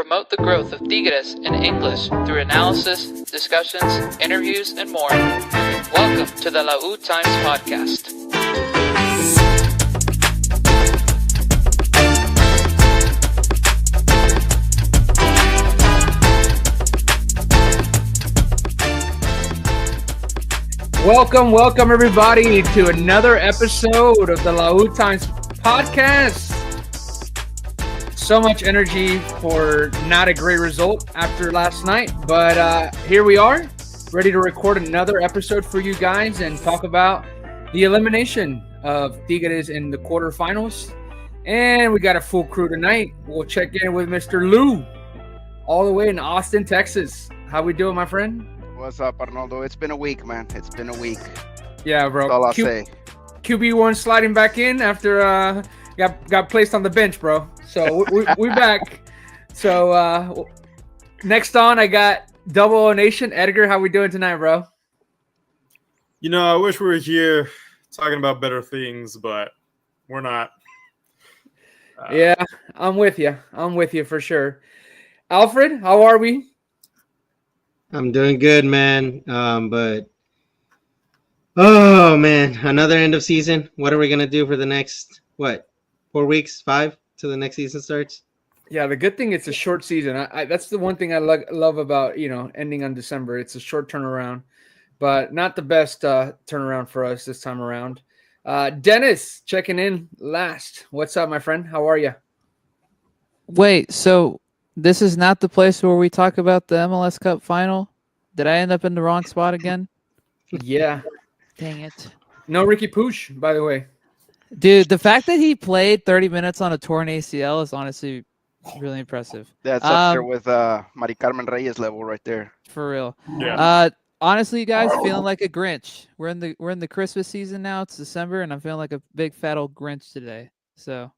promote the growth of Tigres in English through analysis, discussions, interviews, and more. Welcome to the La U Times podcast. Welcome everybody to another episode of the La U Times podcast. So much energy for not a great result after last night, but here we are, ready to record another episode for you guys and talk about the elimination of Tigres in the quarterfinals. And we got a full crew tonight. We'll check in with Mr. Lou, all the way in Austin, Texas. How we doing, my friend? What's up, Arnoldo? It's been a week, man. It's been a week. Yeah, bro. That's all I'll say. QB1 sliding back in after got placed on the bench, bro. So we're back. So next on, I got Double O Nation. Edgar, how we doing tonight, bro? You know, I wish we were here talking about better things, but we're not. Yeah, I'm with you. I'm with you for sure. Alfred, how are we? I'm doing good, man. But oh man, another end of season. What are we gonna do for the next 4 weeks, 5 till the next season starts? Yeah, the good thing it's a short season. I that's the one thing I love about ending on December. It's a short turnaround, but not the best turnaround for us this time around. Dennis checking in last. What's up, my friend? How are you? Wait, so this is not the place where we talk about the MLS Cup final? Did I end up in the wrong spot again? Yeah. Dang it. No Ricky Pooch, by the way. Dude, the fact that he played 30 minutes on a torn ACL is honestly really impressive. That's up there with Mari Carmen Reyes level right there. For real. Yeah. Honestly, guys, feeling like a Grinch. We're in the Christmas season now. It's December, and I'm feeling like a big fat old Grinch today. So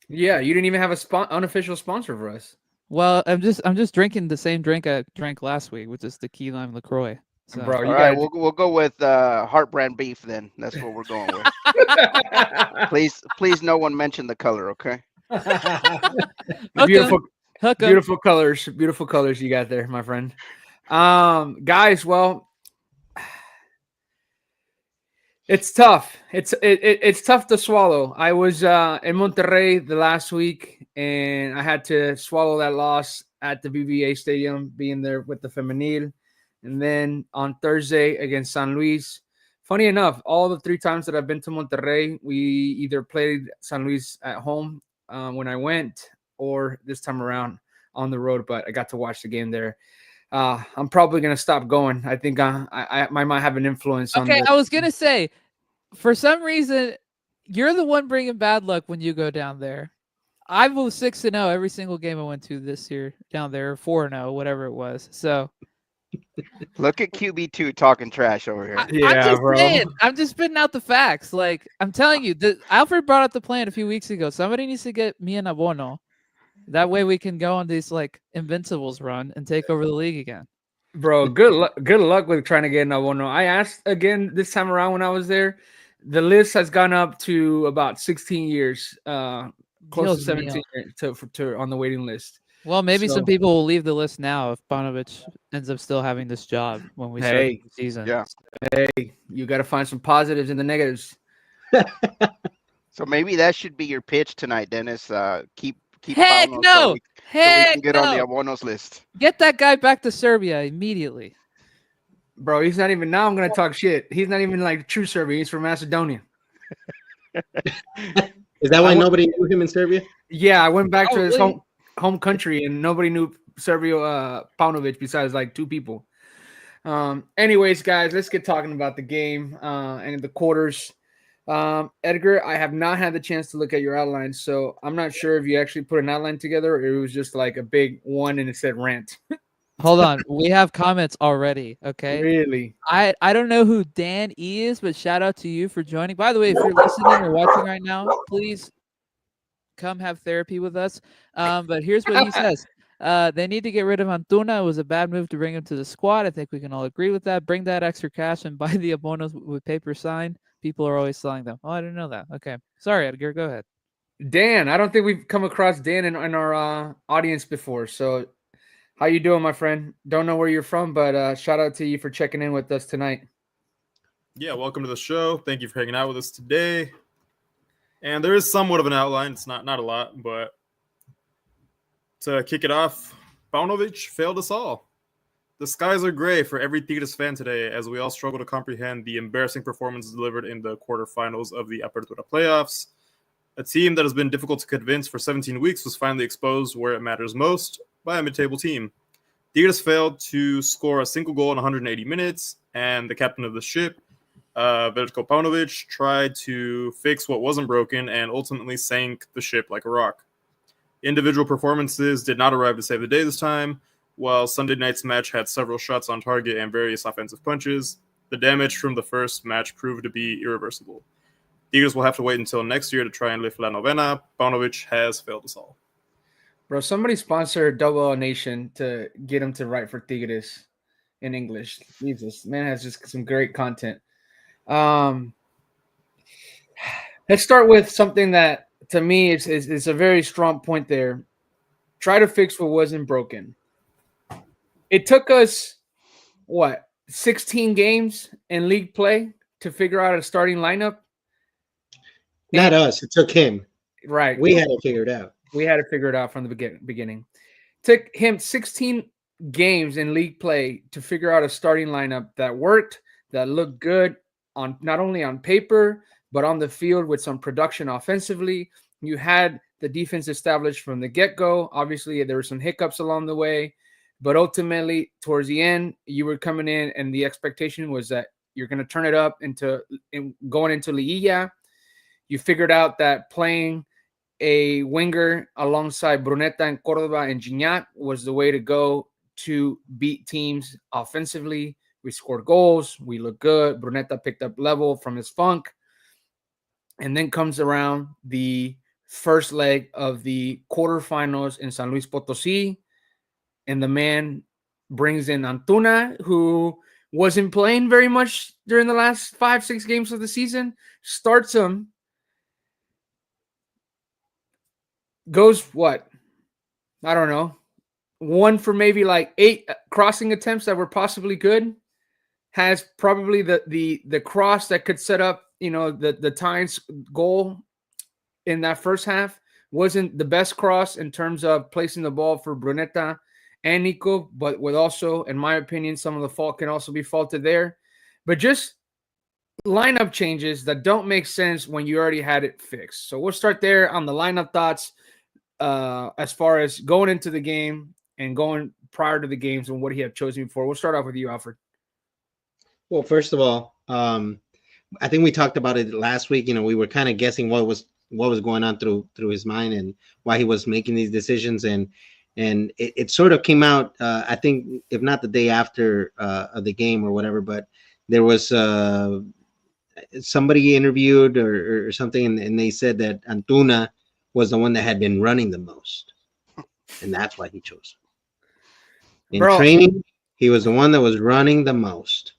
yeah, you didn't even have a unofficial sponsor for us. Well, I'm just drinking the same drink I drank last week, which is the key lime LaCroix. So. Bro, All right, we'll go with Heart Brand Beef then. That's what we're going with. Please, no one mention the color, okay? Beautiful colors you got there, my friend. Guys, well, it's tough. It's tough to swallow. I was in Monterrey the last week, and I had to swallow that loss at the BBA Stadium, being there with the Femenil. And then on Thursday against San Luis. Funny enough, all the 3 times that I've been to Monterrey, we either played San Luis at home when I went, or this time around on the road. But I got to watch the game there. I'm probably gonna stop going. I think I might have an influence. Okay, I was gonna say, for some reason, you're the one bringing bad luck when you go down there. I was 6-0 every single game I went to this year down there, 4-0, whatever it was. So. Look at QB2 talking trash over here. I'm just spitting out the facts. Like, I'm telling you, Alfred brought up the plan a few weeks ago. Somebody needs to get me and Abono. That way we can go on this like Invincibles run and take over the league again. Bro, good luck with trying to get Abono. I asked again this time around when I was there. The list has gone up to about 16 years, close to 17 to on the waiting list. Well, maybe some people will leave the list now if Paunovic ends up still having this job when we start the season. Yeah. Hey, you got to find some positives in the negatives. So maybe that should be your pitch tonight, Dennis. Keep Heck Pauno no! so we can get on the Abonos list. Get that guy back to Serbia immediately. Bro, he's not even, now I'm going to talk shit. He's not even like true Serbian. He's from Macedonia. Is that why nobody knew him in Serbia? Yeah, I went back to his home country and nobody knew Sergio Paunovic besides like 2 people. Anyways, guys, let's get talking about the game and the quarters. Edgar, I have not had the chance to look at your outline, so I'm not sure if you actually put an outline together or it was just like a big one and it said rant. Hold on, we have comments already. Okay, really? I don't know who Dan E is, but shout out to you for joining. By the way, if you're listening or watching right now, please come have therapy with us. But here's what he says. They need to get rid of Antuna. It was a bad move to bring him to the squad. I think we can all agree with that. Bring that extra cash and buy the abonos with paper signed. People are always selling them. Oh, I didn't know that. Okay. Sorry, Edgar. Go ahead. Dan. I don't think we've come across Dan in our audience before. So, how you doing, my friend? Don't know where you're from, but shout out to you for checking in with us tonight. Yeah, welcome to the show. Thank you for hanging out with us today. And there is somewhat of an outline. It's not a lot, but to kick it off, Paunovic failed us all. The skies are gray for every Tigres fan today as we all struggle to comprehend the embarrassing performance delivered in the quarterfinals of the Apertura playoffs. A team that has been difficult to convince for 17 weeks was finally exposed where it matters most by a mid-table team. Tigres failed to score a single goal in 180 minutes, and the captain of the ship, Veljko Paunovic, tried to fix what wasn't broken and ultimately sank the ship like a rock. Individual performances did not arrive to save the day this time. While Sunday night's match had several shots on target and various offensive punches, the damage from the first match proved to be irreversible. Tigres will have to wait until next year to try and lift La Novena. Paunovic has failed us all. Bro, somebody sponsor Double L Nation to get him to write for Tigres in English. Jesus, man has just some great content. Let's start with something that, to me, is a very strong point there. Try to fix what wasn't broken. It took us, 16 games in league play to figure out a starting lineup? Not us. It took him. Right. We had to figure it out. We had to figure it out from the beginning. Took him 16 games in league play to figure out a starting lineup that worked, that looked good on not only on paper, but on the field with some production offensively. You had the defense established from the get-go. Obviously, there were some hiccups along the way, but ultimately, towards the end, you were coming in, and the expectation was that you're going to turn it up going into Liguilla. You figured out that playing a winger alongside Brunetta and Córdoba and Gignac was the way to go to beat teams offensively. We scored goals. We looked good. Brunetta picked up level from his funk. And then comes around the first leg of the quarterfinals in San Luis Potosí. And the man brings in Antuna, who wasn't playing very much during the last 5-6 games of the season, starts him. Goes I don't know. One for maybe like 8 crossing attempts that were possibly good. Has probably the cross that could set up, the Tynes goal in that first half. Wasn't the best cross in terms of placing the ball for Brunetta and Nico, but with also, in my opinion, some of the fault can also be faulted there. But just lineup changes that don't make sense when you already had it fixed. So we'll start there on the lineup thoughts as far as going into the game and going prior to the games and what he had chosen before. We'll start off with you, Alfred. Well, first of all, I think we talked about it last week. We were kind of guessing what was going on through his mind and why he was making these decisions, and it sort of came out. I think if not the day after of the game or whatever, but there was somebody interviewed or something, and they said that Antuna was the one that had been running the most, and that's why he chose him. In training, he was the one that was running the most.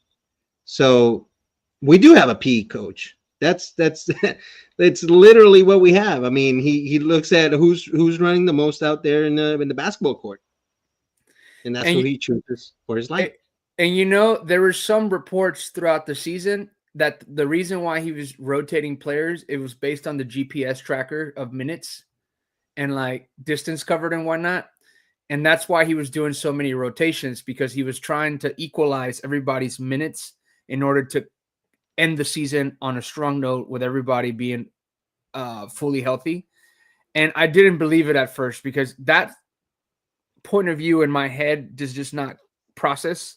So we do have a PE coach. That's literally what we have. I mean, he looks at who's running the most out there in the basketball court, and that's who he chooses for his life. And there were some reports throughout the season that the reason why he was rotating players, it was based on the GPS tracker of minutes and like distance covered and whatnot. And that's why he was doing so many rotations, because he was trying to equalize everybody's minutes in order to end the season on a strong note with everybody being fully healthy. And I didn't believe it at first, because that point of view in my head does just not process.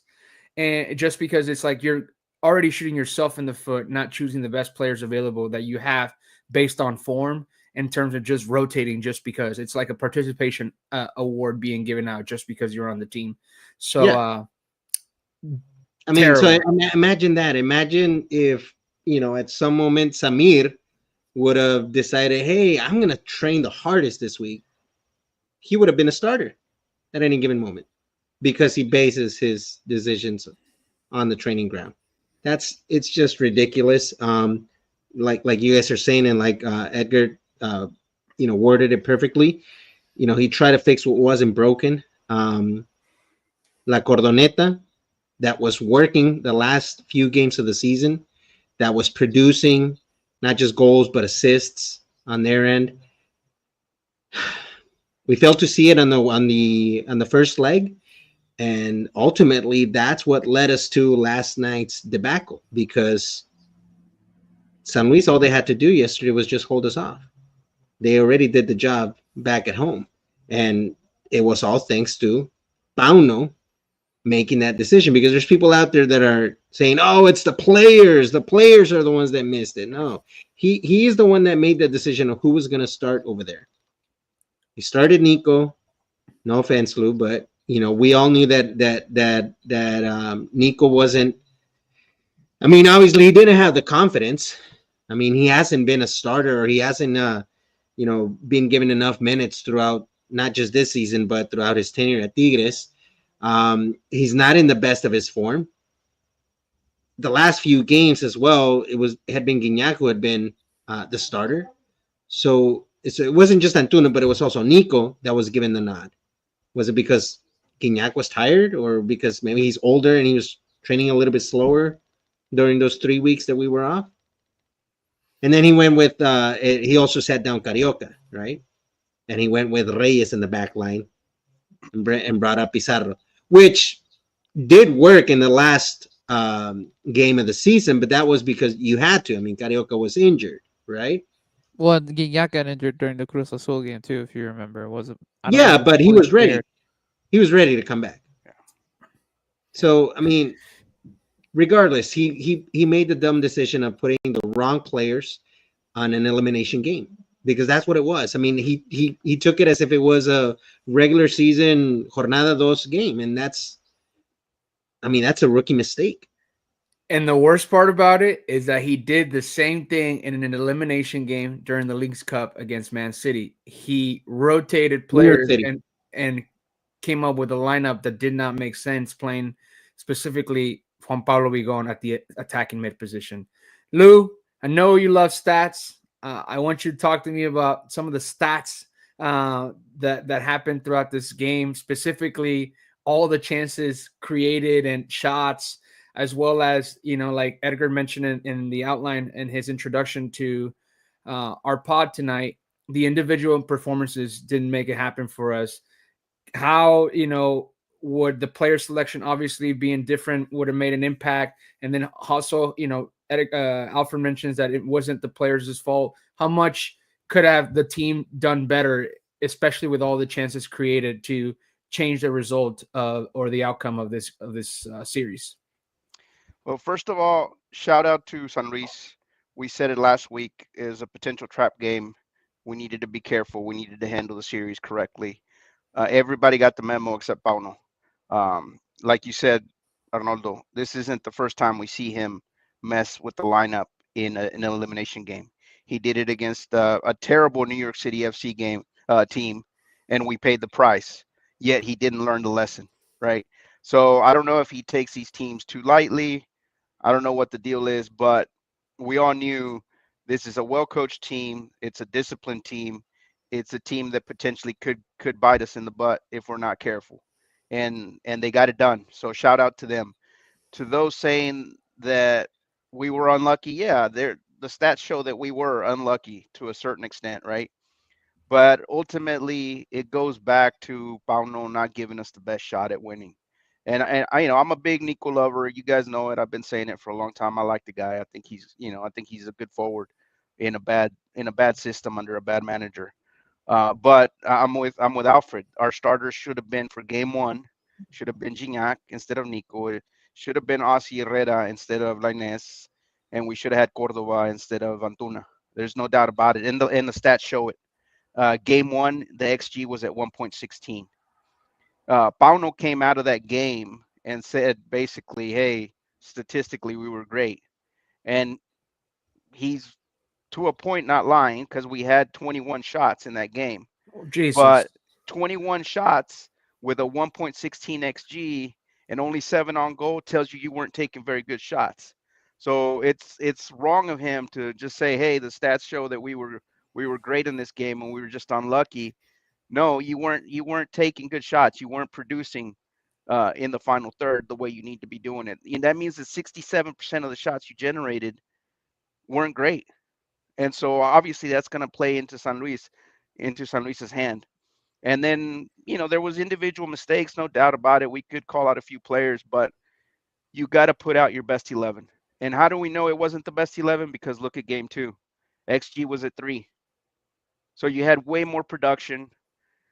And just because it's like you're already shooting yourself in the foot, not choosing the best players available that you have based on form, in terms of just rotating just because. It's like a participation award being given out just because you're on the team. So, yeah. I mean, terrible. So imagine that. Imagine if, at some moment Samir would have decided, hey, I'm going to train the hardest this week. He would have been a starter at any given moment because he bases his decisions on the training ground. It's just ridiculous. Like you guys are saying, and like Edgar worded it perfectly. He tried to fix what wasn't broken. La Cordoneta, that was working the last few games of the season, that was producing not just goals but assists on their end. We failed to see it on the first leg, and ultimately that's what led us to last night's debacle, because San Luis, all they had to do yesterday was just hold us off. They already did the job back at home, and it was all thanks to Pauno making that decision, because there's people out there that are saying, oh, it's the players are the ones that missed it. No, he's the one that made the decision of who was going to start over there. He started Nico. No offense, Lou, but we all knew that Nico wasn't. I mean, obviously he didn't have the confidence. I mean, he hasn't been a starter, or he hasn't been given enough minutes throughout not just this season but throughout his tenure at Tigres. He's not in the best of his form. The last few games as well, it had been Gignac who had been the starter. So it wasn't just Antuna, but it was also Nico that was given the nod. Was it because Gignac was tired, or because maybe he's older and he was training a little bit slower during those 3 weeks that we were off? And then he went with, he also sat down Carioca, right? And he went with Reyes in the back line and brought up Pizarro, which did work in the last game of the season, but that was because you had to. I mean, Carioca was injured, right? Well, Gignac got injured during the Cruz Azul game too, if you remember. Yeah, but he was ready. He was ready to come back. So, I mean, regardless, he made the dumb decision of putting the wrong players on an elimination game, because that's what it was. I mean, he took it as if it was a regular season Jornada dos game, and that's a rookie mistake. And the worst part about it is that he did the same thing in an elimination game during the Leagues Cup against Man City. He rotated players and came up with a lineup that did not make sense, playing specifically Juan Pablo Vigón at the attacking mid position. Lou, I know you love stats. I want you to talk to me about some of the stats that happened throughout this game, specifically all the chances created and shots, as well as, like Edgar mentioned in the outline in his introduction to our pod tonight, the individual performances didn't make it happen for us. How, would the player selection obviously being different would have made an impact? And then also, Alfred mentions that it wasn't the players' fault. How much could have the team done better, especially with all the chances created, to change the result or the outcome of this series? Well, first of all, shout out to San Luis. We said it last week, is a potential trap game. We needed to be careful. We needed to handle the series correctly. Everybody got the memo except Pauno. Like you said, Arnoldo, this isn't the first time we see him mess with the lineup in an elimination game. He did it against a terrible New York City FC team, and we paid the price. Yet he didn't learn the lesson, right? So I don't know if he takes these teams too lightly. I don't know what the deal is, but we all knew this is a well-coached team. It's a disciplined team. It's a team that potentially could bite us in the butt if we're not careful. And they got it done. So shout out to them. To those saying that we were unlucky, yeah, the stats show that we were unlucky to a certain extent, right? But ultimately, it goes back to Pauno not giving us the best shot at winning. And I'm a big Nico lover. You guys know it. I've been saying it for a long time. I like the guy. I think he's a good forward in a bad system under a bad manager. But I'm with Alfred. Our starters should have been for game one, should have been Gignac instead of Nico. It should have been Ossie Herrera instead of Lainez, and we should have had Cordova instead of Antuna. There's no doubt about it. And the stats show it. Game one, the XG was at 1.16. Pauno came out of that game and said basically, hey, statistically we were great. And he's to a point not lying, because we had 21 shots in that game. Oh, Jesus. But 21 shots with a 1.16 XG and only 7 on goal tells you weren't taking very good shots. So it's wrong of him to just say, hey, the stats show that we were we were great in this game and we were just unlucky. No, you weren't taking good shots. You weren't producing in the final third the way you need to be doing it. And that means that 67% of the shots you generated weren't great. And so obviously that's going to play into San Luis's hand. And then, there was individual mistakes, no doubt about it. We could call out a few players, but you got to put out your best 11. And how do we know it wasn't the best 11? Because look at game 2. XG was at 3. So you had way more production,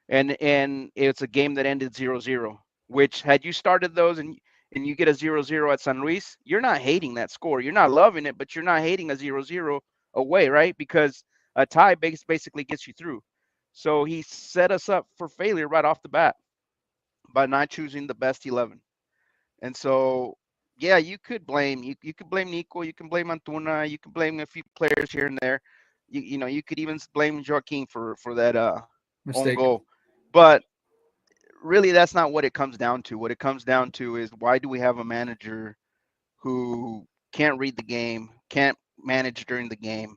and it's a game that ended 0-0, which had you started those and you get a 0-0 at San Luis, you're not hating that score. You're not loving it, but you're not hating a 0-0 away, right? Because a tie basically gets you through. So he set us up for failure right off the bat by not choosing the best 11. And so, yeah, you could blame Nico, you can blame Antuna, you can blame a few players here and there. You could even blame Joaquin for that own Mistake. goal. But really, that's not what it comes down to. What it comes down to is, why do we have a manager who can't read the game, can't manage during the game,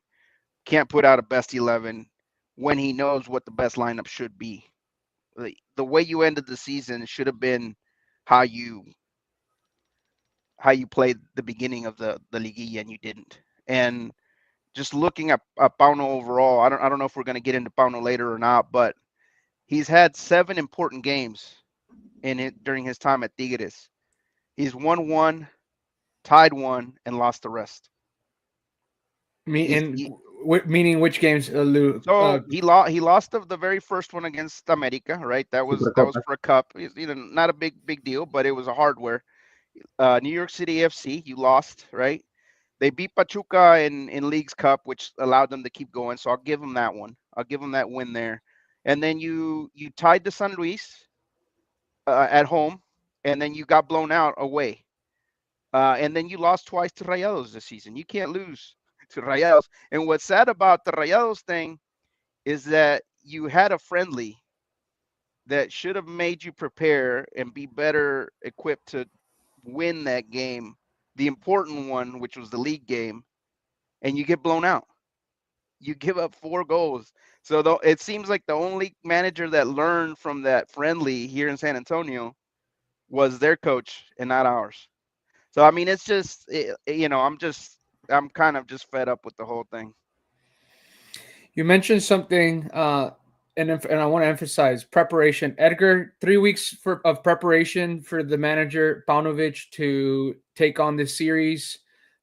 can't put out a best 11 when he knows what the best lineup should be? The way you ended the season should have been how you played the beginning of the Liguilla, and you didn't. And just looking at Pauno overall, I don't know if we're going to get into Pauno later or not, but he's had 7 important games during his time at Tigres. He's won 1, tied 1, and lost the rest. Meaning which games, Lou? So he lost the very first one against America, right? That was for a cup. Not a big deal, but it was a hardware. New York City FC, you lost, right? They beat Pachuca in League's Cup, which allowed them to keep going. So I'll give them that one. I'll give them that win there. And then you tied to San Luis at home, and then you got blown out away. And then you lost twice to Rayados this season. You can't lose to Rayados. And what's sad about the Rayados thing is that you had a friendly that should have made you prepare and be better equipped to win that game, the important one, which was the league game, and you get blown out. You give up 4 goals. So it seems like the only manager that learned from that friendly here in San Antonio was their coach and not ours. So, I mean, it's just, I'm kind of just fed up with the whole thing. You mentioned something, and I want to emphasize preparation. Edgar, 3 weeks of preparation for the manager Paunovic to take on this series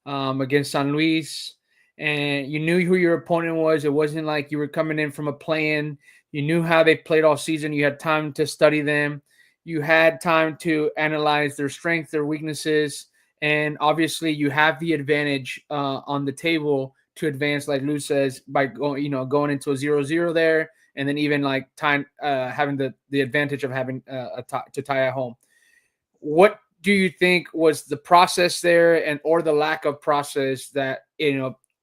against San Luis, and you knew who your opponent was. It wasn't like you were coming in from a play-in. You knew how they played all season. You had time to study them. You had time to analyze their strengths, their weaknesses, and obviously you have the advantage on the table to advance, like Lou says, by going into a 0-0 there, and then even like time having the advantage of having to tie at home. What do you think was the process there, or the lack of process that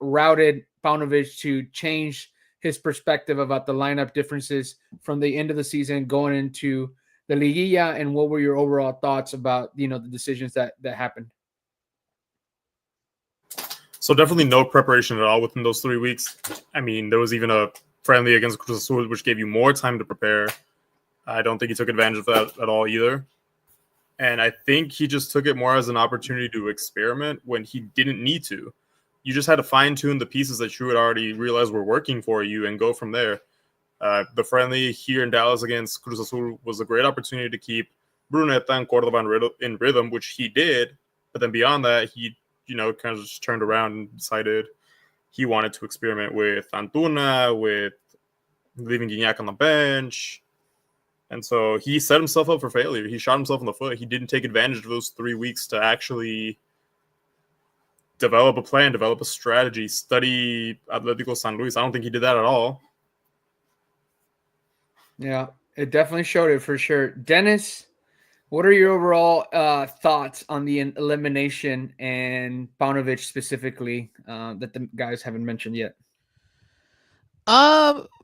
routed Paunovic to change his perspective about the lineup differences from the end of the season going into the Liguilla, and what were your overall thoughts about the decisions that happened? So definitely no preparation at all within those 3 weeks. I mean, there was even a friendly against Cruz Azul, which gave you more time to prepare. I don't think he took advantage of that at all either. And I think he just took it more as an opportunity to experiment when he didn't need to. You just had to fine-tune the pieces that you had already realized were working for you and go from there. The friendly here in Dallas against Cruz Azul was a great opportunity to keep Bruneta and Cordoba in rhythm, which he did. But then beyond that, he kind of just turned around and decided he wanted to experiment with Antuna, with leaving Gignac on the bench. And so he set himself up for failure. He shot himself in the foot. He didn't take advantage of those 3 weeks to actually develop a plan, develop a strategy, study Atletico San Luis. I don't think he did that at all. Yeah, it definitely showed it for sure. Dennis, what are your overall thoughts on the elimination and Paunovic specifically that the guys haven't mentioned yet?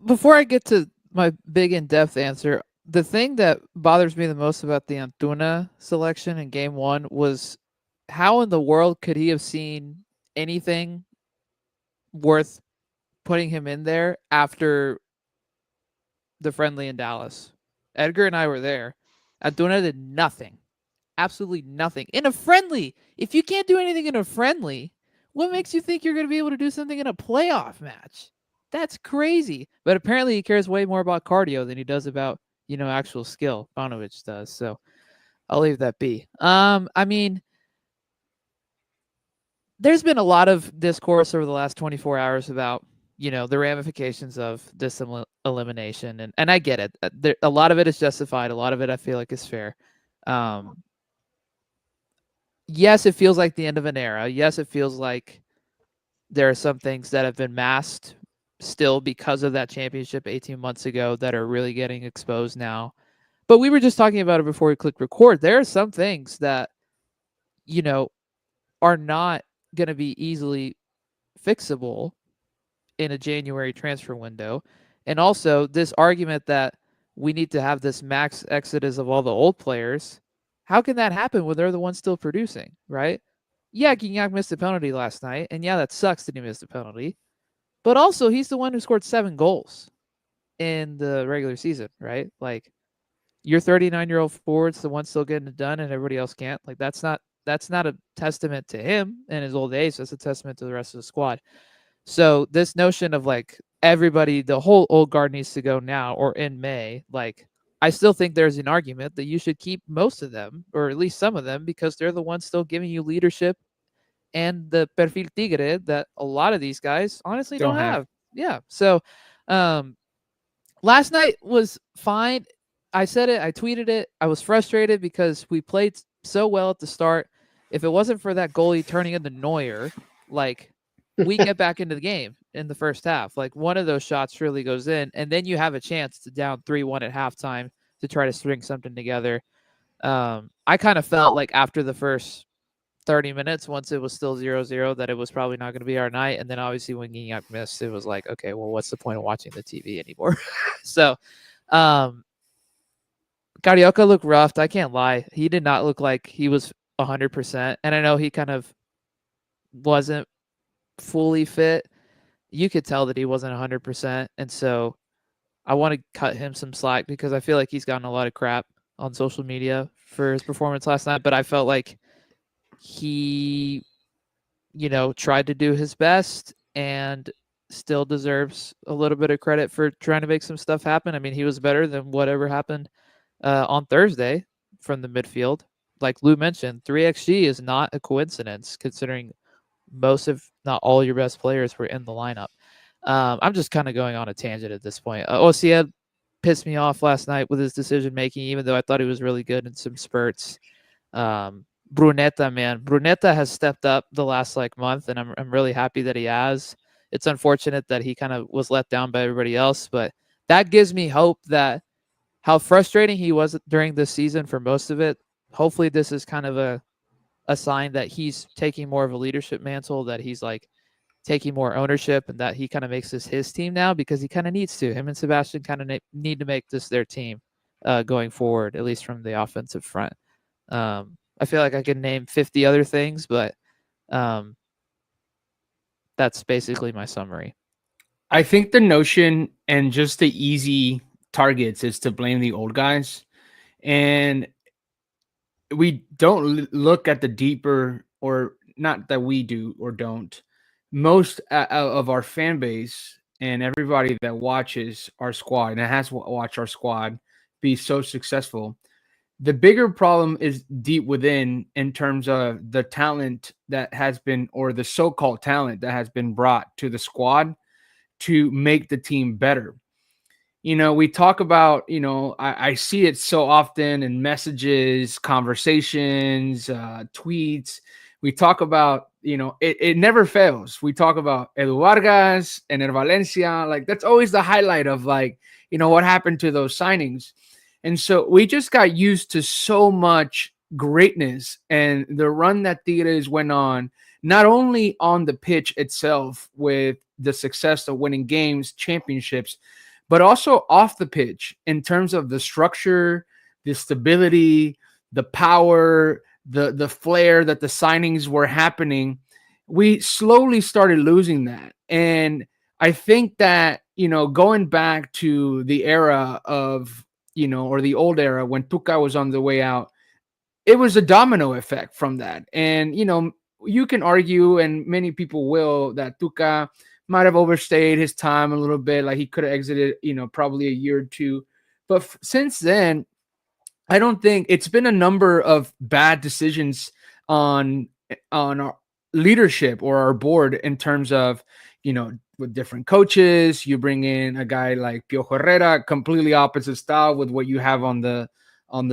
Before I get to my big in-depth answer, the thing that bothers me the most about the Antuna selection in game 1 was how in the world could he have seen anything worth putting him in there after the friendly in Dallas. Edgar and I were there. Antuna did nothing. Absolutely nothing. In a friendly, if you can't do anything in a friendly, what makes you think you're going to be able to do something in a playoff match? That's crazy. But apparently he cares way more about cardio than he does about, actual skill. Paunovic does. So I'll leave that be. I mean, there's been a lot of discourse over the last 24 hours about, the ramifications of this elimination. And I get it. A lot of it is justified. A lot of it I feel like is fair. Yes, it feels like the end of an era. Yes, it feels like there are some things that have been masked still because of that championship 18 months ago that are really getting exposed now. But we were just talking about it before we clicked record. There are some things that, are not going to be easily fixable in a January transfer window. And also this argument that we need to have this max exodus of all the old players. How can that happen when they're the ones still producing, right? Yeah, Gignac missed a penalty last night, and yeah, that sucks that he missed a penalty. But also, he's the one who scored 7 goals in the regular season, right? Like, your 39-year-old forward's the one still getting it done, and everybody else can't. Like, that's not a testament to him and his old age. That's a testament to the rest of the squad. So this notion of like everybody, the whole old guard needs to go now or in May, like I still think there's an argument that you should keep most of them, or at least some of them, because they're the ones still giving you leadership and the perfil tigre that a lot of these guys honestly don't have. Yeah. So last night was fine. I said it, I tweeted it. I was frustrated because we played so well at the start. If it wasn't for that goalie turning into Neuer, like we get back into the game in the first half. Like one of those shots really goes in, and then you have a chance to down 3-1 at halftime to try to string something together. I kind of felt like after the first 30 minutes, once it was still 0-0, that it was probably not going to be our night. And then obviously when Gignac missed, it was like, okay, well, what's the point of watching the TV anymore? So, Carioca looked roughed. I can't lie. He did not look like he was 100%. And I know he kind of wasn't fully fit. You could tell that he wasn't 100%. And so I want to cut him some slack because I feel like he's gotten a lot of crap on social media for his performance last night. But I felt like he, tried to do his best and still deserves a little bit of credit for trying to make some stuff happen. I mean, he was better than whatever happened on Thursday from the midfield. Like Lou mentioned, 3xG is not a coincidence considering most, if not all, your best players were in the lineup. I'm just kind of going on a tangent at this point. Osiel pissed me off last night with his decision making, even though I thought he was really good in some spurts. Brunetta, man, Brunetta has stepped up the last month, and I'm really happy that he has. It's unfortunate that he kind of was let down by everybody else, but that gives me hope that how frustrating he was during this season for most of it. Hopefully, this is kind of a sign that he's taking more of a leadership mantle, that he's taking more ownership, and that he kind of makes this his team now because he kind of needs to. Him and Sebastian kind of need to make this their team going forward, at least from the offensive front. I feel like I could name 50 other things, but that's basically my summary. I think the notion and just the easy targets is to blame the old guys. And we don't look at the deeper, or not that we do or don't. Most of our fan base and everybody that watches our squad and has watched our squad be so successful, the bigger problem is deep within in terms of the talent that has been, or the so-called talent that has been brought to the squad to make the team better. We talk about, I see it so often in messages, conversations, tweets. We talk about, it never fails. We talk about Edu Vargas and Ener Valencia. Like, that's always the highlight of what happened to those signings. And so we just got used to so much greatness, and the run that Tigres went on, not only on the pitch itself with the success of winning games, championships, but also off the pitch in terms of the structure, the stability, the power, the flair that the signings were happening. We slowly started losing that. And I think that, going back to the era of, or the old era when Tuca was on the way out, it was a domino effect from that. And, you can argue, and many people will, that Tuca might have overstayed his time a little bit. Like he could have exited, probably a year or two. But since then, I don't think it's been a number of bad decisions on our leadership or our board in terms of, with different coaches. You bring in a guy like Piojo Herrera, completely opposite style with what you have on the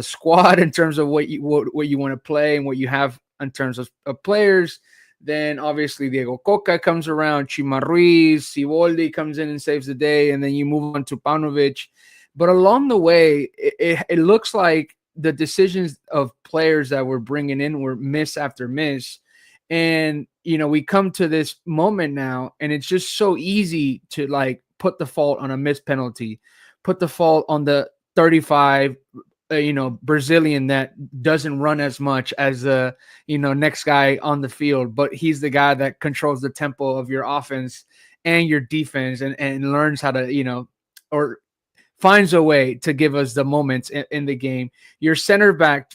squad in terms of what you want to play and what you have in terms of players. Then obviously Diego Coca comes around, Chima Ruiz, Siboldi comes in and saves the day, and then you move on to Paunovic. But along the way, it looks like the decisions of players that we're bringing in were miss after miss. And, we come to this moment now, and it's just so easy to like put the fault on a missed penalty, put the fault on the 35, Brazilian that doesn't run as much as the, next guy on the field, but he's the guy that controls the tempo of your offense and your defense and learns how to, or finds a way to give us the moments in the game. Your center back,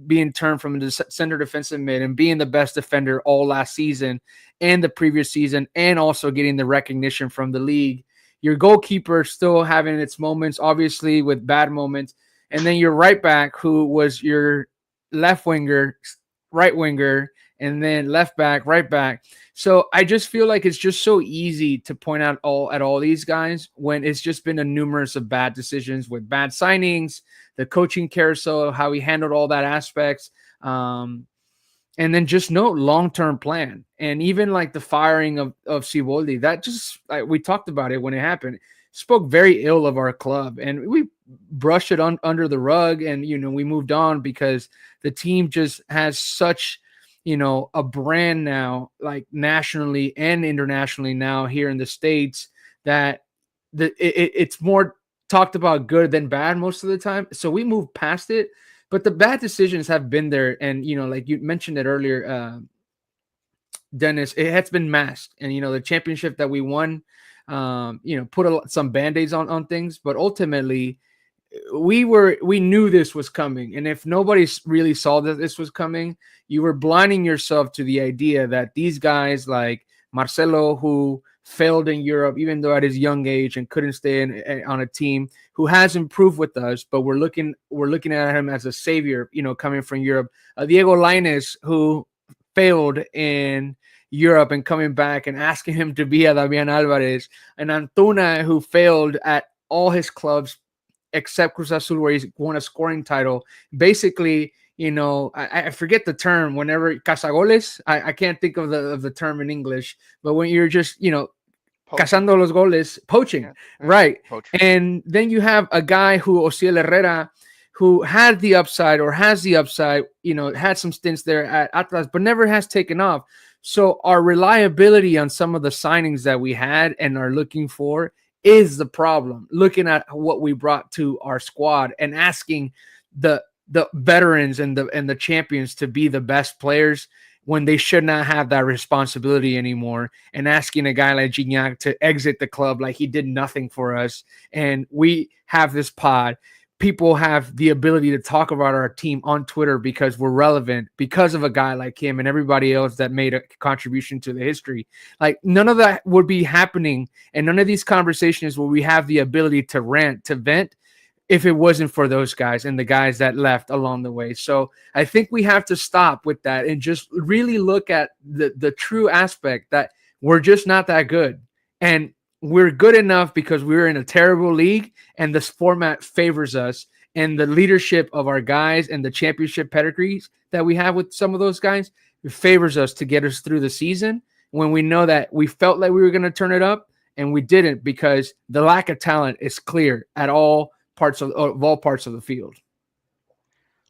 being turned from the center defensive mid and being the best defender all last season and the previous season, and also getting the recognition from the league. Your goalkeeper still having its moments, obviously with bad moments. And then your right back, who was your left winger, right winger, and then left back, right back. So I just feel like it's just so easy to point out all these guys when it's just been a numerous of bad decisions with bad signings, the coaching carousel, how he handled all that aspects, and then just no long-term plan. And even like the firing of Siboldi, that just we talked about it when it happened, spoke very ill of our club, and we brushed it under the rug, and we moved on because the team just has such a brand now, like nationally and internationally now here in the States, that it's more talked about good than bad most of the time. So we move past it, but the bad decisions have been there. And, like you mentioned it earlier, Dennis, it has been masked. And, the championship that we won, put some band-aids on things, but ultimately we knew this was coming. And if nobody really saw that this was coming, you were blinding yourself to the idea that these guys like Marcelo, who failed in Europe, even though at his young age and couldn't stay on a team, who has improved with us, but we're looking at him as a savior, coming from Europe. Diego Lainez, who failed in Europe and coming back and asking him to be a Damian Alvarez, and Antuna, who failed at all his clubs except Cruz Azul, where he's won a scoring title. Basically, I forget the term. Whenever cazagoles, I can't think of the term in English, but when you're just cazando los goles, poaching, right? Poaching. And then you have a guy who Osiel Herrera, who had the upside or has the upside, had some stints there at Atlas, but never has taken off. So our reliability on some of the signings that we had and are looking for is the problem. Looking at what we brought to our squad and asking the veterans and the champions to be the best players when they should not have that responsibility anymore, and asking a guy like Gignac to exit the club like he did nothing for us. And we have this pod. People have the ability to talk about our team on Twitter because we're relevant because of a guy like him and everybody else that made a contribution to the history. Like none of that would be happening, and none of these conversations will we have the ability to rant, to vent, if it wasn't for those guys and the guys that left along the way. So I think we have to stop with that and just really look at the true aspect that we're just not that good. And we're good enough because we're in a terrible league and this format favors us, and the leadership of our guys and the championship pedigrees that we have with some of those guys, it favors us to get us through the season when we know that we felt like we were going to turn it up and we didn't, because the lack of talent is clear at all parts of the field.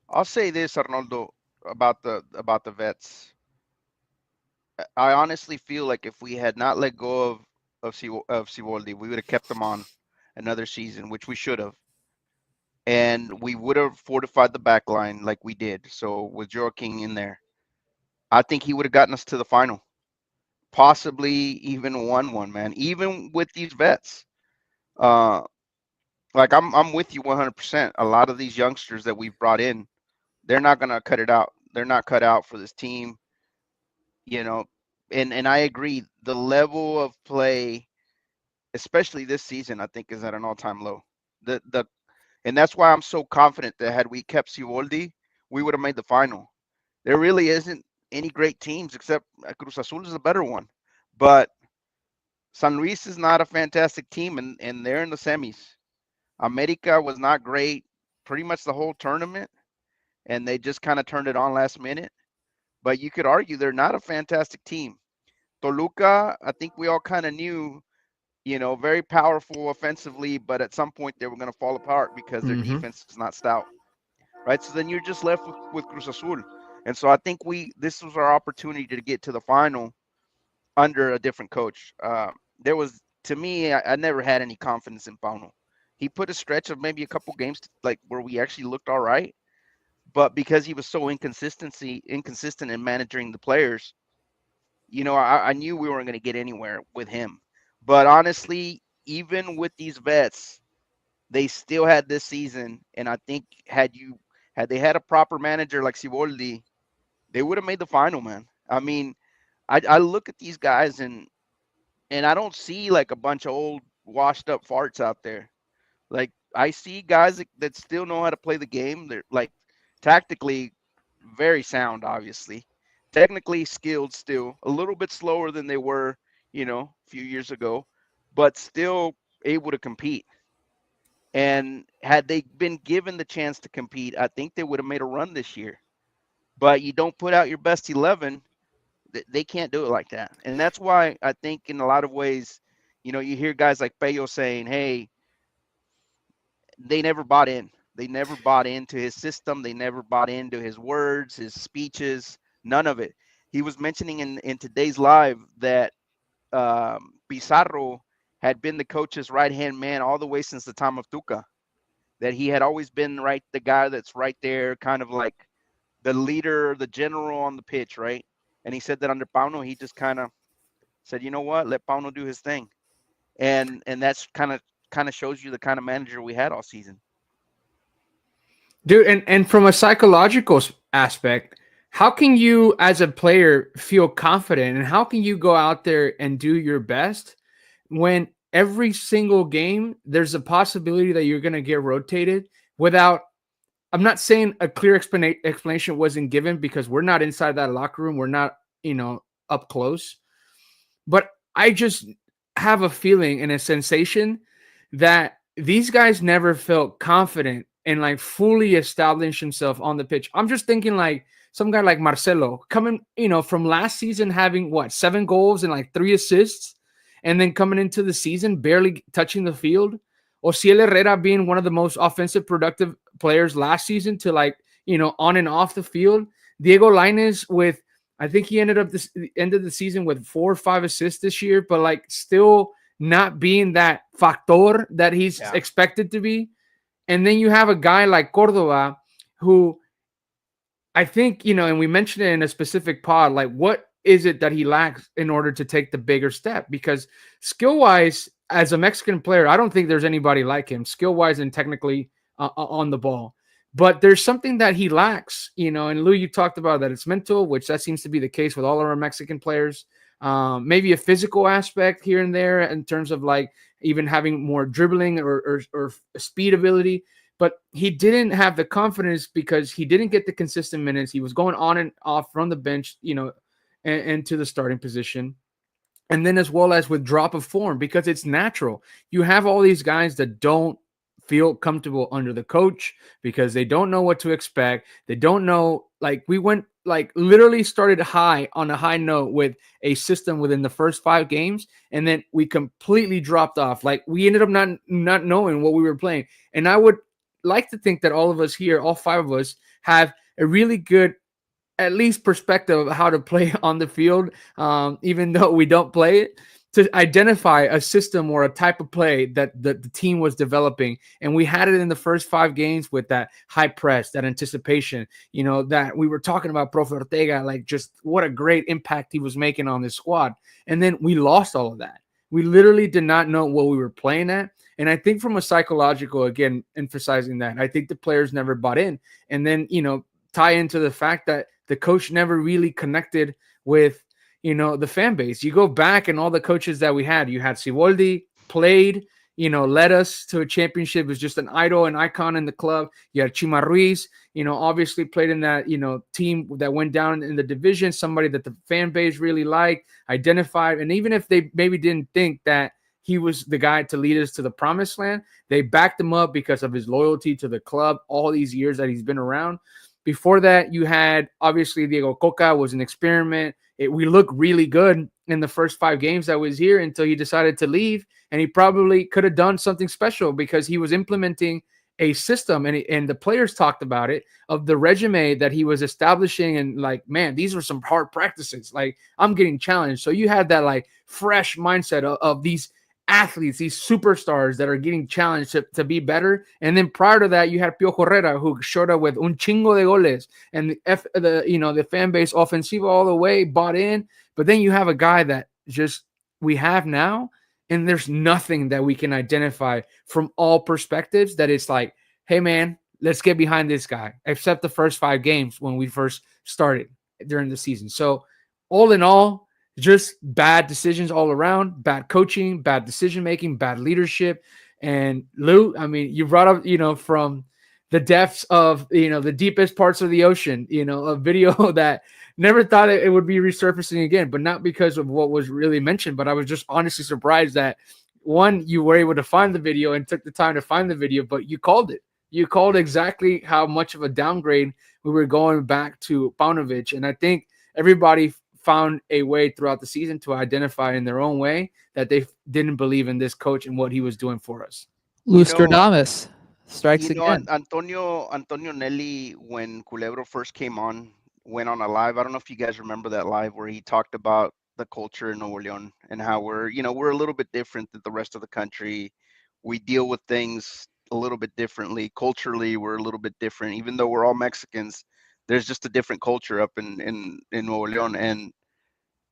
I'll say this, Arnoldo, about the vets. I honestly feel like if we had not let go of Siboldi, we would have kept him on another season, which we should have, and we would have fortified the back line like we did. So with Joaquin in there, I think he would have gotten us to the final. possibly even won one, man. Even with these vets, uh, like I'm with you 100%. A lot of these youngsters that we've brought in, they're not gonna cut it out. They're not cut out for this team, you know. And I agree. The level of play, especially this season, I think is at an all-time low. The and that's why I'm so confident that had we kept Siboldi, we would have made the final. There really isn't any great teams except Cruz Azul is a better one, but San Luis is not a fantastic team, and they're in the semis. America was not great pretty much the whole tournament, and they just kind of turned it on last minute. But you could argue they're not a fantastic team. Toluca, I think we all kind of knew, very powerful offensively, but at some point they were going to fall apart because their defense is not stout, right? So then you're just left with Cruz Azul. And so I think this was our opportunity to get to the final under a different coach. To me, I never had any confidence in Pauno. He put a stretch of maybe a couple games like where we actually looked all right, but because he was so inconsistent in managing the players, I knew we weren't going to get anywhere with him. But honestly, even with these vets, they still had this season, and I think had they had a proper manager like Siboldi, they would have made the final, man. I mean, I look at these guys and I don't see like a bunch of old washed up farts out there. Like I see guys that still know how to play the game. They're like tactically very sound, obviously. Technically skilled still, a little bit slower than they were, a few years ago, but still able to compete. And had they been given the chance to compete, I think they would have made a run this year. But you don't put out your best 11, they can't do it like that. And that's why I think in a lot of ways, you hear guys like Peyo saying, hey, they never bought in. They never bought into his system. They never bought into his words, his speeches, none of it. He was mentioning in today's live that Pizarro had been the coach's right-hand man all the way since the time of Tuca, that he had always been the guy that's right there, kind of like the leader, the general on the pitch, right? And he said that under Pauno, he just kind of said, you know what, let Pauno do his thing. And that's kind of shows you the kind of manager we had all season. Dude, and from a psychological aspect, how can you as a player feel confident, and how can you go out there and do your best when every single game there's a possibility that you're going to get rotated without, I'm not saying a clear explanation wasn't given because we're not inside that locker room, we're not, up close, but I just have a feeling and a sensation that these guys never felt confident and like fully establish himself on the pitch. I'm just thinking like some guy like Marcelo coming, from last season having 7 goals and like 3 assists, and then coming into the season barely touching the field. Ociel Herrera being one of the most offensive productive players last season to on and off the field. Diego Lainez with, I think he ended up the end of the season with 4 or 5 assists this year, but like still not being that factor that he's expected to be. And then you have a guy like Cordova who I think, and we mentioned it in a specific pod, like what is it that he lacks in order to take the bigger step? Because skill-wise, as a Mexican player, I don't think there's anybody like him, skill-wise and technically on the ball. But there's something that he lacks, and Lou, you talked about that it's mental, which that seems to be the case with all of our Mexican players. Maybe a physical aspect here and there in terms of like even having more dribbling or speed ability, but he didn't have the confidence because he didn't get the consistent minutes. He was going on and off from the bench, and to the starting position. And then as well as with drop of form, because it's natural. You have all these guys that don't feel comfortable under the coach because they don't know what to expect. They don't know, like we went like literally started on a high note with a system within the first 5 games, and then we completely dropped off. Like we ended up not knowing what we were playing. And I would like to think that all of us here, all 5 of us, have a really good at least perspective of how to play on the field, even though we don't play it. to identify a system or a type of play that the team was developing. And we had it in the first 5 games with that high press, that anticipation, that we were talking about Profe Ortega, like just what a great impact he was making on this squad. And then we lost all of that. We literally did not know what we were playing at. And I think from a psychological, again, emphasizing that, I think the players never bought in. And then, tie into the fact that the coach never really connected with, the fan base. You go back and all the coaches that we had, you had Siboldi, played, led us to a championship, was just an idol, an icon in the club. You had Chima Ruiz, obviously played in that, team that went down in the division, somebody that the fan base really liked, identified. And even if they maybe didn't think that he was the guy to lead us to the promised land, they backed him up because of his loyalty to the club all these years that he's been around. Before that, you had obviously Diego Coca was an experiment. We looked really good in the first 5 games that was here until he decided to leave. And he probably could have done something special because he was implementing a system, and the players talked about it, of the resume that he was establishing. And like, man, these were some hard practices. Like, I'm getting challenged. So you had that like fresh mindset of these athletes, these superstars that are getting challenged to be better. And then prior to that, you had Pio Herrera, who showed up with un chingo de goles, and the fan base offensiva all the way bought in. But then you have a guy that just we have now, and there's nothing that we can identify from all perspectives that it's like, hey man, let's get behind this guy, except the first 5 games when we first started during the season. So all in all, just bad decisions all around, bad coaching, bad decision-making, bad leadership. And Lou, I mean, you brought up, from the depths of, the deepest parts of the ocean, a video that never thought it would be resurfacing again, but not because of what was really mentioned. But I was just honestly surprised that, one, you were able to find the video and took the time to find the video, but you called it. You called exactly how much of a downgrade we were going back to Paunovic. And I think everybody found a way throughout the season to identify in their own way that they didn't believe in this coach and what he was doing for us. Lustradamus strikes again. Antonio Nelly, when Culebro first came on, went on a live. I don't know if you guys remember that live where he talked about the culture in Nuevo León and how we're a little bit different than the rest of the country. We deal with things a little bit differently. Culturally, we're a little bit different. Even though we're all Mexicans, there's just a different culture up in Nuevo León. And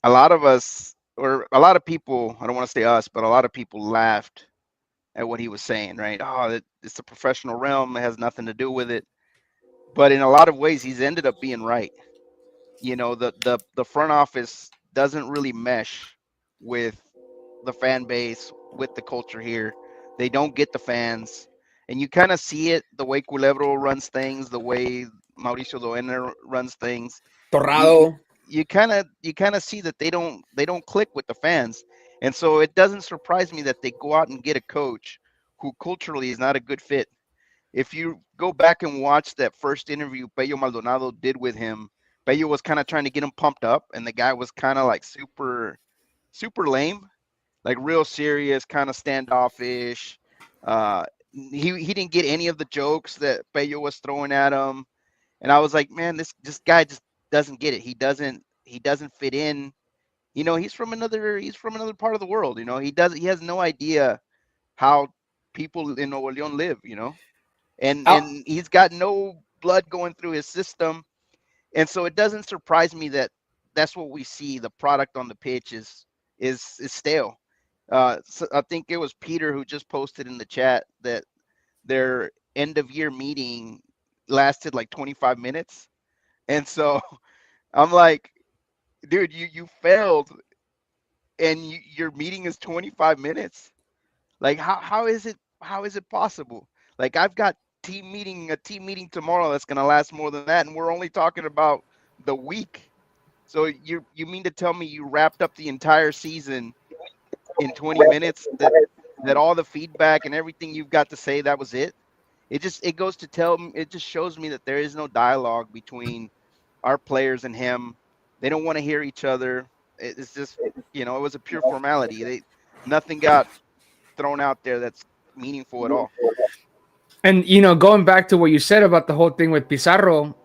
a lot of us, or a lot of people, I don't want to say us, but a lot of people laughed at what he was saying, right? Oh, it's a professional realm. It has nothing to do with it. But in a lot of ways, he's ended up being right. The front office doesn't really mesh with the fan base, with the culture here. They don't get the fans. And you kind of see it the way Culebro runs things, the way Mauricio Doena runs things. Torrado. You kind of see that they don't click with the fans. And so it doesn't surprise me that they go out and get a coach who culturally is not a good fit. If you go back and watch that first interview Pello Maldonado did with him, Pello was kind of trying to get him pumped up, and the guy was kind of like super lame, like real serious, kind of standoffish. He didn't get any of the jokes that Pello was throwing at him, and I was like, man, this guy just doesn't get it. He doesn't fit in. He's from another part of the world. He has no idea how people in Nuevo León live. And he's got no blood going through his system. And so it doesn't surprise me that that's what we see. The product on the pitch is stale. So I think it was Peter who just posted in the chat that their end of year meeting lasted like 25 minutes. And so I'm like, dude, you failed and your meeting is 25 minutes. Like how is it possible? Like I've got a team meeting tomorrow that's going to last more than that, and we're only talking about the week. So you mean to tell me you wrapped up the entire season in 20 minutes, that all the feedback and everything you've got to say, that was it? It just shows me that there is no dialogue between our players and him. They don't want to hear each other. It's just, it was a pure formality. Nothing got thrown out there that's meaningful at all. And going back to what you said about the whole thing with Pizarro,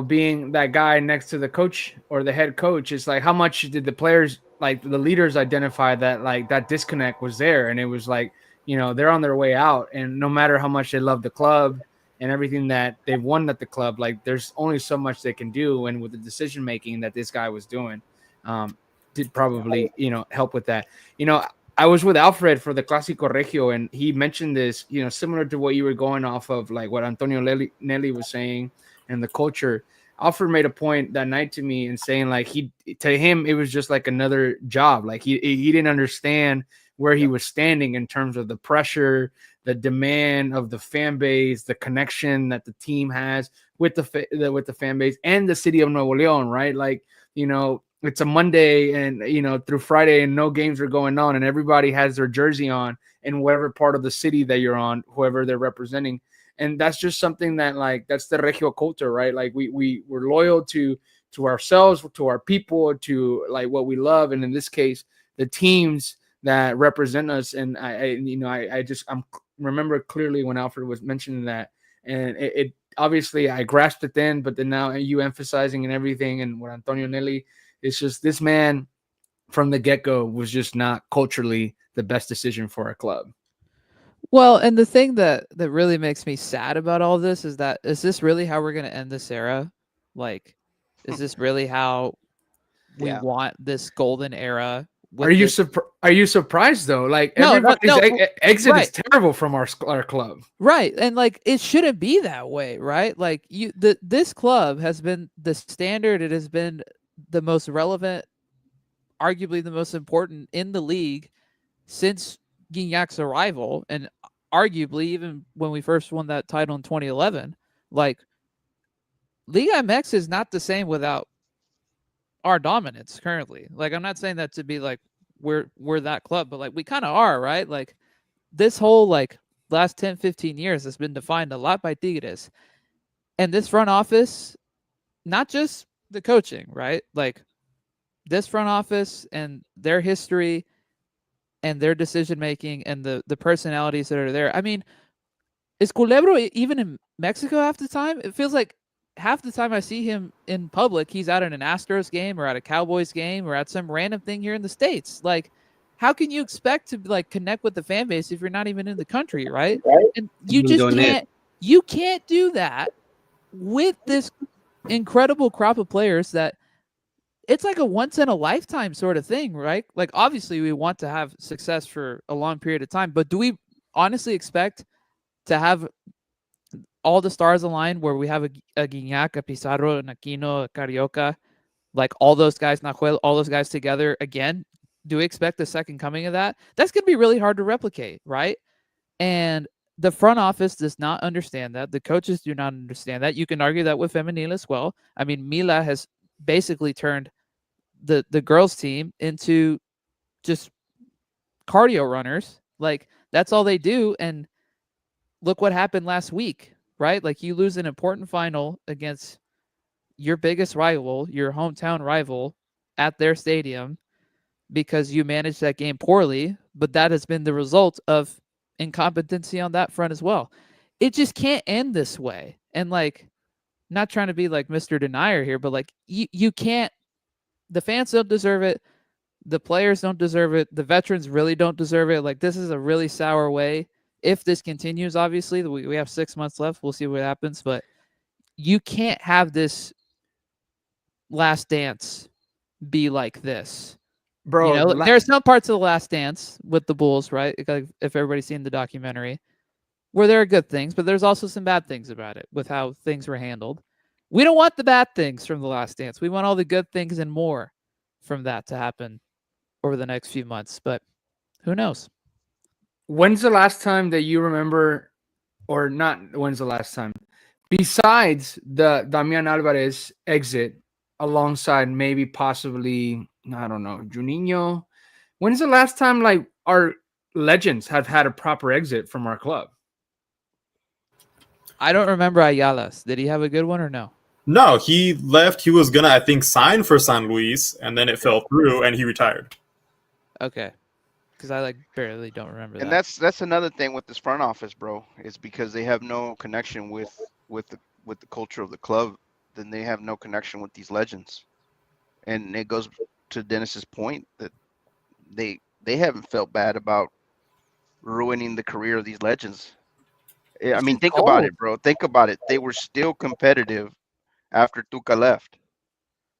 being that guy next to the coach or the head coach, it's like how much did the players, like the leaders, identify that like that disconnect was there, and it was like they're on their way out, and no matter how much they love the club and everything that they've won at the club, like there's only so much they can do, and with the decision making that this guy was doing, did probably help with that. I was with Alfred for the Clásico Regio, and he mentioned this, similar to what you were going off of, like what Antonio Nelly was saying and the culture. Alfred made a point that night to me and saying like to him, it was just like another job. Like he didn't understand where he was standing in terms of the pressure, the demand of the fan base, the connection that the team has with the fan base and the city of Nuevo León, right? Like, it's a Monday and, through Friday and no games are going on and everybody has their jersey on in whatever part of the city that you're on, whoever they're representing. And that's just something that like, that's the Regio culture, right? Like we're loyal to ourselves, to our people, to like what we love. And in this case, the teams that represent us. And I remember clearly when Alfred was mentioning that, and it obviously I grasped it then, but then now you emphasizing and everything. And what Antonio Nelly, it's just this man from the get-go was just not culturally the best decision for our club. Well, and the thing that really makes me sad about all this is this really how we're going to end this era? Like, is this really how we want this golden era? Are you surprised though? Like everybody's exit is terrible from our club, right? And like it shouldn't be that way, right? Like this club has been the standard. It has been the most relevant, arguably the most important in the league since Guignac's arrival, and arguably even when we first won that title in 2011. Like Liga MX is not the same without our dominance currently. Like I'm not saying that to be like we're that club, but like we kind of are, right? Like this whole like last 10-15 years has been defined a lot by Tigres. And this front office, not just the coaching, right? Like this front office and their history and their decision making and the personalities that are there. I mean, is Culebro even in Mexico half the time? It feels like half the time I see him in public, he's out at an Astros game or at a Cowboys game or at some random thing here in the States. Like, how can you expect to like connect with the fan base if you're not even in the country, right? And you just can't. You can't do that with this incredible crop of players that it's like a once in a lifetime sort of thing, right? Like, obviously, we want to have success for a long period of time, but do we honestly expect to have all the stars align where we have a Guignac, a Pizarro, an Aquino, a Carioca, like all those guys, Nahuel, all those guys together again? Do we expect the second coming of that? That's going to be really hard to replicate, right? And the front office does not understand that. The coaches do not understand that. You can argue that with Femenil as well. I mean, Mila has basically turned the girls team into just cardio runners. Like, that's all they do. And look what happened last week, right? Like, you lose an important final against your biggest rival, your hometown rival, at their stadium because you managed that game poorly, but that has been the result of incompetency on that front as well. It just can't end this way. And like, not trying to be like Mr. Denier here, but like you can't, the fans don't deserve it. The players don't deserve it. The veterans really don't deserve it. Like, this is a really sour way. If this continues, obviously, we have 6 months left. We'll see what happens, but you can't have this last dance be like this. Bro, there are some parts of the Last Dance with the Bulls, right? Like, if everybody's seen the documentary, where there are good things, but there's also some bad things about it with how things were handled. We don't want the bad things from the Last Dance. We want all the good things and more from that to happen over the next few months, but who knows? When's the last time that you remember, or not when's the last time, besides the Damian Alvarez exit alongside maybe possibly, I don't know, Juninho, when's the last time like our legends have had a proper exit from our club? I don't remember Ayala's. Did he have a good one or no? No, he left. He was going to, I think, sign for San Luis, and then it fell through, and he retired. Okay. because I like barely don't remember And that. that's another thing with this front office, bro, is because they have no connection with the culture of the club. Then they have no connection with these legends, and it goes to Dennis's point that they haven't felt bad about ruining the career of these legends. I It's mean, just think about cold. it, bro. Think about it. They were still competitive after Tuca left.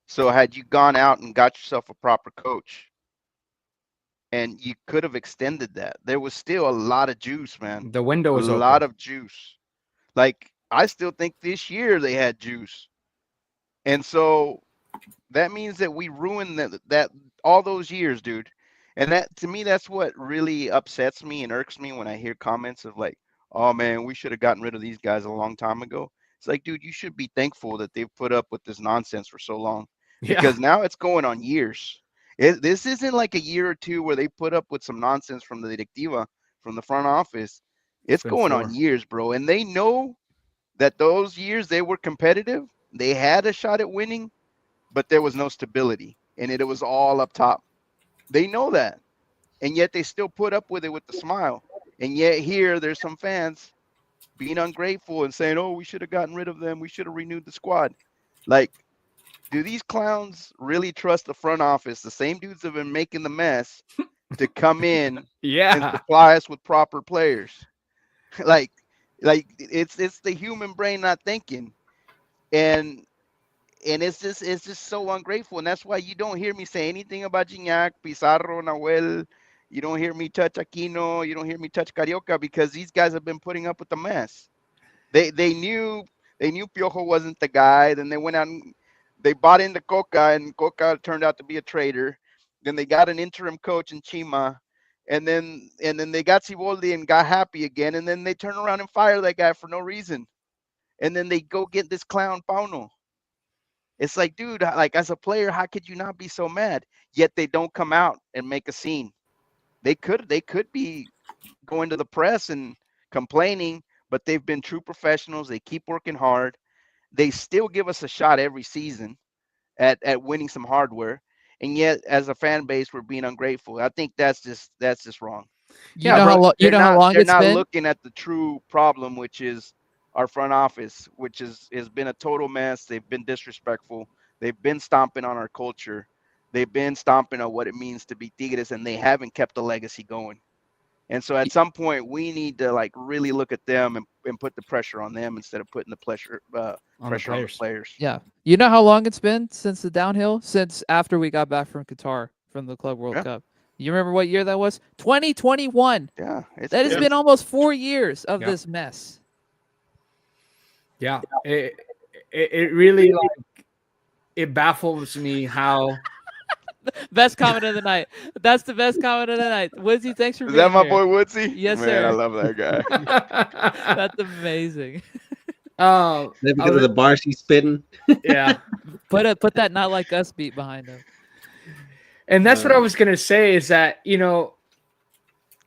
So had you gone out and got yourself a proper coach, and you could have extended that, there was still a lot of juice, man. The window A was lot open. of juice. Like I still think this year they had juice, and so that means that we ruined that all those years, dude. And that to me, that's what really upsets me and irks me when I hear comments of like, "Oh man, we should have gotten rid of these guys a long time ago." It's like, dude, you should be thankful that they've put up with this nonsense for so long, Yeah, because now it's going on years. This isn't like a year or two where they put up with some nonsense from the directiva, from the front office. it's It's been going on 4. years, bro, and they know that those years they were competitive. They had a shot at winning, but there was no stability, and it was all up top. They know that, and yet they still put up with it with the smile. And yet here there's some fans being ungrateful and saying, "Oh, we should have gotten rid of them. We should have renewed the squad." Like, do these clowns really trust the front office, the same dudes that have been making the mess, to come in and Yeah, supply us with proper players? like, it's the human brain not thinking, and it's just so ungrateful, and that's why you don't hear me say anything about Gignac, Pizarro, Nahuel. You don't hear me touch Aquino. You don't hear me touch Carioca, because these guys have been putting up with the mess. They knew Piojo wasn't the guy. Then they went out and they bought into Coca, and Coca turned out to be a traitor. Then they got an interim coach in Chima, and then they got Siboldi and got happy again, and then they turn around and fire that guy for no reason, and then they go get this clown Pauno. It's like, dude, like as a player, how could you not be so mad? Yet they don't come out and make a scene. They could be going to the press and complaining, but they've been true professionals. They keep working hard. They still give us a shot every season at winning some hardware. And yet as a fan base, we're being ungrateful. I think that's just wrong. You yeah, know bro. how you They're know how not long they're it's not been? looking at the true problem, which is our front office, which has been a total mess. They've been disrespectful. They've been stomping on our culture. They've been stomping on what it means to be Tigres, and they haven't kept the legacy going. And so at some point we need to like really look at them and put the pressure on them instead of putting the On the pressure on the players. players. Yeah. You know how long it's been since the downhill? Since after we got back from Qatar from the Club World Yeah. Cup. You remember what year that was? 2021. Yeah, That has been almost 4 years of Yep. this mess. Yeah, it really like it baffles me how Best comment of the night. That's the best comment of the night. Woodsy, thanks for Is being that my here. boy Woodsy? Yes, Man, I sir. love that guy. That's amazing. uh, Is that I because of was- the bars he's spitting? yeah. Put that not like us beat behind him. And that's what I was gonna say is that,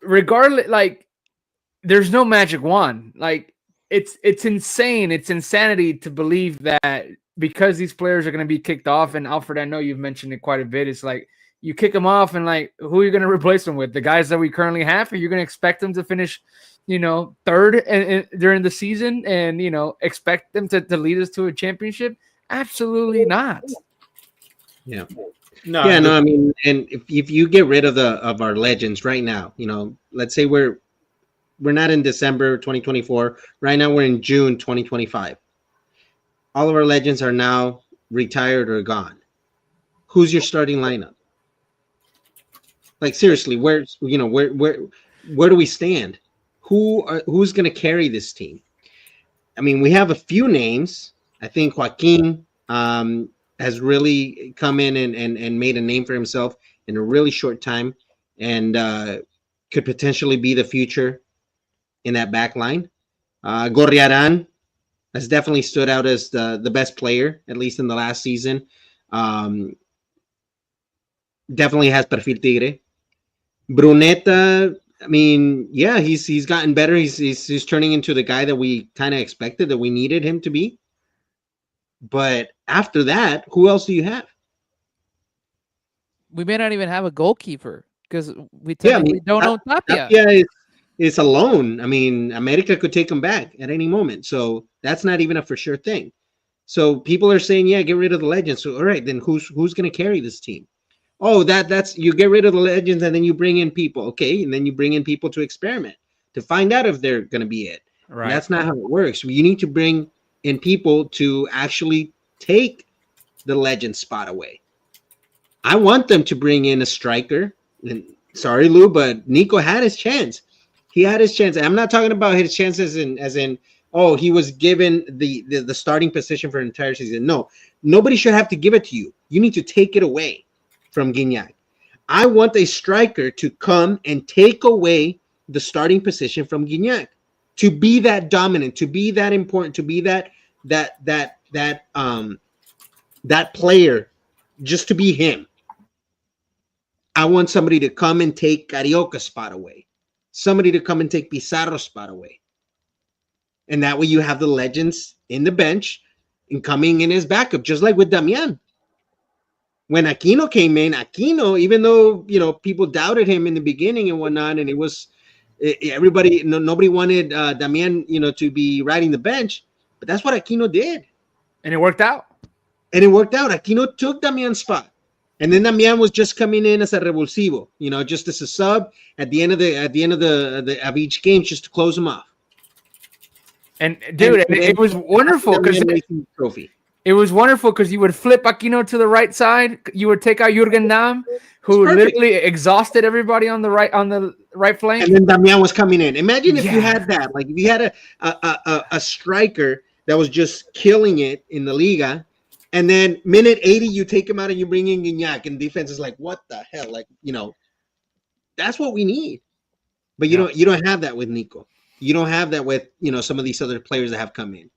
regardless, like there's no magic wand. Like it's insane. It's insanity to believe that because these players are gonna be kicked off. And Alfred, I know you've mentioned it quite a bit. It's like you kick them off, and like who are you gonna replace them with? The guys that we currently have? Are you gonna expect them to finish, third during the season, and expect them to lead us to a championship? Absolutely not. Yeah. No, Yeah, no, I mean, and if you get rid of our legends right now, let's say we're not in December 2024. Right now we're in June 2025. All of our legends are now retired or gone. Who's your starting lineup? Like seriously, where do we stand? Who's going to carry this team? I mean, we have a few names. I think Joaquin has really come in and made a name for himself in a really short time, and could potentially be the future in that back line. Gorriaran has definitely stood out as the best player, at least in the last season. Definitely has perfil tigre. Bruneta, I mean, yeah, he's gotten better. He's turning into the guy that we kind of expected, that we needed him to be. But after that, who else do you have? We may not even have a goalkeeper because we Yeah, I technically mean, don't own Tapia. Tapia is a loan. I mean, America could take him back at any moment. So that's not even a for sure thing. So people are saying, yeah, get rid of the legends. So all right, then who's going to carry this team? Oh, that's you get rid of the legends and then you bring in people. Okay, and then you bring in people to experiment to find out if they're going to be it. And Right. that's not how it works. You need to bring in people to actually take the legend spot away. I want them to bring in a striker. And sorry, Lou, but Nico had his chance. He had his chance. I'm not talking about his chances as in oh, he was given the starting position for an entire season. No, nobody should have to give it to you. You need to take it away from Gignac. I want a striker to come and take away the starting position from Gignac, to be that dominant, to be that important, to be that player, just to be him. I want somebody to come and take Carioca's spot away. Somebody to come and take Pizarro's spot away. And that way you have the legends in the bench and coming in as backup, just like with Damian. When Aquino came in, even though, people doubted him in the beginning and whatnot, and nobody wanted Damian, to be riding the bench, but that's what Aquino did. And it worked out. Aquino took Damian's spot. And then Damian was just coming in as a revulsivo, just as a sub at the end of each game, just to close them off. And dude, it was wonderful because it was wonderful because you would flip Aquino to the right side. You would take out Jurgen Damm, who literally exhausted everybody on the right flank. And then Damian was coming in. Imagine if you had that, like if you had a striker that was just killing it in the Liga, and then minute 80 you take him out and you bring in Gignac, and defense is like, what the hell? Like, that's what we need. But you don't have that with Nico. You don't have that with, some of these other players that have come in.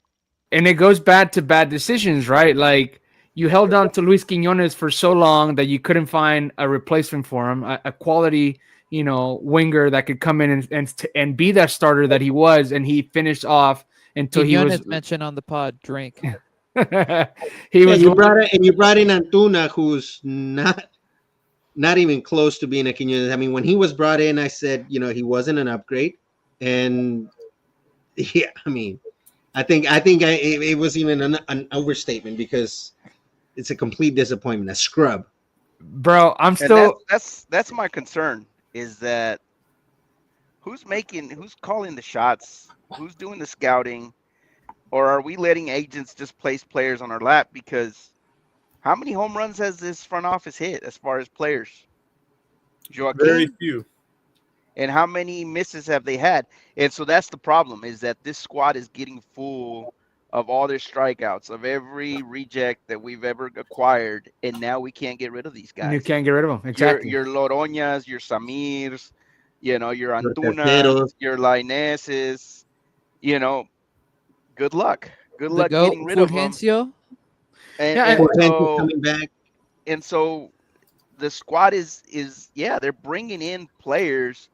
And it goes back to bad decisions, right? Like you held on to Luis Quiñones for so long that you couldn't find a replacement for him, a quality, winger that could come in and be that starter that he was, and he finished off until Quiñones he was mentioned on the pod. Drink. You brought in Antuna, who's not even close to being a Quiñones. I mean, when he was brought in, I said, he wasn't an upgrade. And yeah, I mean, I think it was even an overstatement, because it's a complete disappointment, a scrub. Bro, I'm still. That's my concern, is that who's calling the shots, who's doing the scouting, or are we letting agents just place players on our lap? Because how many home runs has this front office hit as far as players? Joaquin? Very few. And how many misses have they had? And so that's the problem, is that this squad is getting full of all their strikeouts, of every reject that we've ever acquired, and now we can't get rid of these guys. You can't get rid of them. Exactly. Your Loroñas, your Samirs, your Antunas, your Laineses, good luck. Good luck getting rid of them. And so, coming back. And so the squad is they're bringing in players,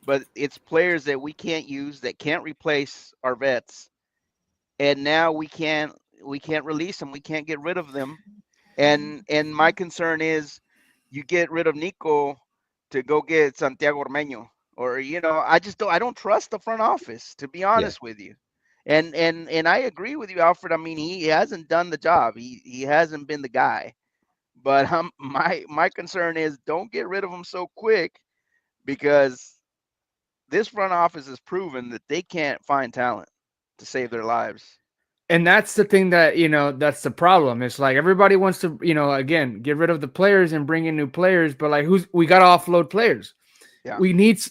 but it's players that we can't use, that can't replace our vets. And now we can't release them. We can't get rid of them. And my concern is you get rid of Nico to go get Santiago Ormeño, or I don't trust the front office, to be honest with you. And I agree with you, Alfred. I mean, he hasn't done the job. He hasn't been the guy. But my concern is, don't get rid of him so quick, because this front office has proven that they can't find talent to save their lives. And that's the thing that, that's the problem. It's like everybody wants to, again, get rid of the players and bring in new players, but like we got to offload players. Yeah. We need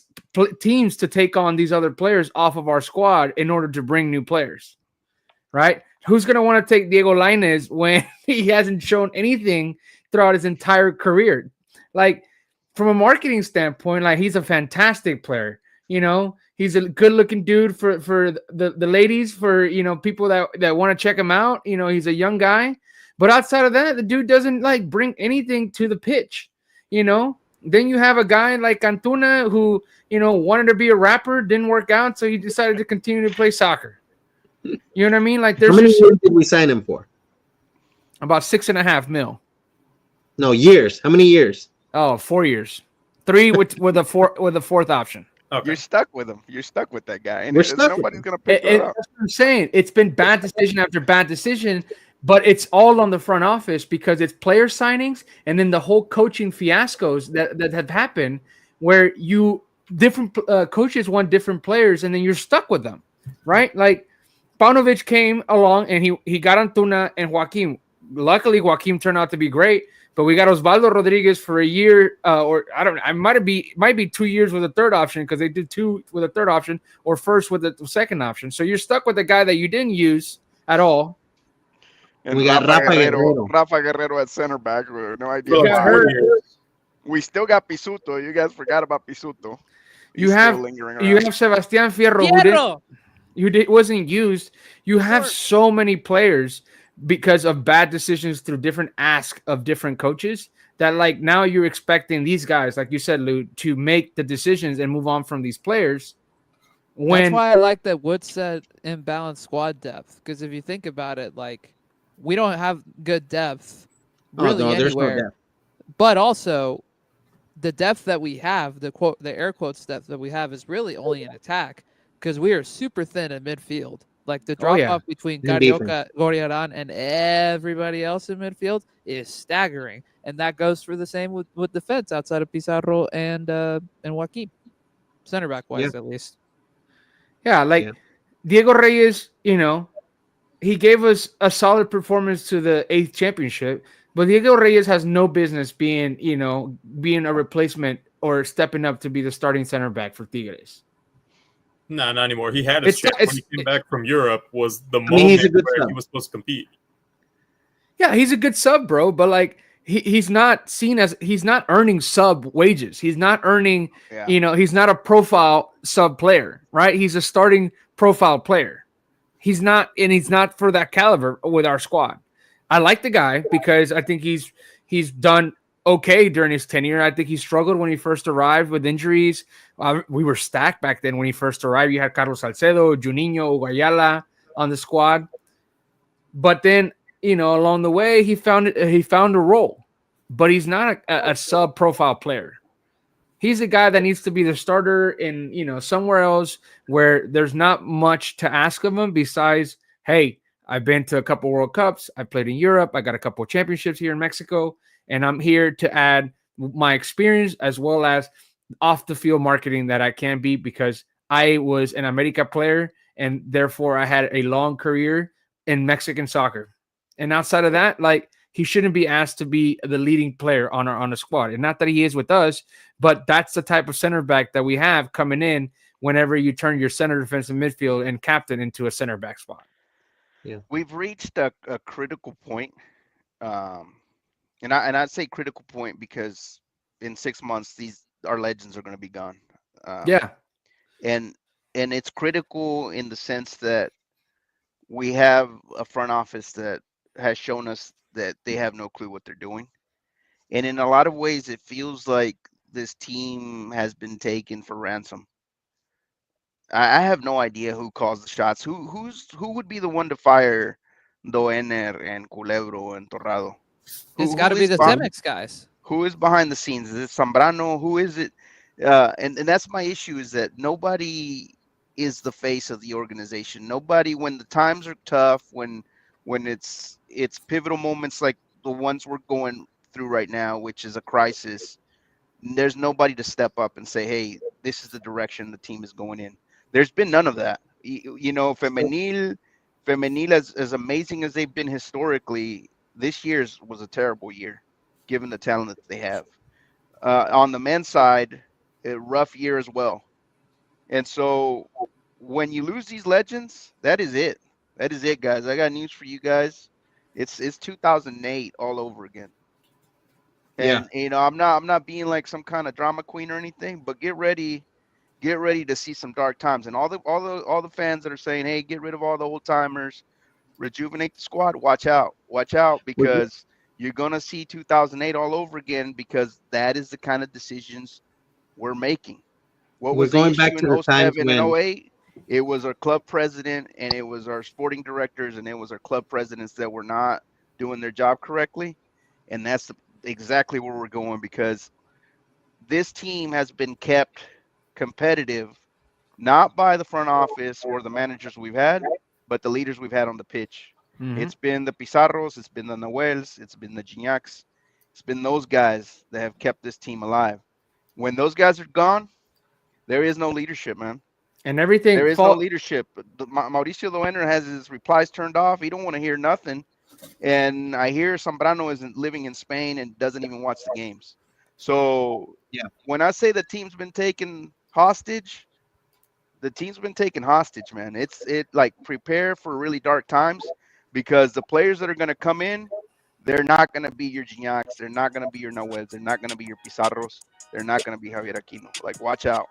teams to take on these other players off of our squad in order to bring new players, right? Who's going to want to take Diego Lainez when he hasn't shown anything throughout his entire career? Like, from a marketing standpoint, like, he's a fantastic player. He's a good-looking dude for the ladies, for people that want to check him out. He's a young guy, but outside of that, the dude doesn't like bring anything to the pitch. Then you have a guy like Antuna who wanted to be a rapper, didn't work out, so he decided to continue to play soccer. You know what I mean? Like, there's how many years did we sign him for? About $6.5 million. No, years. How many years? Oh, 4 years. 3 with a fourth option. Okay. You're stuck with him. You're stuck with that guy, and We're stuck with nobody's him. gonna pick that up. That's what I'm saying. It's been bad decision after bad decision, but it's all on the front office because it's player signings and then the whole coaching fiascos that have happened where different coaches want different players and then you're stuck with them, right? Like Paunovic came along and he got Antuna and Joaquim. Luckily, Joaquim turned out to be great, but we got Osvaldo Rodriguez for a year, or I don't know. I might be 2 years with a third option because they did 2 with a third option or first with the second option. So you're stuck with the guy that you didn't use at all. And We got Rafa Guerrero. Rafa Guerrero at center back. No idea For like got why. 4 hurt. years. We still got Pisuto. You guys forgot about Pisuto. He's You still have lingering you around. have Sebastian Fierro wasn't used. You have so many players because of bad decisions through different asks of different coaches that like now you're expecting these guys, like you said, Lou, to make the decisions and move on from these players. That's why I like that Wood said imbalanced squad depth. Because if you think about it, like we don't have good depth really there's no anywhere. depth. But also, the depth that we have, the air quotes depth that we have, is really only in attack because we are super thin in midfield. Like the drop off between And Carioca, Gorriarán, and everybody else in midfield is staggering, and that goes for the same with defense outside of Pizarro and Joaquim, center back wise at least. Yeah, like Diego Reyes, he gave us a solid performance to the 8th championship, but Diego Reyes has no business being a replacement or stepping up to be the starting center back for Tigres. No, not anymore. He had his chance when he came back from Europe. Was the moment he's a good where sub. he was supposed to compete. Yeah, he's a good sub, bro, but like he's not seen as he's not earning sub wages. He's not earning, he's not a profile sub player, right? He's a starting profile player. He's not for that caliber with our squad. I like the guy because I think he's done okay during his tenure. I think he struggled when he first arrived with injuries. We were stacked back then when he first arrived. You had Carlos Salcedo, Juninho, Guayala on the squad. But then, along the way, he found a role. But he's not a sub-profile player. He's a guy that needs to be the starter in, somewhere else where there's not much to ask of him besides, hey, I've been to a couple World Cups. I played in Europe. I got a couple of championships here in Mexico. And I'm here to add my experience as well as off the field marketing that I can be because I was an America player and therefore I had a long career in Mexican soccer. And outside of that, like he shouldn't be asked to be the leading player on the squad. And not that he is with us, but that's the type of center back that we have coming in whenever you turn your center defensive midfield and captain into a center back spot. Yeah, we've reached a critical point. And I'd say critical point because in 6 months our legends are going to be gone. And it's critical in the sense that we have a front office that has shown us that they have no clue what they're doing. And in a lot of ways, it feels like this team has been taken for ransom. I have no idea who calls the shots. Who would be the one to fire Doener and Culebro and Torrado? It's got to be the Cemex guys. Who is behind the scenes? Is it Zambrano? Who is it? And that's my issue is that nobody is the face of the organization. Nobody, when the times are tough, when it's pivotal moments like the ones we're going through right now, which is a crisis, there's nobody to step up and say, hey, this is the direction the team is going in. There's been none of that. Femenil, as amazing as they've been historically, this year's was a terrible year, given the talent that they have. On the men's side, a rough year as well. And so when you lose these legends, that is it. That is it, guys. I got news for you guys. It's 2008 all over again. And I'm not being like some kind of drama queen or anything, but get ready to see some dark times. And all the fans that are saying, hey, get rid of all the old timers, rejuvenate the squad, watch out because you're going to see 2008 all over again because that is the kind of decisions we're making. What was going back to the 07 and 08? It was our club president and it was our sporting directors and it was our club presidents that were not doing their job correctly. And that's exactly where we're going because this team has been kept competitive, not by the front office or the managers we've had, but the leaders we've had on the pitch. Mhm. It's been the Pizarros, it's been the Noels, it's been the Gignacs, it's been those guys that have kept this team alive. When those guys are gone, there is no leadership, man. And everything There is no leadership. Mauricio Doenner has his replies turned off. He don't want to hear nothing. And I hear Zambrano isn't living in Spain and doesn't even watch the games. So Yeah. when I say the team's been taken hostage, the team's been taken hostage, man. It's like prepare for really dark times because the players that are going to come in, they're not going to be your Gignacs. They're not going to be your Noels. They're not going to be your Pizarros. They're not going to be Javier Aquino. Like, watch out.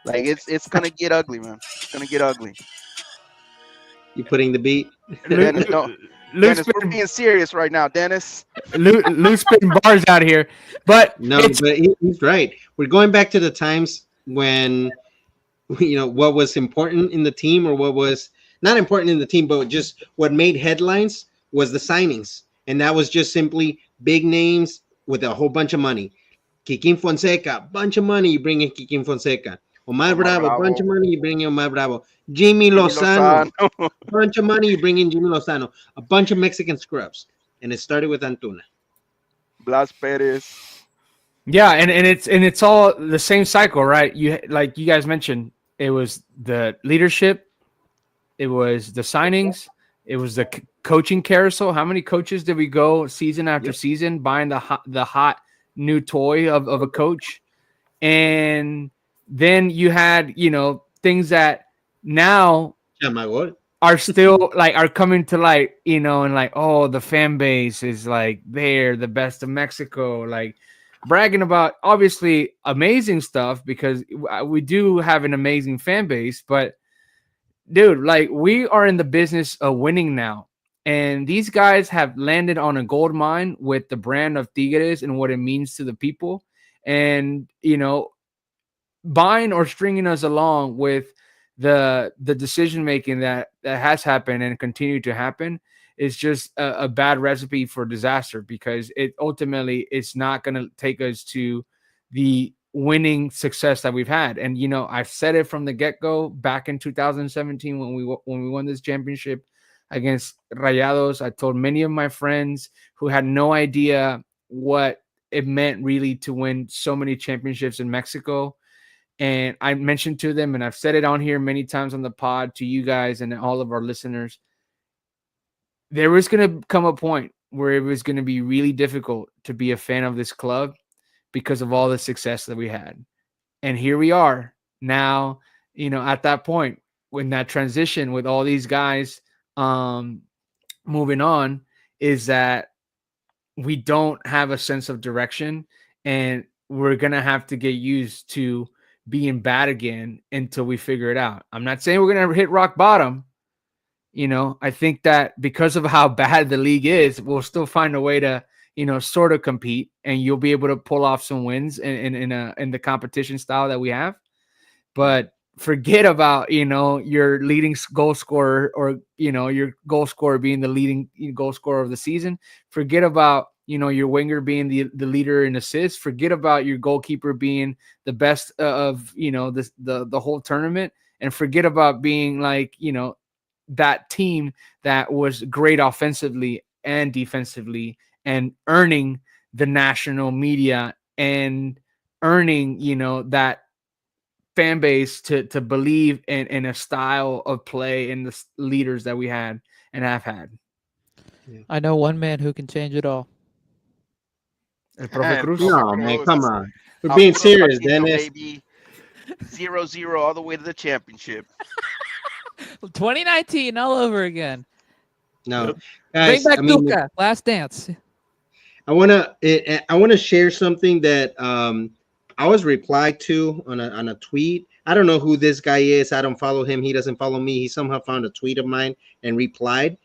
Like, it's going to get ugly, man. It's going to get ugly. You putting the beat? Dennis, no. Dennis, we're being serious right now, Dennis. Loose spitting bars out here. But No, but he's right. We're going back to the times when, what was important in the team or what was not important in the team, but just what made headlines was the signings. And that was just simply big names with a whole bunch of money. Kikín Fonseca, bunch of money, you bring in Kikín Fonseca. Omar Bravo, bunch of money, you bring in Omar Bravo. Jimmy Lozano, bunch of money, you bring in Jimmy Lozano. A bunch of Mexican scrubs. And it started with Antuna. Blas Perez. Yeah, and it's all the same cycle, right? You like you guys mentioned, it was the leadership, it was the signings, it was the coaching carousel. How many coaches did we go season after season buying the hot new toy of a coach? And then you had, things that now are still like are coming to light, and like, oh, the fan base is like they're the best of Mexico, like bragging about obviously amazing stuff because we do have an amazing fan base, but dude, like we are in the business of winning now. And these guys have landed on a gold mine with the brand of Tigres and what it means to the people. And, buying or stringing us along with the decision making that has happened and continue to happen is just a bad recipe for disaster because it ultimately it's not going to take us to the winning success that we've had. And I've said it from the get-go back in 2017 when we won this championship against Rayados. I told many of my friends who had no idea what it meant really to win so many championships in Mexico. And I mentioned to them, and I've said it on here many times on the pod to you guys and all of our listeners, there was going to come a point where it was going to be really difficult to be a fan of this club because of all the success that we had. And here we are now, at that point, when that transition with all these guys moving on, is that we don't have a sense of direction, and we're going to have to get used to being bad again until we figure it out. I'm not saying we're going to hit rock bottom. I think that because of how bad the league is, we'll still find a way to, sort of compete, and you'll be able to pull off some wins in the competition style that we have. But forget about, your leading goal scorer or, your goal scorer being the leading goal scorer of the season. Forget about, your winger being the leader in assists. Forget about your goalkeeper being the best of, the whole tournament. And forget about being like, that team that was great offensively and defensively and earning the national media and earning, that fan base to believe in a style of play and the leaders that we had and have had. I know one man who can change it all. El Profe Cruz. No, man, come on. We're being serious, Dennis. Baby. 0-0 all the way to the championship. 2019 all over again. No, guys. Bring back Luka. Last dance. I wanna share something that I was replied to on a tweet. I don't know who this guy is. I don't follow him. He doesn't follow me. He somehow found a tweet of mine and replied.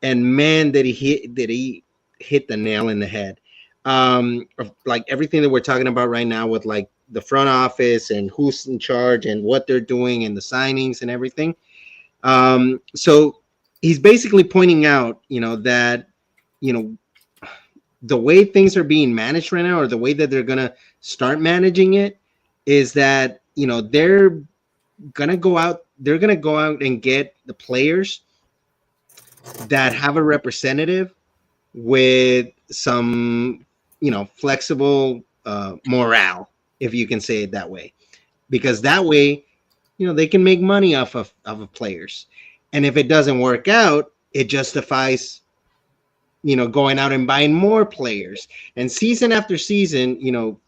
And man, did he hit the nail in the head. Of like everything that we're talking about right now with like the front office and who's in charge and what they're doing and the signings and everything. So he's basically pointing out, that, the way things are being managed right now, or the way that they're gonna start managing it, is that they're gonna go out. They're gonna go out and get the players that have a representative with some flexible morale, if you can say it that way, because that way they can make money off of players. And if it doesn't work out, it justifies going out and buying more players. And season after season,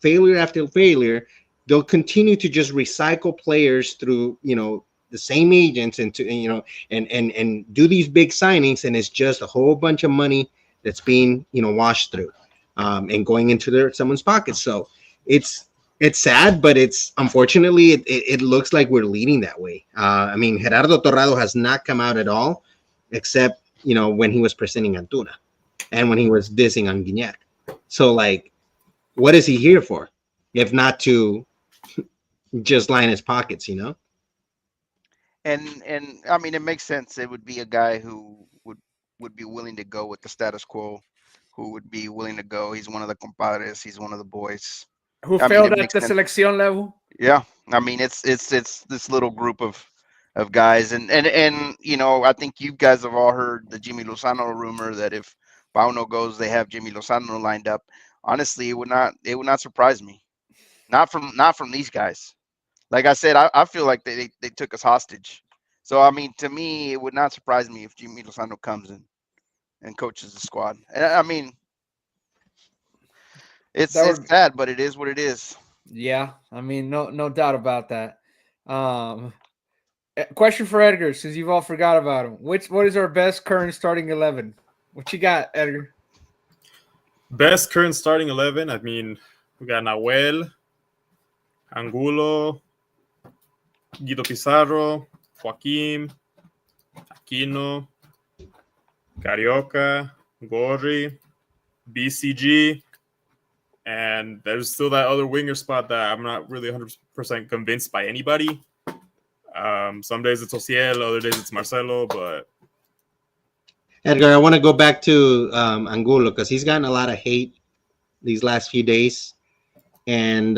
failure after failure, they'll continue to just recycle players through the same agents, and to and do these big signings, and it's just a whole bunch of money that's being washed through and going into someone's pockets. So it's sad, but it's unfortunately it looks like we're leading that way. I mean, Gerardo Torrado has not come out at all, except when he was presenting Antuna and when he was dissing on Gignac. So like, what is he here for if not to just line his pockets? And I mean, it makes sense. It would be a guy who would be willing to go with the status quo, who would be willing to go. He's one of the compadres. He's one of the boys. Who I mean, failed it at makes the sense. selección level. Yeah, I mean, it's this little group of guys, and I think you guys have all heard the Jimmy Lozano rumor that if Pauno goes, they have Jimmy Lozano lined up. Honestly, it would not surprise me. Not from these guys. Like I said, I feel like they took us hostage. So I mean, to me, it would not surprise me if Jimmy Lozano comes in and coaches the squad. And I mean, it's sad, but it is what it is. Yeah, I mean, no doubt about that. Question for Edgar, since you've all forgot about him. What is our best current starting 11? What you got, Edgar? Best current starting 11. I mean, we got Nahuel, Angulo, Guido Pizarro, Joaquim, Aquino, Carioca, Gorri, BCG, and there's still that other winger spot that I'm not really 100% convinced by anybody. Some days it's Ociel, other days it's Marcelo, but Edgar, I want to go back to Angulo, because he's gotten a lot of hate these last few days, and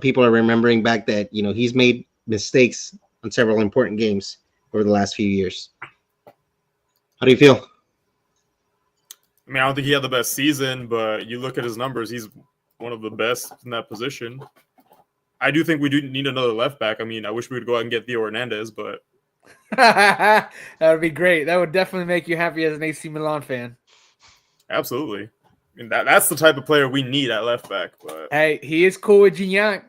people are remembering back that he's made mistakes on several important games over the last few years. How do you feel? I mean, I don't think he had the best season, but you look at his numbers, he's one of the best in that position. I do think we do need another left back. I mean, I wish we would go out and get Theo Hernandez, but That would be great. That would definitely make you happy as an AC Milan fan. absolutely. I mean, that's the type of player we need at left back. But Hey, he is cool with Gignac.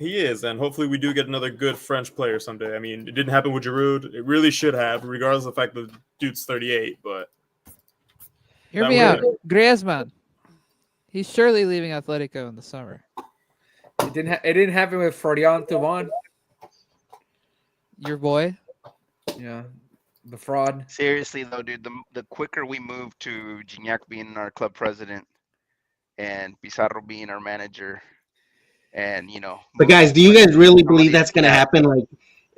he is, and hopefully we do get another good French player someday. I mean, it didn't happen with Giroud. It really should have, regardless of the fact that the dude's 38. But Hear me out. Griezmann. He's surely leaving Atletico in the summer. It didn't happen with Florian Thauvin. Your boy. Yeah, the fraud. Seriously though, dude, the quicker we move to Gignac being our club president and Pizarro being our manager, and But guys, do you guys really believe that's going to happen?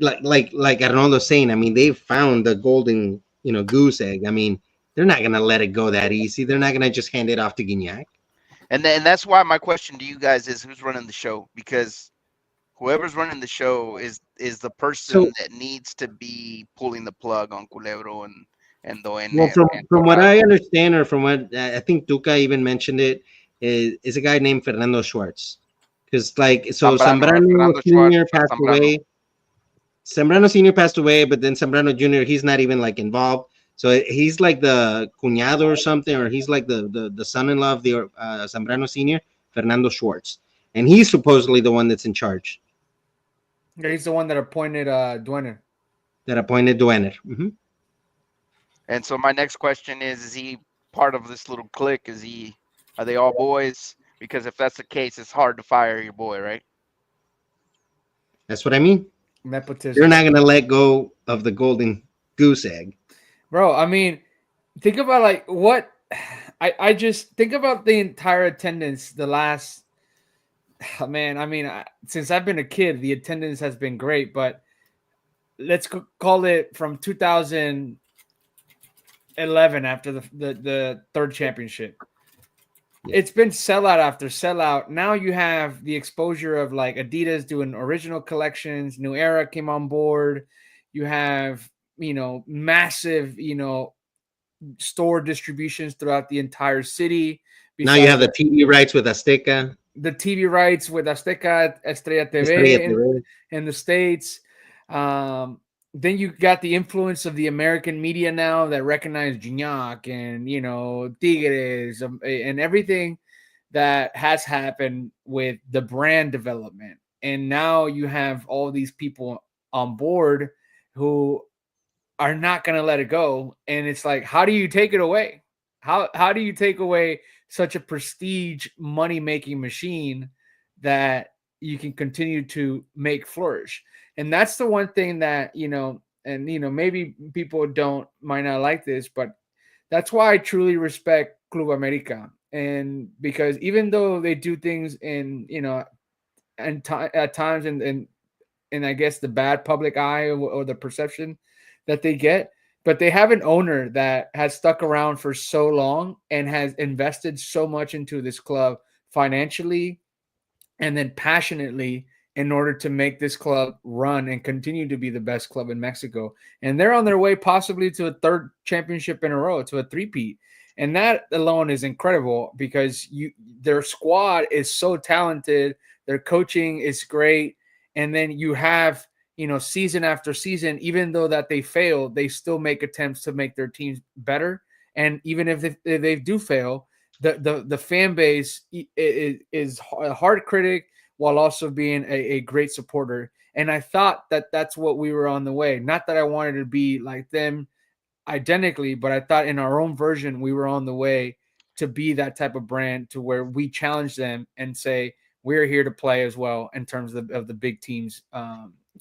Like Arnoldo's saying, I mean, they've found the golden goose egg. I mean, they're not going to let it go that easy. They're not going to just hand it off to Gignac. And that's why my question to you guys is, who's running the show? Because whoever's running the show is the person that needs to be pulling the plug on Culebro and Doene. Well, from what I understand, or from what I think Tuca even mentioned it, is a guy named Fernando Schwartz. Because Zambrano Sr. passed away. Zambrano Sr. passed away, but then Zambrano Jr., he's not even involved. So he's like the cuñado or something, or he's like the son-in-law of the Zambrano Sr., Fernando Schwartz. And he's supposedly the one that's in charge. Yeah, he's the one that appointed Duener. Mm-hmm. And so my next question is he part of this little clique? Are they all boys? Because if that's the case, it's hard to fire your boy, right? That's what I mean. Nepotism. They're not going to let go of the golden goose egg. Bro, I mean, think about what I just think about the entire attendance the last man. I mean, since I've been a kid, the attendance has been great, but let's call it from 2000 11 after the third championship. Yeah. It's been sellout after sellout. Now you have the exposure of like Adidas doing original collections. New Era came on board. You have, massive, store distributions throughout the entire city. Now you have Besides the TV rights with Azteca. the TV rights with Azteca, Estrella Estrella TV TV. in the States. Then you got the influence of the American media now that recognize Gignac and, Tigres and everything that has happened with the brand development. And now you have all these people on board who are not going to let it go. And it's like, how do you take it away? How do you take away such a prestige money making machine that you can continue to make flourish? And that's the one thing that, maybe people might not like this, but that's why I truly respect Club America. And because even though they do things in, at times and I guess the bad public eye or the perception that they get, but they have an owner that has stuck around for so long and has invested so much into this club financially and then passionately in order to make this club run and continue to be the best club in Mexico. And they're on their way possibly to a third championship in a row, to a three-peat. And that alone is incredible because their squad is so talented, their coaching is great, and then you have, season after season, even though that they fail, they still make attempts to make their teams better. And even if they do fail, the fan base is a hard critic while also being a great supporter. And I thought that that's what we were on the way. Not that I wanted to be like them identically, but I thought in our own version, we were on the way to be that type of brand to where we challenge them and say, we're here to play as well in terms of the big teams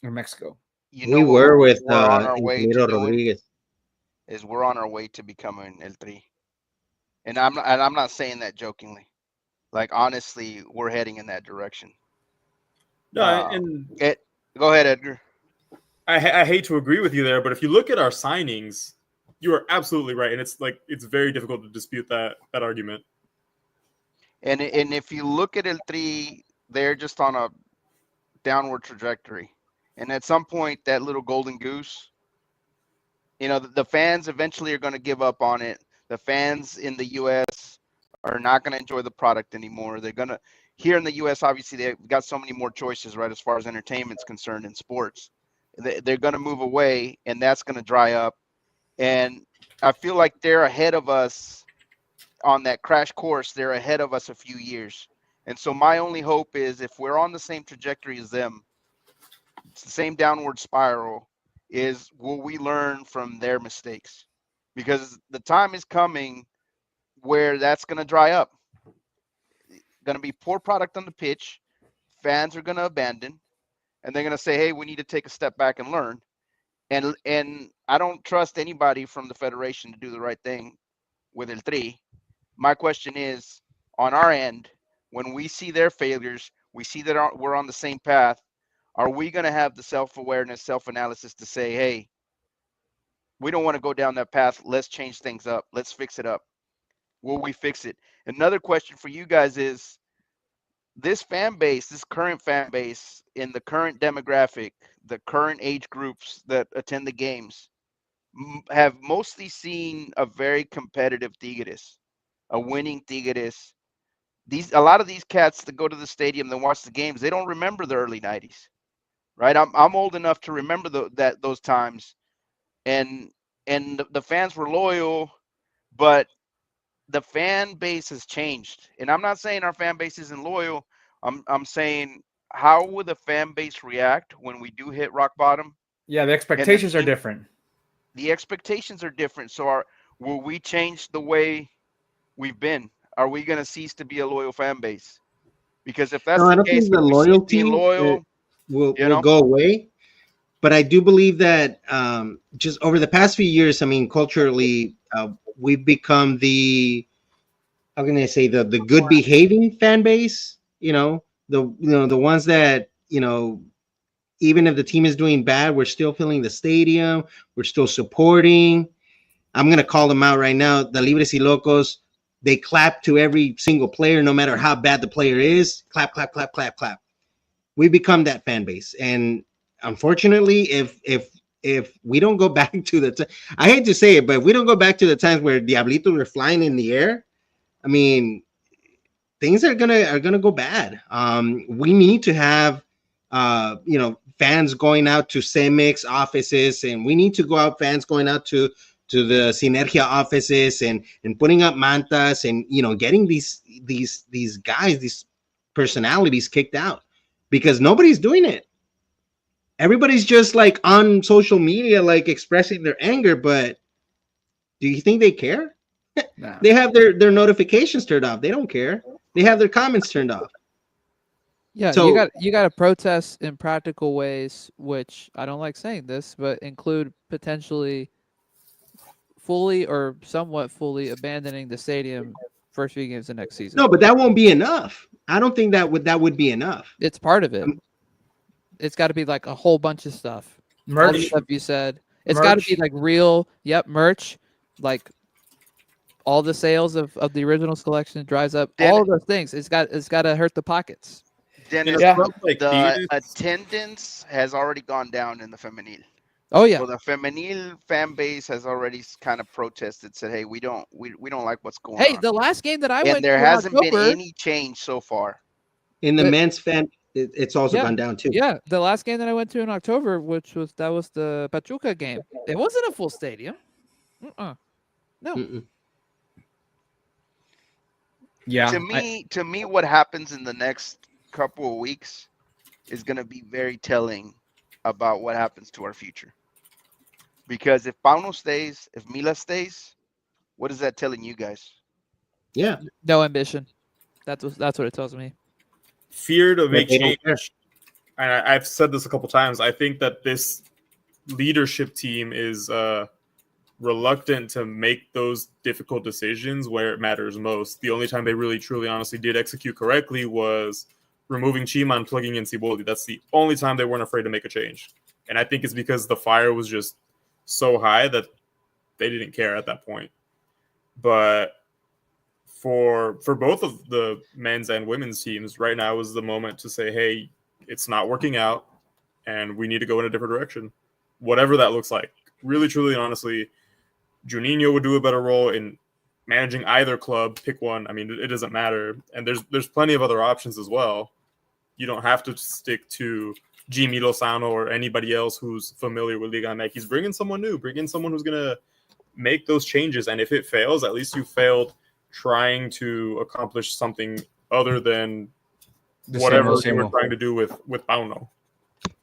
in Mexico. You We know what were with we're on our way to Ingeniero doing Rodriguez. is we're on our way to becoming El Tri. And I'm not saying that jokingly. Like honestly, we're heading in that direction. No, and Go ahead, Edgar. I hate to agree with you there, but if you look at our signings, you are absolutely right, and it's very difficult to dispute that argument. And if you look at El Tri, they're just on a downward trajectory. And at some point, that little golden goose, the fans eventually are going to give up on it. The fans in the U.S. are not going to enjoy the product anymore. They're going to, here in the U.S., obviously, they've got so many more choices, right, as far as entertainment's concerned in sports. They're going to move away, and that's going to dry up. And I feel like they're ahead of us on that crash course. They're ahead of us a few years. And so my only hope is if we're on the same trajectory as them, it's the same downward spiral, is will we learn from their mistakes? Because the time is coming where that's going to dry up. Going to be poor product on the pitch. Fans are going to abandon, and they're going to say, hey, we need to take a step back and learn. And I don't trust anybody from the federation to do the right thing with El Tri. My question is, on our end, when we see their failures, we see that we're on the same path, are we going to have the self-awareness, self-analysis to say, hey, we don't want to go down that path. Let's change things up. Let's fix it up. Will we fix it? Another question for you guys is, this fan base, this current fan base in the current demographic, the current age groups that attend the games, have mostly seen a very competitive Tigres, a winning Tigres. A lot of these cats that go to the stadium and watch the games, they don't remember the early 90s, right? I'm old enough to remember those times, and the fans were loyal, but the fan base has changed. And I'm not saying our fan base isn't loyal. I'm saying, how would the fan base react when we do hit rock bottom? Yeah, the expectations are different. The expectations are different. So will we change the way we've been? Are we going to cease to be a loyal fan base? Because if that's I the don't case, think the loyalty will go away. But I do believe that just over the past few years, I mean, culturally, we've become how can I say, the good behaving fan base. The ones that, even if the team is doing bad, we're still filling the stadium, we're still supporting. I'm gonna call them out right now. The Libres y Locos, they clap to every single player, no matter how bad the player is. Clap, clap, clap, clap, clap. We become that fan base, and unfortunately, if we don't go back to I hate to say it, but if we don't go back to the times where Diablitos were flying in the air, I mean, things are gonna go bad. We need to have fans going out to CEMEX offices, and we need to go out fans going out to the Sinergia offices and putting up mantas and getting these guys, these personalities kicked out, because nobody's doing it. Everybody's just like on social media, like expressing their anger, but do you think they care? No. They have their notifications turned off. They don't care. They have their comments turned off. Yeah, So- you got to protest in practical ways, which I don't like saying this, but include potentially fully or somewhat fully abandoning the stadium first few games of next season. No, but that won't be enough. I don't think that would be enough. It's part of it. It's got to be like a whole bunch of stuff. All the Merch. stuff you said. It's got to be Merch. like real. Yep, merch. Like all the sales of the original collection dries up. Dennis- All of those things. It's got to hurt the pockets. Dennis, Yeah. Like the Tigres, attendance has already gone down in the femenil. Oh yeah. So the femenil fan base has already kind of protested, said, "Hey, we don't like what's going Hey, on." the last game that I And went there to in hasn't been October, any change so far. In the But- men's fan, it's also Yeah. gone down too. yeah, the last game that I went to in October, that was the Pachuca game. It wasn't a full stadium. No. Mm-mm. Yeah. To me, what happens in the next couple of weeks is going to be very telling about what happens to our future. Because if Pauno stays, if Mila stays, what is that telling you guys? Yeah. No ambition. That's what it tells me. fear to make they don't change. And I've said this a couple times. I think that this leadership team is reluctant to make those difficult decisions where it matters most. The only time they really, truly, honestly did execute correctly was removing Chima and plugging in Siboldi. That's the only time they weren't afraid to make a change. And I think it's because the fire was just so high that they didn't care at that point. But for both of the men's and women's teams, right now is the moment to say, hey, it's not working out and we need to go in a different direction. Whatever that looks like. Really, truly, and honestly, Juninho would do a better role in managing either club. Pick one. I mean, it doesn't matter. And there's plenty of other options as well. You don't have to stick to Jimmy Lozano or anybody else who's familiar with Liga MX. He's bringing someone new. Bring in someone who's going to make those changes. And if it fails, at least you failed trying to accomplish something other than whatever they were trying to do with Pauno.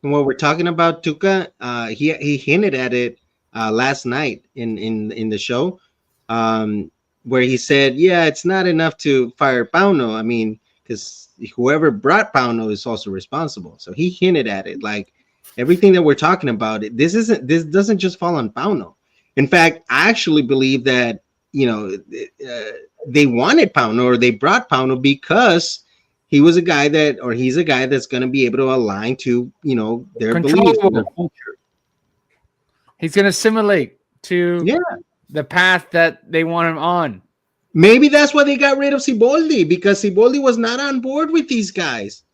And what we're talking about, Tuca, he hinted at it last night in the show, where he said, yeah, it's not enough to fire Pauno. I mean, because whoever brought Pauno is also responsible. So he hinted at it, like everything that we're talking about. This doesn't just fall on Pauno. In fact, I actually believe that they wanted Pauno, or they brought Pauno because he's a guy that's going to be able to align to their beliefs. He's going to assimilate to the path that they want him on. Maybe that's why they got rid of Siboldi, because Siboldi was not on board with these guys.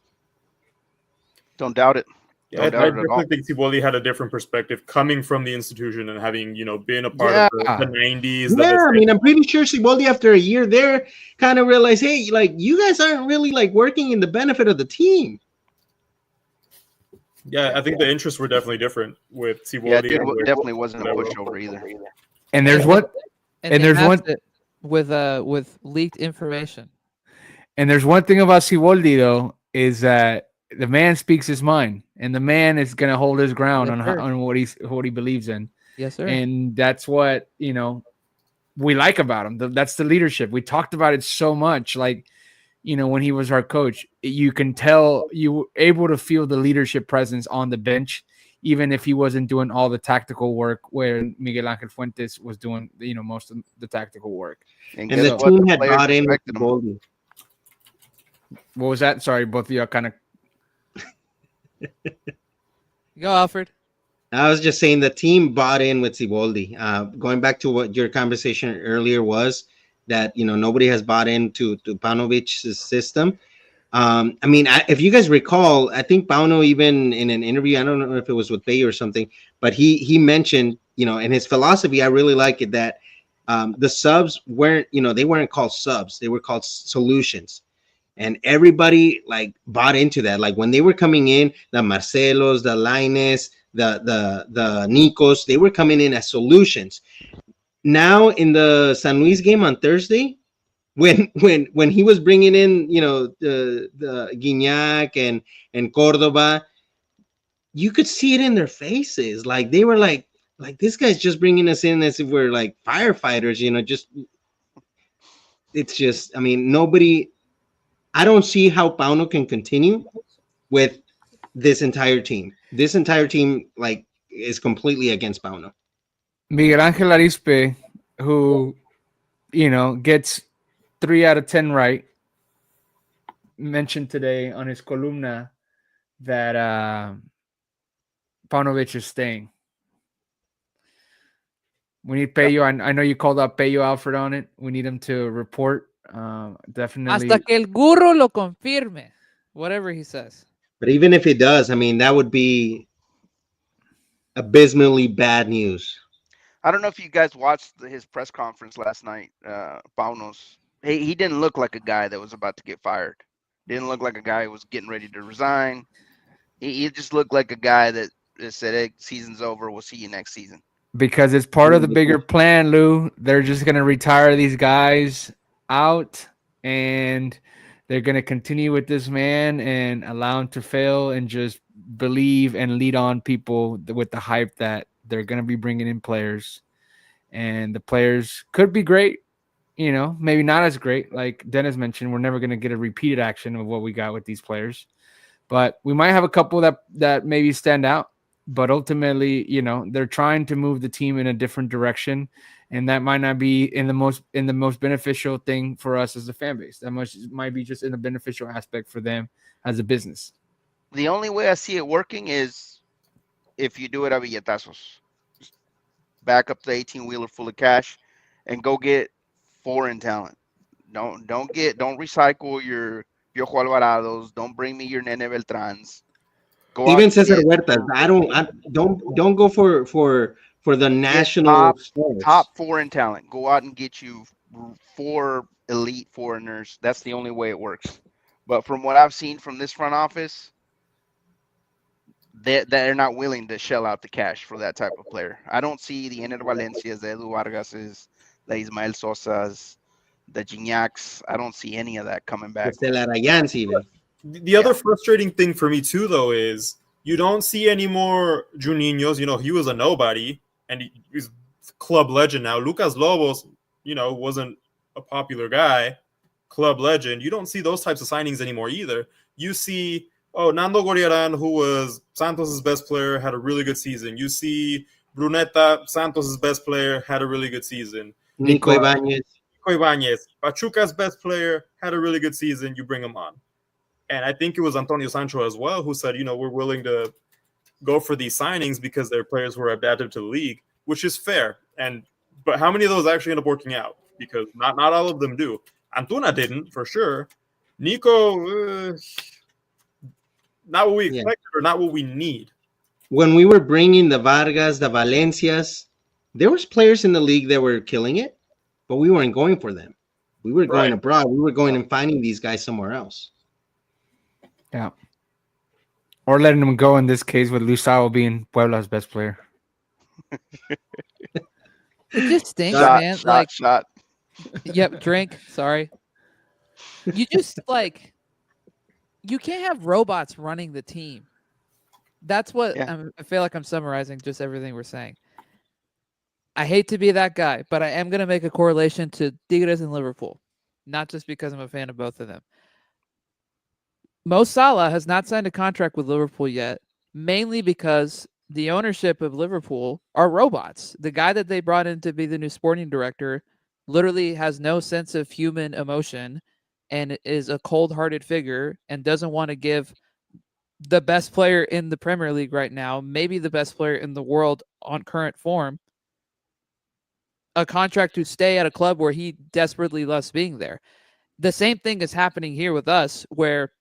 Don't doubt it. Yeah, I definitely think Siboldi had a different perspective coming from the institution and having, been a part of the 90s. Yeah, I mean, I'm pretty sure Siboldi, after a year there, kind of realized, hey, like, you guys aren't really, like, working in the benefit of the team. Yeah, I think the interests were definitely different with Siboldi. Yeah, it definitely wasn't a pushover either. And there's one... And there's one... with leaked information. And there's one thing about Siboldi, though, is that the man speaks his mind, and the man is going to hold his ground on what he believes in. Yes, sir. And that's what we like about him. That's the leadership. We talked about it so much, like when he was our coach. You can tell, you were able to feel the leadership presence on the bench, even if he wasn't doing all the tactical work, where Miguel Ángel Fuentes was doing most of the tactical work. And the team had brought in Siboldi. What was that? Sorry, both of y'all kind of. Go, Alfred. I was just saying the team bought in with Siboldi. Going back to what your conversation earlier was, that nobody has bought into Paunovic's system. I mean, if you guys recall, I think Pauno, even in an interview, I don't know if it was with Bay or something, but he mentioned, in his philosophy, I really like it, that the subs weren't, they weren't called subs, they were called solutions. And everybody like bought into that. Like when they were coming in, the Marcelos, the Lainez, the Nikos, they were coming in as solutions. Now in the San Luis game on Thursday, when he was bringing in, the Guignac and Cordoba, you could see it in their faces. Like they were like this guy's just bringing us in as if we're like firefighters. Just it's just. I mean, nobody. I don't see how Pauno can continue with this entire team. This entire team like is completely against Pauno. Miguel Angel Arispe, who gets 3 out of 10 right, mentioned today on his columna that Paunovic is staying. We need Peyo. I know you called out Peyo Alfred on it. We need him to report. Definitely. Hasta que el gurro lo confirme, whatever he says. But even if it does, I mean, that would be abysmally bad news. I don't know if you guys watched his press conference last night. Pauno's. He didn't look like a guy that was about to get fired. Didn't look like a guy who was getting ready to resign. He just looked like a guy that said, "Hey, season's over. We'll see you next season." Because it's part of the bigger plan, Lou. They're just going to retire these guys out, and they're going to continue with this man and allow him to fail and just believe and lead on people with the hype that they're going to be bringing in players. And the players could be great, maybe not as great. Like Dennis mentioned, we're never going to get a repeated action of what we got with these players. But we might have a couple that maybe stand out. But ultimately, they're trying to move the team in a different direction, and that might not be in the most beneficial thing for us as a fan base. That might be just in a beneficial aspect for them as a business. The only way I see it working is if you do it a billetazos. Just back up the 18-wheeler full of cash and go get foreign talent. Don't recycle your Piojo Alvarados. Don't bring me your Nene Beltrans. Even Cesar Huertas, don't go for the national top foreign talent. Go out and get you 4 elite foreigners. That's the only way it works. But from what I've seen from this front office, they're not willing to shell out the cash for that type of player. I don't see the Ener Valencias, the Edu Vargases, the Ismael Sosas, the Gignacs. I don't see any of that coming back. The other frustrating thing for me too, though, is you don't see any more Juninhos. He was a nobody, and he's club legend now. Lucas Lobos, wasn't a popular guy, club legend. You don't see those types of signings anymore either. You see, Nando Goriaran, who was Santos's best player, had a really good season. You see Bruneta, Santos's best player, had a really good season. Nico Ibanez, Pachuca's best player, had a really good season. You bring him on. And I think it was Antonio Sancho as well who said, we're willing to go for these signings because they're players who are adapted to the league, which is fair. But how many of those actually end up working out? Because not all of them do. Antuna didn't, for sure. Nico, not what we expected or not what we need. When we were bringing the Vargas, the Valencias, there was players in the league that were killing it, but we weren't going for them. We were going abroad. We were going and finding these guys somewhere else. Yeah. Or letting them go in this case with Luisao being Puebla's best player. It just stinks, man. Shot. Yep, drink. Sorry. You just you can't have robots running the team. That's what I feel like I'm summarizing just everything we're saying. I hate to be that guy, but I am going to make a correlation to Tigres and Liverpool, not just because I'm a fan of both of them. Mo Salah has not signed a contract with Liverpool yet, mainly because the ownership of Liverpool are robots. The guy that they brought in to be the new sporting director literally has no sense of human emotion and is a cold-hearted figure and doesn't want to give the best player in the Premier League right now, maybe the best player in the world on current form, a contract to stay at a club where he desperately loves being there. The same thing is happening here with us, where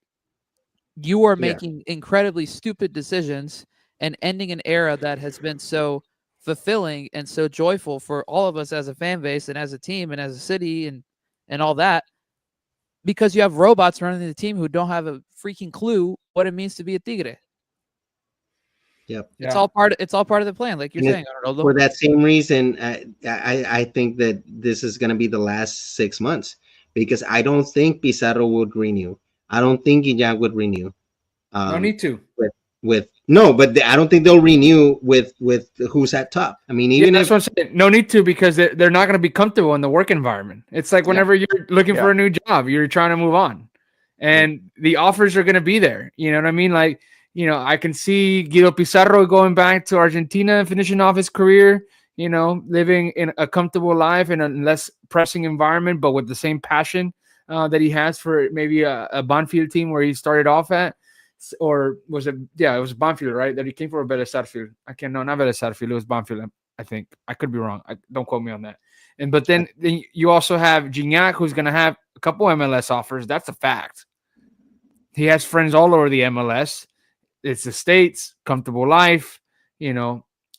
you are making incredibly stupid decisions and ending an era that has been so fulfilling and so joyful for all of us as a fan base and as a team and as a city and all that, because you have robots running the team who don't have a freaking clue what it means to be a Tigre. Yep. It's all part of the plan, like you're And saying, Arnoldo. for that same reason, I think that this is going to be the last 6 months, because I don't think Pizarro would renew. I don't think Guignac would renew. No need to. I don't think they'll renew with who's at top. I mean, even that's what I'm saying. No need to, because they're not going to be comfortable in the work environment. It's like whenever you're looking for a new job, you're trying to move on, and the offers are going to be there. You know what I mean? Like, I can see Guido Pizarro going back to Argentina and finishing off his career, living in a comfortable life in a less pressing environment, but with the same passion that he has for maybe a Banfield team where he started off at. Or was it? Yeah, it was Banfield, right? That he came for a better Starfield. Not better Starfield. It was Banfield. I think I could be wrong. Don't quote me on that. But then you also have Gignac, who's going to have a couple MLS offers. That's a fact. He has friends all over the MLS. It's the States, comfortable life.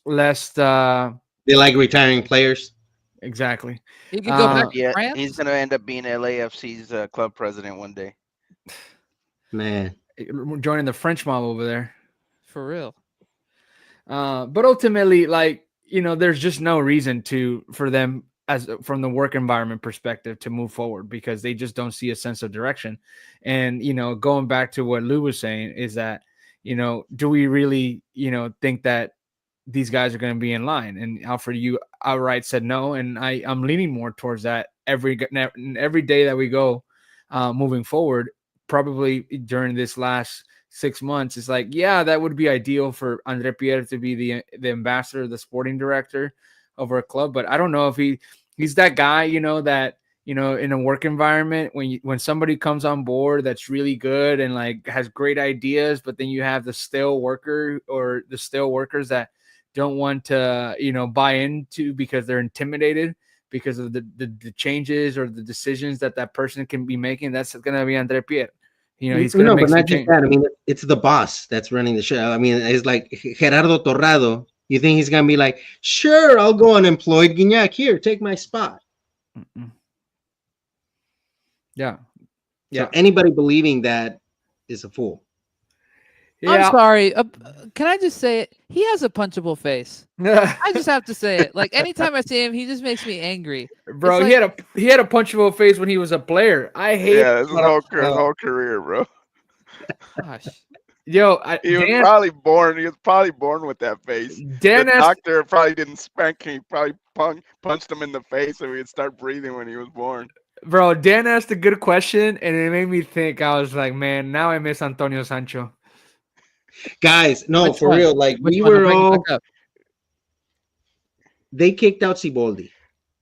Less. They like retiring players. Exactly. He could go back to France. He's going to end up being LAFC's club president one day. Man. Joining the French mob over there. For real. But ultimately, there's just no reason for them, as from the work environment perspective, to move forward, because they just don't see a sense of direction. And, going back to what Lou was saying is that, do we really, think that these guys are going to be in line? And Alfred, you outright said no. And I'm leaning more towards that every day that we go moving forward. Probably during this last 6 months, it's like, yeah, that would be ideal for Andre Pierre to be the ambassador, the sporting director over a club. But I don't know if he's that guy, that, in a work environment, when somebody comes on board that's really good and like has great ideas, but then you have the stale worker or the stale workers that don't want to, buy into because they're intimidated because of the changes or the decisions that person can be making. That's going to be Andre Pierre. He's going to make some change. I mean, it's the boss that's running the show. I mean, it's like Gerardo Torrado. You think he's going to be like, sure, I'll go unemployed. Guignac, here, take my spot. Mm-mm. Yeah. So anybody believing that is a fool. Yeah. I'm sorry. Can I just say it? He has a punchable face. I just have to say it. Like, anytime I see him, he just makes me angry. Bro, he had a punchable face when he was a player. I hate his whole career, bro. Gosh. Yo, he was probably born with that face. The doctor probably didn't spank him. He probably punched him in the face so he'd start breathing when he was born. Bro, Dan asked a good question, and it made me think. I was like, man, now I miss Antonio Sancho. Guys, no, for real. Like, we were all. They kicked out Siboldi.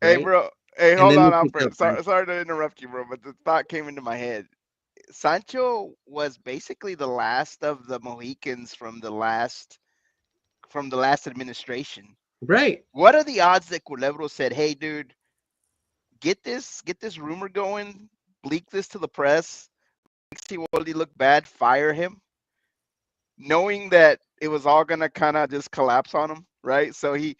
Right? Hey, bro. Hey, hold on, Alfred. Sorry to interrupt you, bro, but the thought came into my head. Sancho was basically the last of the Mohicans from the last administration. Right. What are the odds that Culebro said, "Hey, dude, get this rumor going, leak this to the press, make Siboldi look bad, fire him," knowing that it was all gonna kind of just collapse on him, right? So he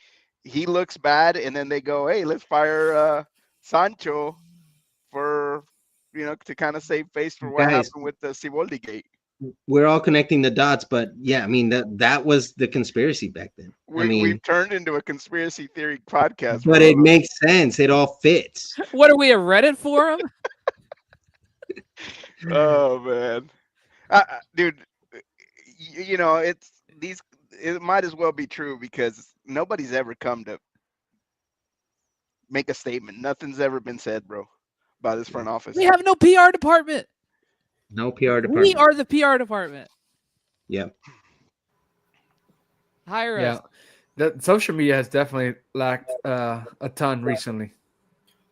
looks bad, and then they go, "Hey, let's fire Sancho for to kind of save face for what happened with the Siboldi gate." We're all connecting the dots, but yeah, I mean that was the conspiracy back then. We've turned into a conspiracy theory podcast, but it makes sense. It all fits. What are we, a Reddit forum? Oh man, dude, it might as well be true, because nobody's ever come to make a statement. Nothing's ever been said, bro, by this front office. We have no PR department. No PR department. We are the PR department. Yeah. Hire us. The social media has definitely lacked a ton recently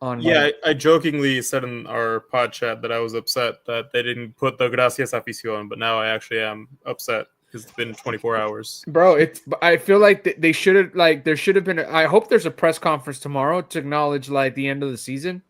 on. Yeah, I jokingly said in our pod chat that I was upset that they didn't put the Gracias Afición, but now I actually am upset because it's been 24 hours. Bro, I feel like they should have there should have been. I hope there's a press conference tomorrow to acknowledge like the end of the season.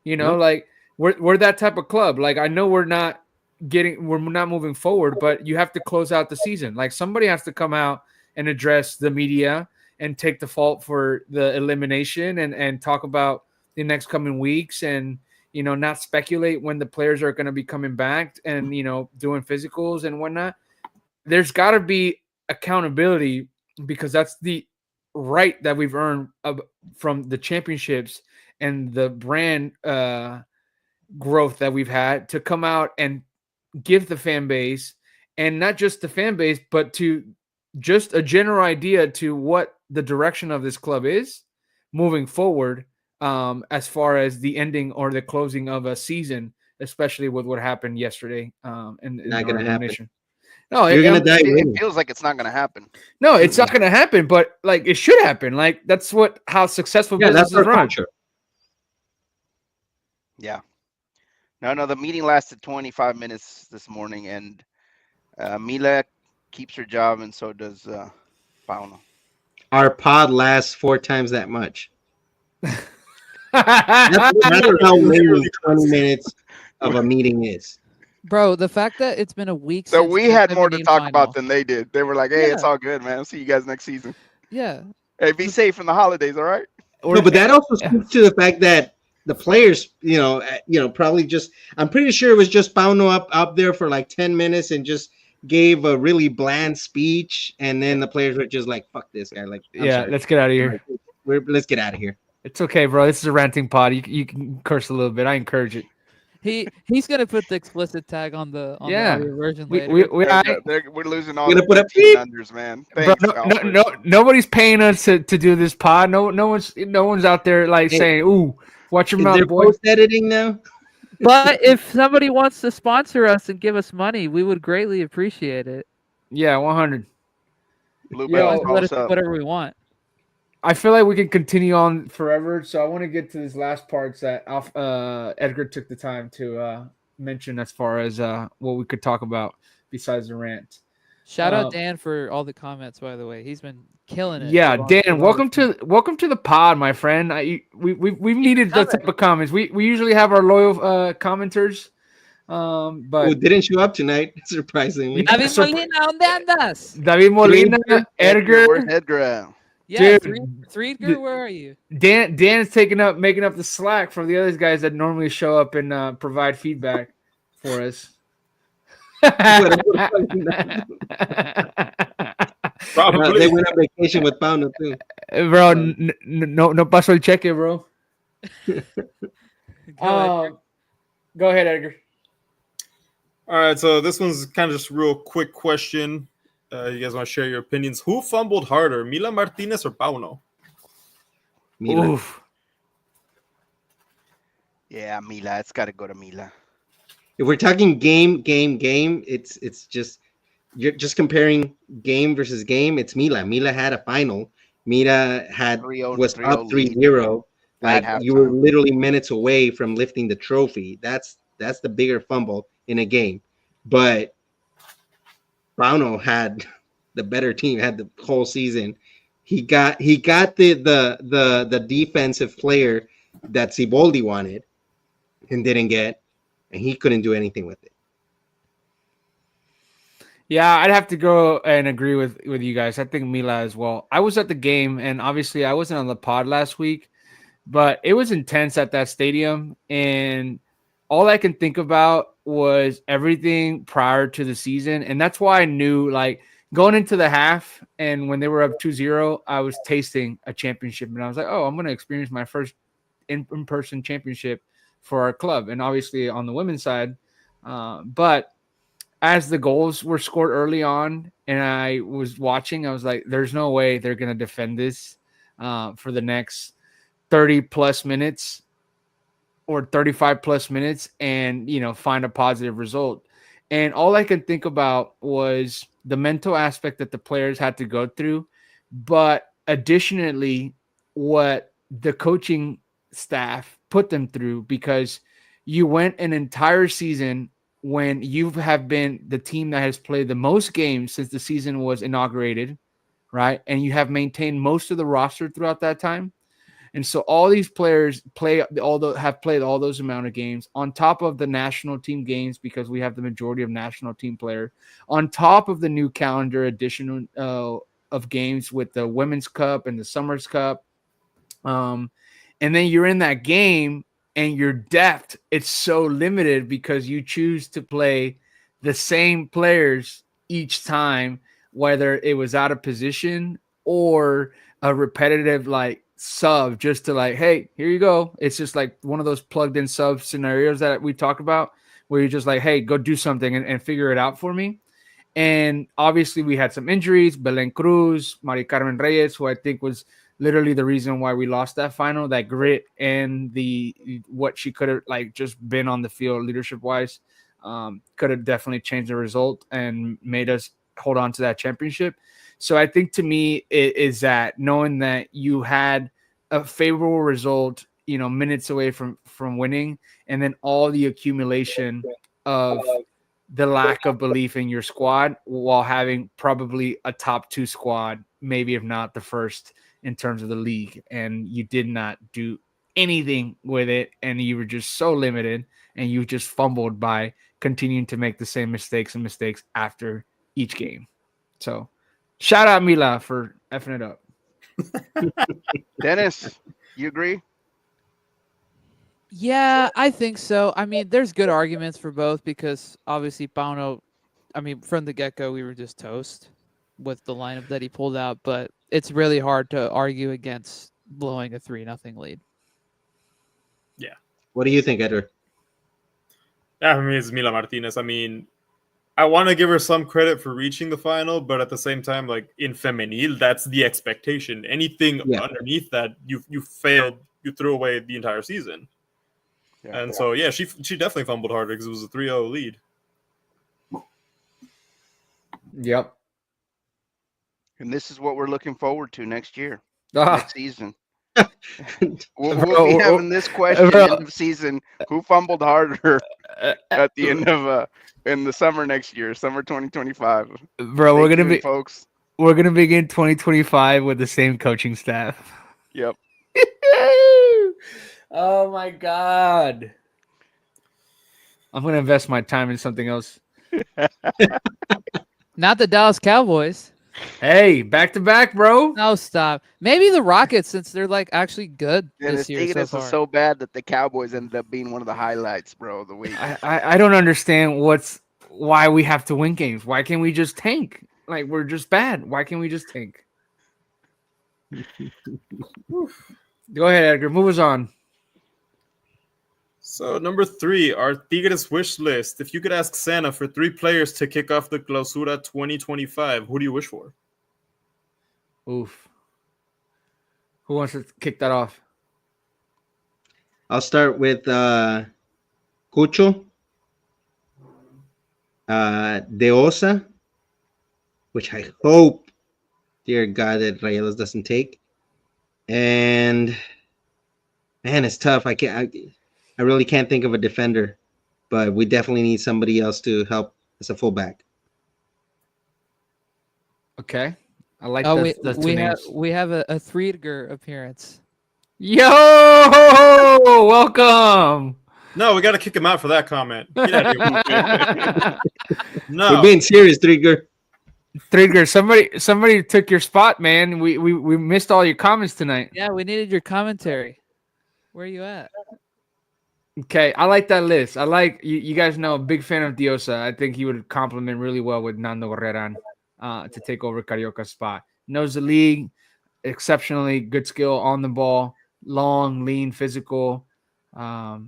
You know, like we're that type of club. Like I know we're not moving forward, but you have to close out the season. Like somebody has to come out and address the media and take the fault for the elimination and talk about the next coming weeks and not speculate when the players are going to be coming back and doing physicals and whatnot. There's got to be accountability because that's the right that we've earned from the championships and the brand growth that we've had to come out and give the fan base, and not just the fan base, but to just a general idea to what the direction of this club is moving forward, as far as the ending or the closing of a season, especially with what happened yesterday. In Not gonna elimination. No, You're gonna die. It feels like it's not going to happen. No, it's not going to happen, but like it should happen. Like that's how successful businesses that's our run. culture. Yeah. No, the meeting lasted 25 minutes this morning, and Mila keeps her job, and so does Pauno. Our pod lasts 4 times that much. That's how literally 20 minutes of a meeting is. Bro, the fact that it's been a week So since we the had more to 17 talk final. about than they did. They were like, "Hey, it's Yeah. all good, man. I'll see you guys next season. Yeah. Hey, be safe in the holidays, all right?" No, but that also speaks to the fact that the players, probably just. I'm pretty sure it was just Pauno up there for like 10 minutes and just gave a really bland speech, and then the players were just like, "Fuck this guy!" Like, I'm sorry. let's get out of here. Let's get out of here. It's okay, bro. This is a ranting pod. You can curse a little bit. I encourage it. He's gonna put the explicit tag on the Yeah. audio version We, later. We're losing all We're gonna the put a 15 beep. unders, man. bro, Thanks, nobody's paying us to do this pod. No one's out there like Hey, saying, "Ooh, watch your Is mouth, there boy." post editing now? But if somebody wants to sponsor us and give us money, we would greatly appreciate it. Yeah, 100. Blue Yo, Bells, call Let us us do up. whatever we want. I feel like we can continue on forever, so I want to get to this last parts that Edgar took the time to mention as far as what we could talk about besides the rant. Shout out Dan for all the comments, by the way. He's been killing it. Yeah, So- Dan, welcome to the pod, my friend. We've needed those type of comments. We usually have our loyal commenters, Who but didn't show up tonight, surprisingly. David Molina, ¿dónde andas? David Molina, Edgar, Where's Edgar? Yeah, Dude, Threedger, where are you? Dan's making up the slack from the other guys that normally show up and provide feedback for us. Probably. They went on vacation with Pauno too. Bro, no paso el cheque, bro. Go ahead, Edgar. All right, so this one's kind of just a real quick question. You guys want to share your opinions? Who fumbled harder, Mila Martinez or Pauno? Mila. Oof. Yeah, Mila. It's got to go to Mila. If we're talking game, it's just you're just comparing game versus game. It's Mila. Mila had a final. Mila was up 3-0. Like you were literally minutes away from lifting the trophy. That's the bigger fumble in a game. But Pauno had the better team, had the whole season. He got the defensive player that Siboldi wanted and didn't get, and he couldn't do anything with it. Yeah, I'd have to go and agree with you guys. I think Mila as well. I was at the game, and obviously I wasn't on the pod last week, but it was intense at that stadium, and all I can think about was everything prior to the season, and that's why I knew, like, going into the half and when they were up 2-0, I was tasting a championship, and I was like, oh, I'm going to experience my first in-person championship for our club, and obviously on the women's side. But as the goals were scored early on and I was watching, I was like, there's no way they're going to defend this for the next 30-plus minutes or 35-plus minutes and, find a positive result. And all I can think about was the mental aspect that the players had to go through, but additionally, what the coaching staff put them through, because you went an entire season when you have been the team that has played the most games since the season was inaugurated, right? And you have maintained most of the roster throughout that time. And so all these players have played all those amount of games on top of the national team games, because we have the majority of national team player, on top of the new calendar edition of games with the Women's Cup and the Summers Cup. And then you're in that game and your depth, it's so limited because you choose to play the same players each time, whether it was out of position or a repetitive like sub, just to like, hey, here you go. It's just like one of those plugged in sub scenarios that we talk about, where you're just like, hey, go do something and figure it out for me. And obviously we had some injuries. Belen Cruz, Mari Carmen Reyes, who I think was literally the reason why we lost that final, that grit and what she could have like just been on the field leadership wise, could have definitely changed the result and made us hold on to that championship. So I think to me it is that knowing that you had a favorable result, minutes away from winning, and then all the accumulation of the lack of belief in your squad while having probably a top 2 squad, maybe if not the first in terms of the league, and you did not do anything with it, and you were just so limited, and you just fumbled by continuing to make the same mistakes after each game. So shout out Mila for effing it up. Dennis, you agree? Yeah, I think so. I mean, there's good arguments for both, because obviously Pauno, from the get-go, we were just toast with the lineup that he pulled out, but it's really hard to argue against blowing a 3-0 lead. Yeah. What do you think, Edward? Yeah, for me, it's Mila Martinez. I mean, I want to give her some credit for reaching the final, but at the same time, like in femenil, that's the expectation. Anything underneath that, you failed, you threw away the entire season. Yeah. And so, yeah, she definitely fumbled harder because it was a 3-0 lead. Yep. And this is what we're looking forward to next year, next season. We'll be having this question end of season: who fumbled harder at the end of in the summer next year, summer 2025? Bro, we're gonna begin 2025 with the same coaching staff. Yep. Oh my God. I'm gonna invest my time in something else. Not the Dallas Cowboys. Hey, back to back, bro. No, stop. Maybe the Rockets, since they're like actually good this year so far. Is so bad that the Cowboys ended up being one of the highlights, bro, of the week. I don't understand why we have to win games. Why can't we just tank? Like, we're just bad. Why can't we just tank? Go ahead, Edgar. Move us on. So, number 3, our Tigres wish list. If you could ask Santa for 3 players to kick off the Clausura 2025, who do you wish for? Oof. Who wants to kick that off? I'll start with Cucho, De Osa, which I hope, dear God, that Rayelos doesn't take. And man, it's tough. I really can't think of a defender, but we definitely need somebody else to help as a fullback. Okay, I like we have a Threedger appearance. Yo, welcome. No, we got to kick him out for that comment. No, we're being serious, Threedger. Threedger, somebody took your spot, man. We missed all your comments tonight. Yeah, we needed your commentary. Where are you at? Okay, I like that list. I like you guys know, I'm a big fan of Diosa. I think he would complement really well with Nando Guerreran to take over Carioca's spot. Knows the league, exceptionally good skill on the ball, long, lean, physical. Has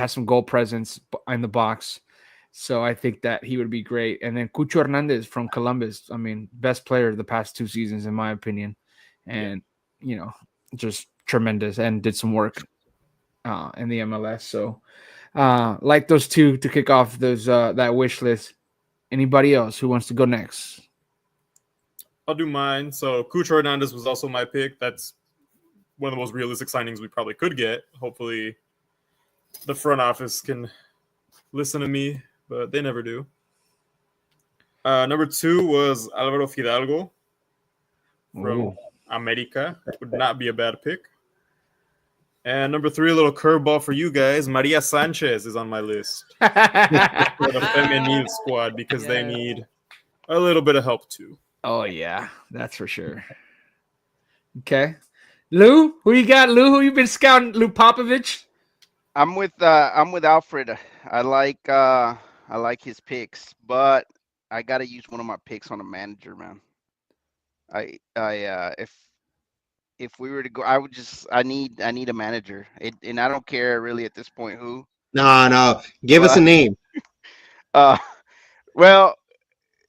some goal presence in the box. So I think that he would be great. And then Cucho Hernandez from Columbus. I mean, best player of the past 2 seasons, in my opinion. And, just tremendous and did some work in the MLS. So like those 2 to kick off those that wish list. Anybody else who wants to go next? I'll do mine. So Cucho Hernandez was also my pick. That's one of the most realistic signings we probably could get. Hopefully, the front office can listen to me, but they never do. Number 2 was Alvaro Fidalgo from Ooh. America. Would not be a bad pick. And number 3, a little curveball for you guys. Maria Sanchez is on my list for the feminine squad because they Yes. need a little bit of help too. Oh yeah, that's for sure. Okay, Lou, who you got? Lou, who you been scouting? Lou Popovich. I'm with Alfred. I like his picks, but I gotta use one of my picks on a manager, man. If we were to go, I need a manager. And I don't care really at this point who. No. Give us a name. Uh, well,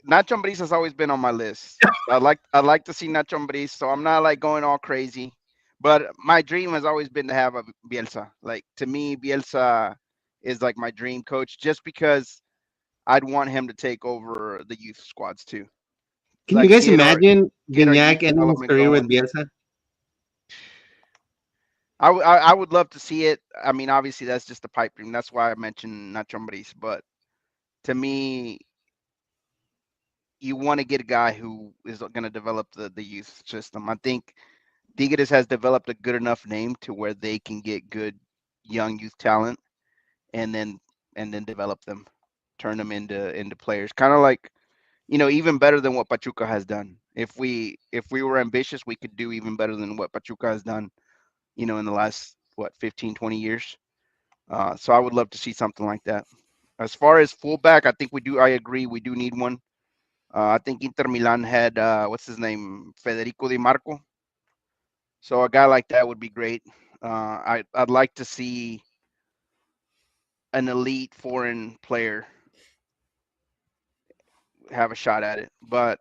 Nacho Ambriz has always been on my list. I'd like to see Nacho Ambriz, so I'm not like going all crazy. But my dream has always been to have a Bielsa. Like, to me, Bielsa is like my dream coach, just because I'd want him to take over the youth squads too. Can Like, you guys get our imagine youth Gignac ending his development career with going. Bielsa? I would love to see it. I mean, obviously that's just a pipe dream. That's why I mentioned Nacho Ambriz. But to me, you want to get a guy who is going to develop the youth system. I think Tigres has developed a good enough name to where they can get good young youth talent, and then develop them, turn them into players. Kind of like, even better than what Pachuca has done. If we were ambitious, we could do even better than what Pachuca has done, in the last 15, 20 years. So I would love to see something like that. As far as fullback, I agree, we do need one. I think Inter Milan had what's his name, Federico Di Marco. So a guy like that would be great. I'd like to see an elite foreign player have a shot at it. But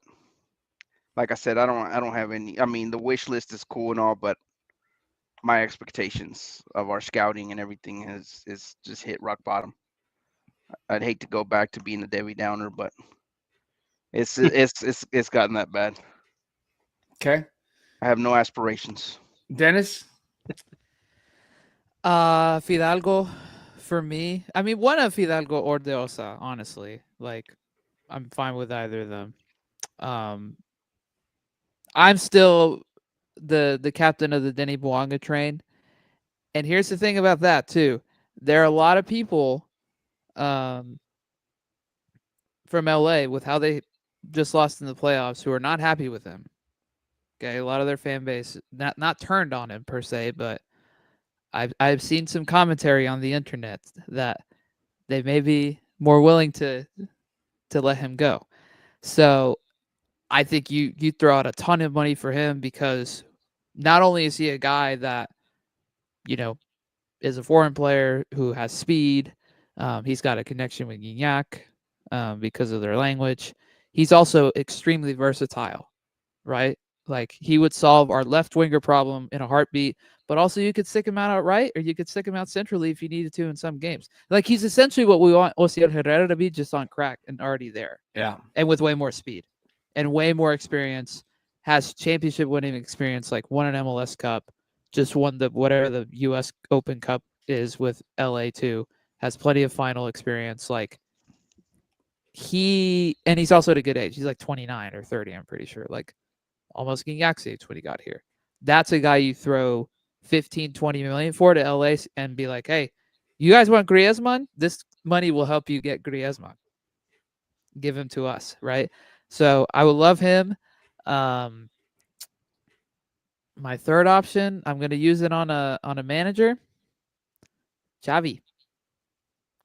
like I said, I don't have any. I mean, the wish list is cool and all, but my expectations of our scouting and everything is just hit rock bottom. I'd hate to go back to being a Debbie Downer, but it's gotten that bad. Okay, I have no aspirations. Dennis. Fidalgo for me. I mean, one of Fidalgo or De Osa, honestly. Like, I'm fine with either of them. I'm still the captain of the Denny Bouanga train. And here's the thing about that too. There are a lot of people from LA with how they just lost in the playoffs who are not happy with him. Okay, a lot of their fan base not turned on him per se, but I've seen some commentary on the internet that they may be more willing to let him go. So I think you throw out a ton of money for him, because not only is he a guy that, is a foreign player who has speed, he's got a connection with Gignac because of their language. He's also extremely versatile, right? Like, he would solve our left winger problem in a heartbeat, but also you could stick him out right, or you could stick him out centrally if you needed to in some games. Like, he's essentially what we want Osiel Herrera to be, just on crack and already there. Yeah. And with way more speed and way more experience, has championship winning experience, like won an MLS Cup, just won whatever the US Open Cup is with LA too, has plenty of final experience. Like, he's also at a good age. He's like 29 or 30, I'm pretty sure. Like, almost Gignac's age when he got here. That's a guy you throw 15, 20 million for to LA and be like, hey, you guys want Griezmann? This money will help you get Griezmann. Give him to us, right? So I would love him. My third option, I'm going to use it on a manager. Xavi.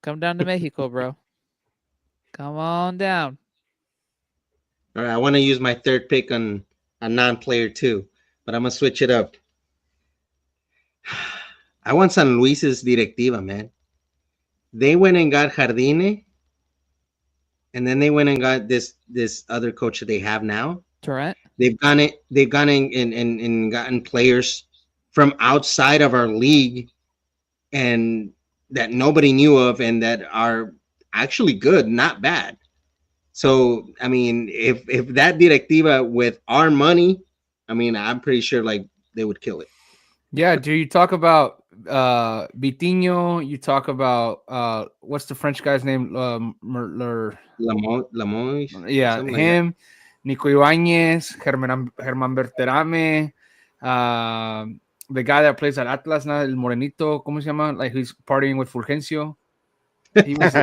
Come down to Mexico, bro. Come on down. All right, I want to use my third pick on a non-player too, but I'm gonna switch it up. I want San Luis's directiva, man. They went and got Jardine, and then they went and got this other coach that they have now. Torrent. They've gone in and gotten players from outside of our league, and that nobody knew of, and that are actually good, not bad. So, I mean, if that directiva with our money, I mean, I'm pretty sure like they would kill it. Yeah, do you talk about Vitinho? You talk about what's the French guy's name? Lamoy, Yeah, something like that. him, Nico Ibanez, Germán Berterame, the guy that plays at Atlas now, El Morenito, ¿cómo se llama? Like he's partying with Fulgencio. He was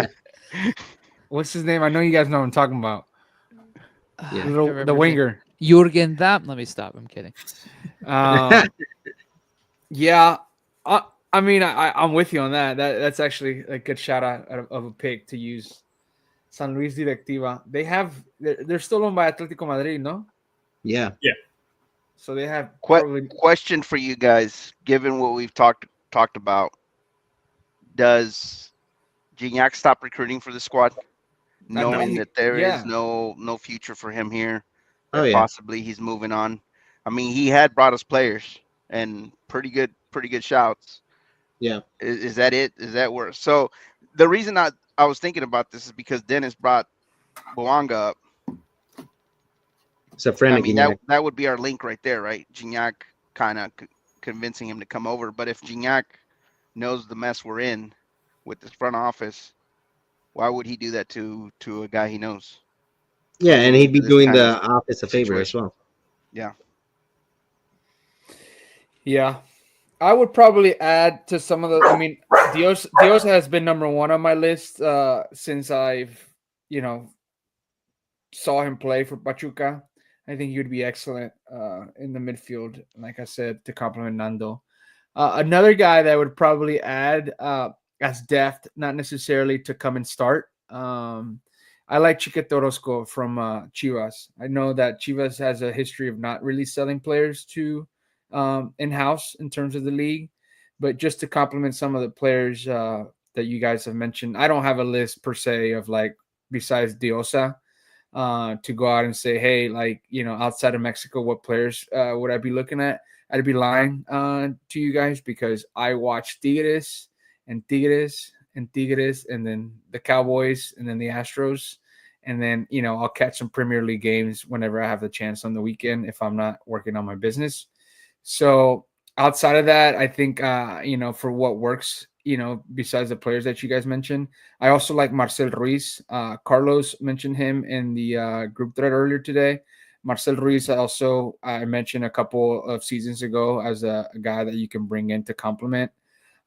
what's his name? I know you guys know what I'm talking about. Yeah. I can't remember The his name. winger. Jurgen Damm. Let me stop. I'm kidding. Yeah, I mean, I'm with you on that. That's actually a good shout out of a pick to use. San Luis Directiva. They're still owned by Atletico Madrid, no? Yeah. So they have probably. Question for you guys: given what we've talked about, does Gignac stop recruiting for the squad, knowing that there is no future for him here, Oh that yeah. possibly he's moving on? I mean, he had brought us players and pretty good shouts. Yeah. Is that it? Is that where? So the reason I was thinking about this is because Dennis brought Boanga up. It's a friend I of mean, Gignac. that would be our link right there, right? Gignac kind of convincing him to come over. But if Gignac knows the mess we're in with this front office, why would he do that to a guy he knows? Yeah, and he'd be This doing kind the of office a favor as situation. well. Yeah. Yeah, I would probably add to some of the. I mean, Dios has been number one on my list since I've saw him play for Pachuca. I think he would be excellent in the midfield, like I said, to complement Nando. Another guy that I would probably add as depth, not necessarily to come and start. I like Chiquete Orozco from Chivas. I know that Chivas has a history of not really selling players to in-house in terms of the league, but just to complement some of the players that you guys have mentioned. I don't have a list per se of like besides Diosa to go out and say, hey, like, outside of Mexico, what players would I be looking at? I'd be lying to you guys because I watch Tigres and Tigres and Tigres and then the Cowboys and then the Astros. And then, I'll catch some Premier League games whenever I have the chance on the weekend if I'm not working on my business. So outside of that, I think, for what works, besides the players that you guys mentioned, I also like Marcel Ruiz. Carlos mentioned him in the group thread earlier today. Marcel Ruiz also I mentioned a couple of seasons ago as a guy that you can bring in to complement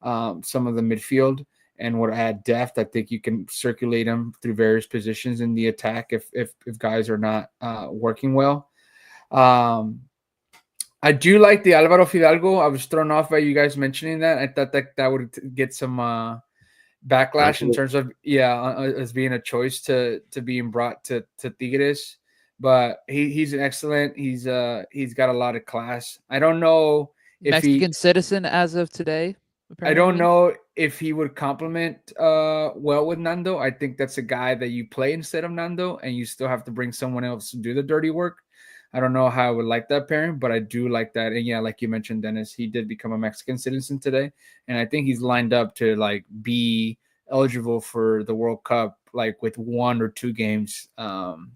some of the midfield and would add depth. I think you can circulate him through various positions in the attack if guys are not working well. I do like the Alvaro Fidalgo. I was thrown off by you guys mentioning that. I thought that would get some backlash in terms of as being a choice to being brought to Tigres, but he's an excellent. He's got a lot of class. I don't know if Mexican citizen as of today. I don't know if he would complement well with Nando. I think that's a guy that you play instead of Nando, and you still have to bring someone else to do the dirty work. I don't know how I would like that pairing, but I do like that. And yeah, like you mentioned, Dennis, he did become a Mexican citizen today, and I think he's lined up to like be eligible for the World Cup, like with 1 or 2 games, from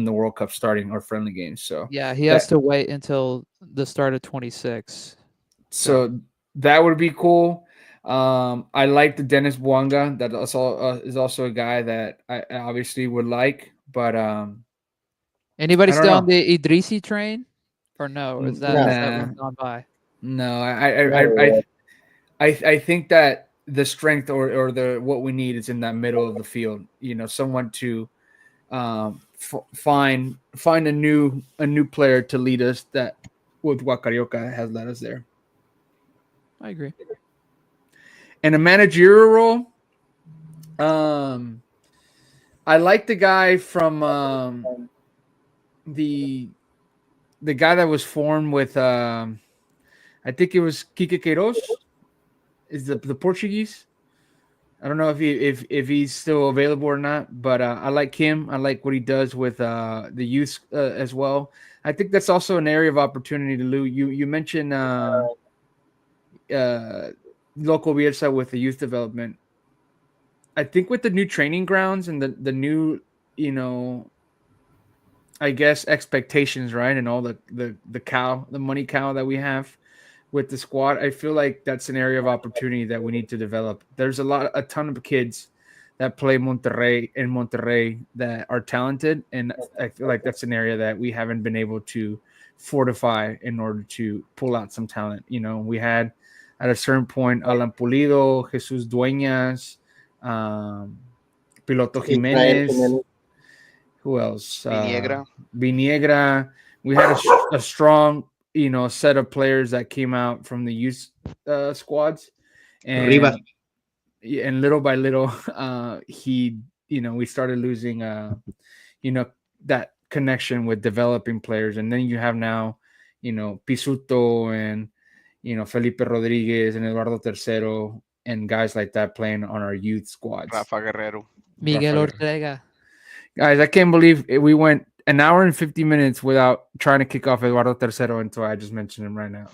the World Cup starting or friendly games. So yeah, he has to wait until the start of 26. So that would be cool. I like the Dennis Buanga. That also is also a guy that I obviously would like, but anybody I don't still on know. the Idrisi train, or no? Or is that one gone by? No, I think that the strength or the what we need is in that middle of the field. Someone to find a new player to lead us that with what Carioca has led us there. I agree. And a managerial role, I like the guy from the guy that was formed with I think it was Kike Queiroz is the Portuguese. I don't know if he's still available or not, but I like him. I like what he does with the youth as well. I think that's also an area of opportunity to Lou. You mentioned local Bielsa with the youth development. I think with the new training grounds and the new, I guess expectations, right, and all the money cow that we have. with the squad, I feel like that's an area of opportunity that we need to develop. There's a ton of kids that play Monterrey that are talented, and I feel like that's an area that we haven't been able to fortify in order to pull out some talent. We had at a certain point Alan Pulido, Jesus Dueñas, Piloto Israel Jimenez. Jimenez. Who else? Viniegra. Viniegra. We had a strong, set of players that came out from the youth squads, and Rivas. and little by little, we started losing, that connection with developing players, and then you have now, Pisuto and Felipe Rodriguez and Eduardo Tercero and guys like that playing on our youth squads. Rafa Guerrero. Miguel Rafa. Ortega. Guys, I can't believe we went an hour and 50 minutes without trying to kick off Eduardo Tercero until I just mentioned him right now.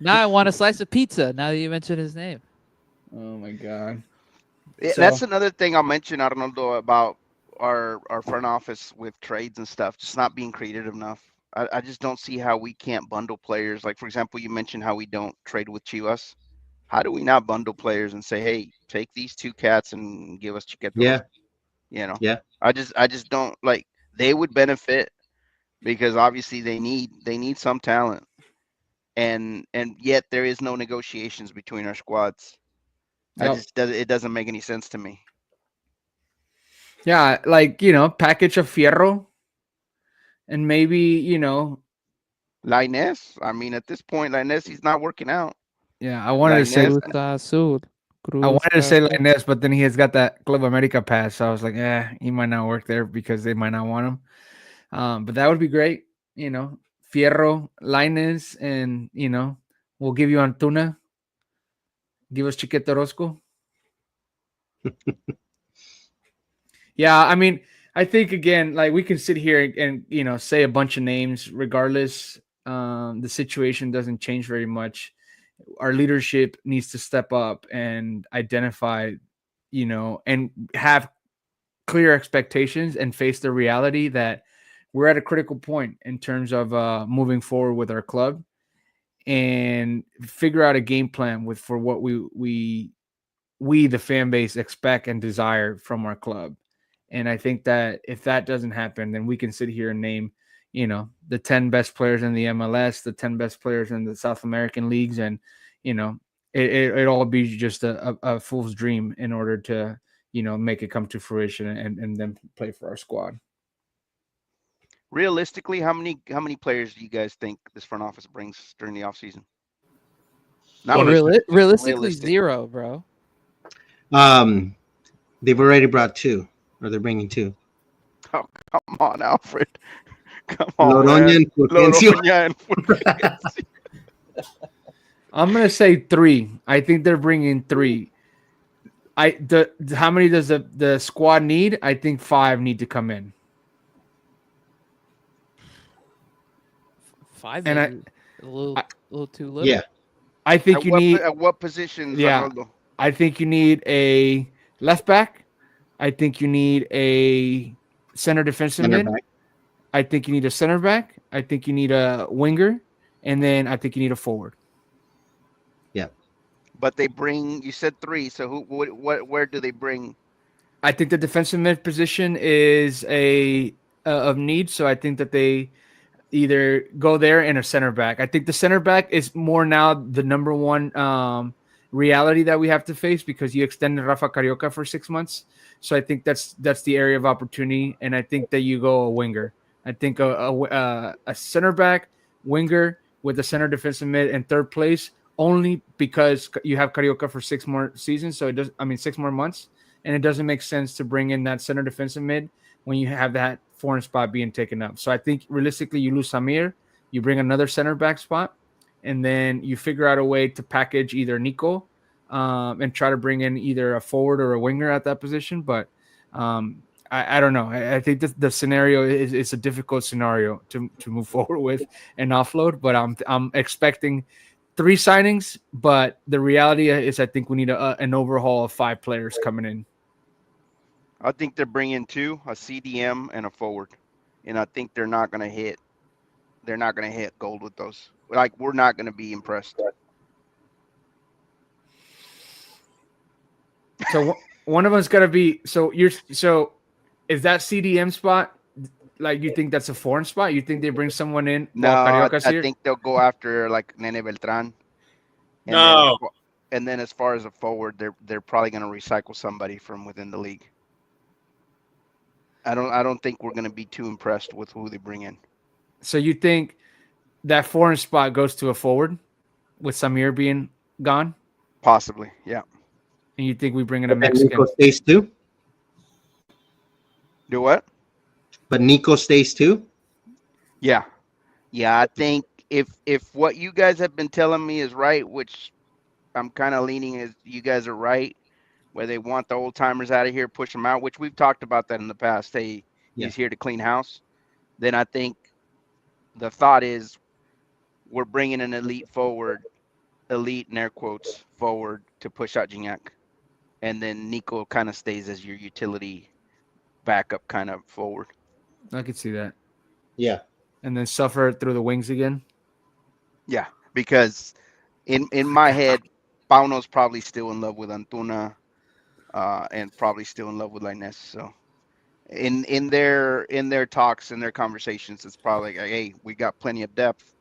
Now I want a slice of pizza. Now that you mentioned his name. Oh my God. That's another thing I'll mention, Arnoldo, about our front office with trades and stuff, just not being creative enough. I just don't see how we can't bundle players. Like, for example, you mentioned how we don't trade with Chivas. How do we not bundle players and say, hey, take these two cats and give us Chiquetos? Yeah. Yeah. I just don't like. They would benefit because obviously they need some talent, and yet there is no negotiations between our squads. Yep. It doesn't make any sense to me. Yeah, like, package of Fierro and maybe, Lainez, I mean, at this point, Lainez, he's not working out. I wanted to say Lainez. Cruz Azul. I wanted to say Lainez, but then he has got that Club America pass. So I was like, he might not work there because they might not want him. But that would be great. Fierro, Lainez, and, we'll give you Antuna. Give us Chiquete Orozco. Yeah, I mean, I think, again, like, we can sit here and say a bunch of names. Regardless, the situation doesn't change very much. Our leadership needs to step up and identify, and have clear expectations and face the reality that we're at a critical point in terms of moving forward with our club, and figure out a game plan for what we the fan base expect and desire from our club. And I think that if that doesn't happen, then we can sit here and name, the 10 best players in the MLS, the 10 best players in the South American leagues. And, it all be just a fool's dream in order to, make it come to fruition and then play for our squad. Realistically, how many players do you guys think this front office brings during the offseason? Not Realistically, realistic. 0, bro. They've already brought 2, or they're bringing 2. Oh, come on, Alfred. Come on, Loroña and Fulgencio. Loroña and Fulgencio. I'm gonna say 3. I think they're bringing 3. How many does the squad need? I think 5 need to come in. 5 And a little too little. Yeah. I think At what positions, Yeah. Arnoldo? I think you need a left back. I think you need a center defensive Center mid. back. I think you need a center back. I think you need a winger, and then I think you need a forward. Yeah. But you said 3. So where do they bring? I think the defensive mid position is of need. So I think that they either go there and a center back. I think the center back is more now the number one reality that we have to face, because you extended Rafa Carioca for 6 months. So I think that's the area of opportunity, and I think that you go a winger. I think a center back, winger with a center defensive mid in third place, only because you have Carioca for 6 more seasons. So 6 more months, and it doesn't make sense to bring in that center defensive mid when you have that foreign spot being taken up. So I think realistically, you lose Samir, you bring another center back spot, and then you figure out a way to package either Nico and try to bring in either a forward or a winger at that position. But I don't know. I think the scenario is a difficult scenario to move forward with and offload. But I'm expecting 3 signings. But the reality is, I think we need an overhaul of 5 players coming in. I think they're bringing 2, a CDM and a forward, and I think they're not going to hit they're not going to hit gold with those. Like, we're not going to be impressed. So one of us got to be. So is that CDM spot? Like, you think that's a foreign spot? You think they bring someone in No, while Carioca's I here? think they'll go after like Nene Beltran. And No. then as far as a forward, they're probably going to recycle somebody from within the league. I don't think we're going to be too impressed with who they bring in. So you think that foreign spot goes to a forward with Samir being gone, Possibly, yeah. and you think we bring in a And Mexican? Nico stays too. Do what? But Nico stays too. Yeah. I think if what you guys have been telling me is right, which I'm kind of leaning as you guys are right, where they want the old timers out of here, push them out, which we've talked about that in the past. Hey, Yeah. he's here to clean house. Then I think the thought is we're bringing an elite in air quotes forward to push out Gignac, and then Nico kind of stays as your utility backup kind of forward. I could see that. Yeah. And then suffer through the wings again. Yeah, because in my head, Pauno's probably still in love with Antuna, and probably still in love with Lainez. So in their talks and their conversations, it's probably like, hey, we got plenty of depth.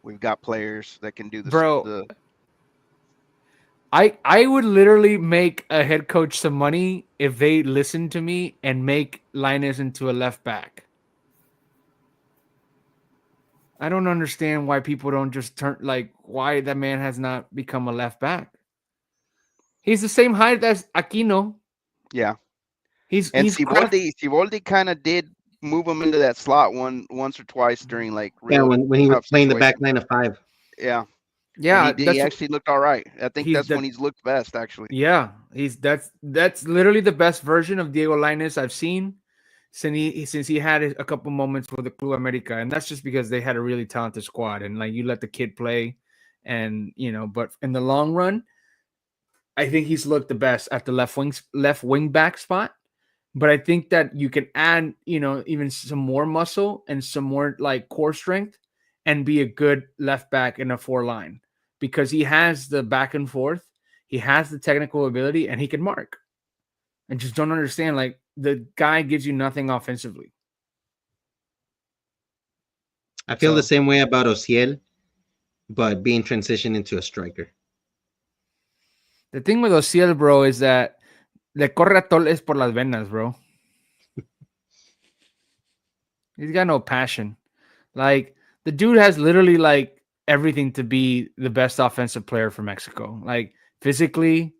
We've got players that can do this. Bro, I would literally make a head coach some money if they listen to me and make Linus into a left back. I don't understand why people don't just why that man has not become a left back. He's the same height as Aquino. Yeah. He's Siboldi kind of did move him into that slot once or twice during like real when he was tough playing the back situations. line of 5. Yeah. Yeah, And he actually looked all right. I think that's when he's looked best, actually. Yeah, that's literally the best version of Diego Lainez I've seen since he had a couple moments with the Club America, and that's just because they had a really talented squad, and like you let the kid play, and but in the long run, I think he's looked the best at the left wing back spot. But I think that you can add even some more muscle and some more like core strength, and be a good left back in a 4-line. Because he has the back and forth, he has the technical ability, and he can mark. I just don't understand. Like, the guy gives you nothing offensively. I feel the same way about Ociel, but being transitioned into a striker. The thing with Ociel, bro, is that le corre a toles por las venas, bro. He's got no passion. Like, the dude has literally like everything to be the best offensive player for Mexico. Like, physically,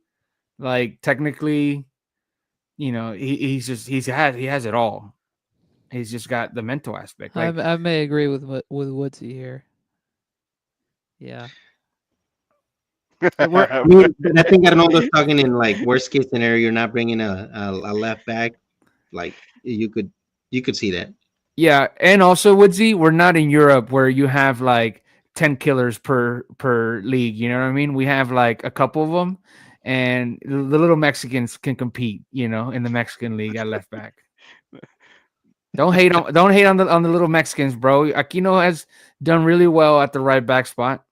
like technically, he has it all. He's just got the mental aspect. Like, I may agree with Woodsy here. Yeah. I think Arnoldo's talking in like worst case scenario. You're not bringing a left back. Like you could see that. yeah, and also Woodsy, we're not in Europe where you have like 10 killers per league. You know what I mean? We have like a couple of them, and the little Mexicans can compete. In the Mexican league at left back. Don't hate on the little Mexicans, bro. Aquino has done really well at the right back spot.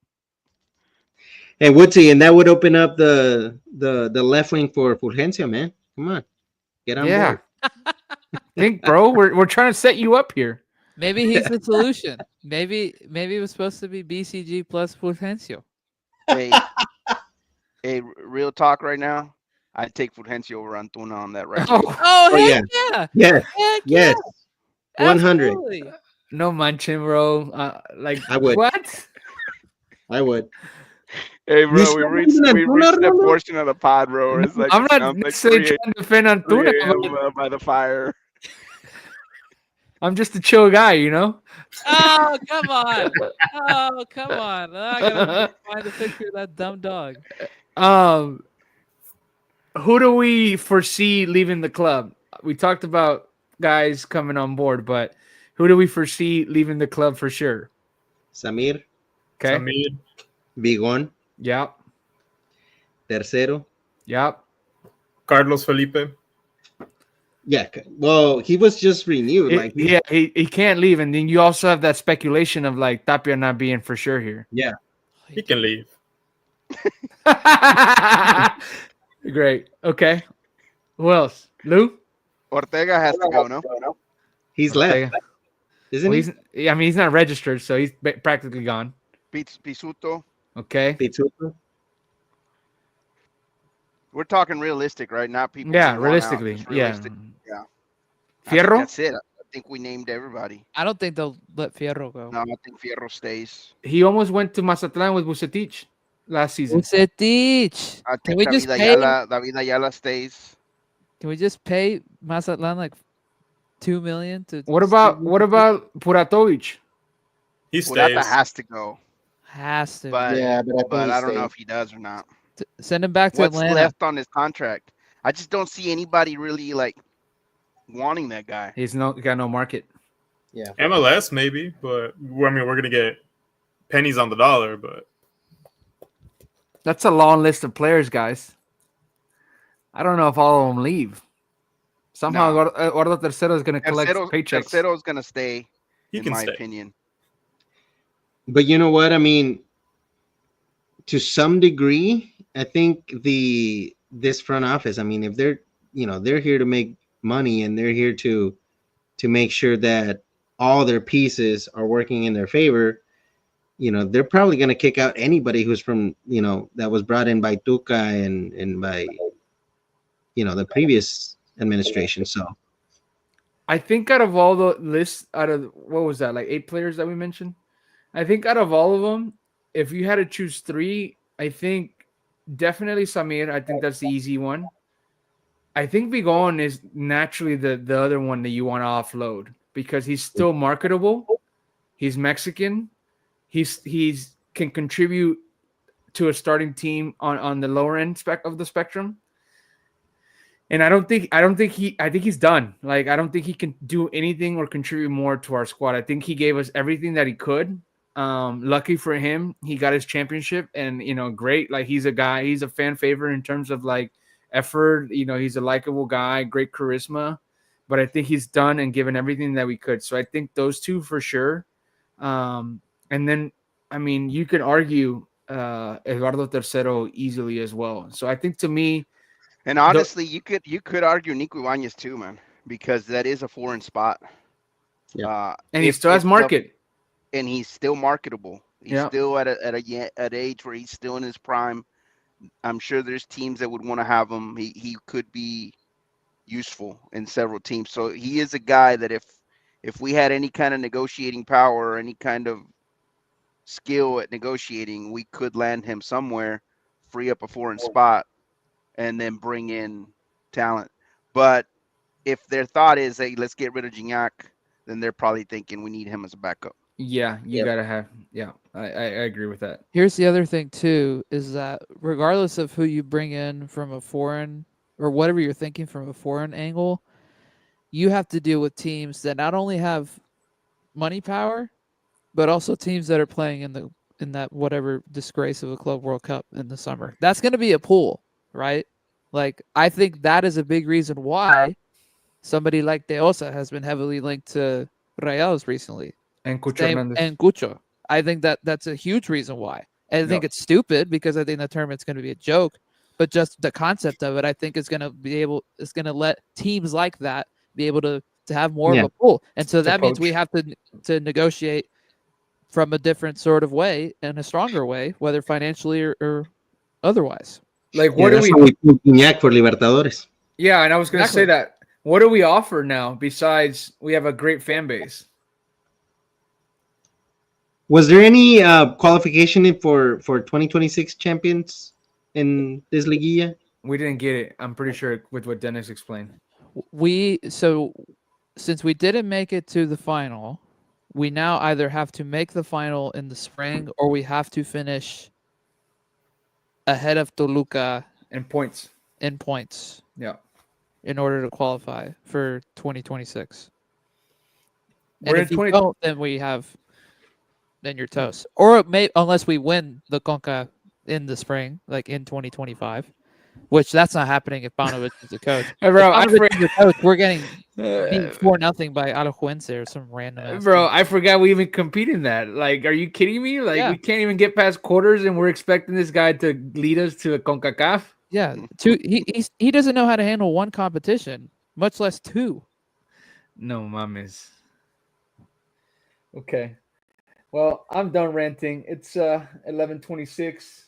Hey Woodsy, and that would open up the left wing for Fulgencio, man. Come on, get on board. Think, bro. We're trying to set you up here. Maybe he's the solution. Maybe it was supposed to be BCG plus Fulgencio. Hey, real talk right now. I'd take Fulgencio over Antuna on that right. Heck yeah. Yes. Heck Yes. yeah. 100. Absolutely. No manchen, bro. Like, I would. What? I would. Hey, bro, we reached that portion of the pod, bro. It's like I'm not necessarily trying to defend Antuna by the fire. I'm just a chill guy, Oh, come on. Oh, come on. I gotta find a picture of that dumb dog. Who do we foresee leaving the club? We talked about guys coming on board, but who do we foresee leaving the club for sure? Samir. Okay. Samir. Bigon. Yep. Tercero. Yep. Carlos Felipe. Yeah. Well, he was just renewed. Like, Yeah, he can't leave, and then you also have that speculation of like Tapia not being for sure here. yeah. He can leave. Great. Okay. Who else? Lou? Ortega has to go, no? He's Ortega. left, isn't Well, he? I mean, he's not registered, so he's practically gone. Pisuto. Okay. Pizzuto? We're talking realistic, right? Not people. Yeah, who want out, realistically. just Yeah. realistic. Yeah. I think Fierro? that's it. I think we named everybody. I don't think they'll let Fierro go. No, I think Fierro stays. He almost went to Mazatlan with Bucetich last season. Bucetich. I Can think we just David pay? David Ayala stays. Can we just pay Mazatlan like $2 million to? What about Puratovic? He Purata stays. has to go, Has to but but I don't know if he does or not. send him back to What's Atlanta. left on his contract? I just don't see anybody really like wanting that guy. He's got no market. Yeah. MLS maybe, but I mean we're gonna get pennies on the dollar. But That's a long list of players, guys. I don't know if all of them leave. Somehow, No. Eduardo Tercero is going to collect paychecks. Tercero's gonna stay, he in can my stay. opinion. But you know what? I mean, to some degree, I think this front office, I mean, if they're here to make money and they're here to make sure that all their pieces are working in their favor, they're probably going to kick out anybody who's from, that was brought in by Tuca and by, the previous administration. So I think out of all the lists, what was that, like 8 players that we mentioned? I think out of all of them, if you had to choose 3, I think definitely Samir. I think that's the easy one. I think Vigon is naturally the other one that you want to offload because he's still marketable. He's Mexican. He's can contribute to a starting team on the lower end of the spectrum. And I think he's done. Like, I don't think he can do anything or contribute more to our squad. I think he gave us everything that he could. Lucky for him, he got his championship, and great. Like, he's a fan favorite in terms of like effort. He's a likable guy, great charisma. But I think he's done and given everything that we could. So I think those 2 for sure. And then, I mean, you could argue Eduardo Tercero easily as well. So I think to me. And honestly, you could argue Nico Ibanez too, man, because that is a foreign spot. Yeah. And he still has market. And he's still marketable. He's Yeah. still at an age where he's still in his prime. I'm sure there's teams that would want to have him. He could be useful in several teams. So he is a guy that if we had any kind of negotiating power or any kind of skill at negotiating, we could land him somewhere, free up a foreign spot, and then bring in talent. But if their thought is, hey, let's get rid of Gignac, then they're probably thinking we need him as a backup. Yeah, you gotta have. Yeah, I agree with that. Here's the other thing too, is that regardless of who you bring in from a foreign or whatever you're thinking from a foreign angle, you have to deal with teams that not only have money power, but also teams that are playing in that whatever disgrace of a Club World Cup in the summer. That's going to be a pool, right? Like, I think that is a big reason why somebody like De Osa has been heavily linked to Rayados recently. And Cucho Hernandez. And Cucho. I think that's a huge reason why. And I think it's stupid because I think the tournament's going to be a joke. But just the concept of it, I think is going to let teams like that be able to have more of a pool. And so that means we have to negotiate from a different sort of way and a stronger way, whether financially or otherwise. Like, what do we Gignac for Libertadores? Yeah, and I was going to say that. What do we offer now besides we have a great fan base? Was there any qualification for 2026 champions in this liguilla? We didn't get it. I'm pretty sure with what Dennis explained. Since we didn't make it to the final, we now either have to make the final in the spring or we have to finish ahead of Toluca in points. Yeah. In order to qualify for 2026. We're and if you don't, then you're toast. Or unless we win the Conca in the spring, like in 2025, which that's not happening if Paunovic is the coach. Hey, bro, if I Paunovic is the coach, we're getting beat for- 4-0 by Alajuelense or some random ass bro, team. I forgot we even compete in that. Like, are you kidding me? Like, Yeah. we can't even get past quarters, and we're expecting this guy to lead us to a CONCACAF. Yeah, he doesn't know how to handle one competition, much less two. No, mames. Okay. Well, I'm done ranting. It's 11:26.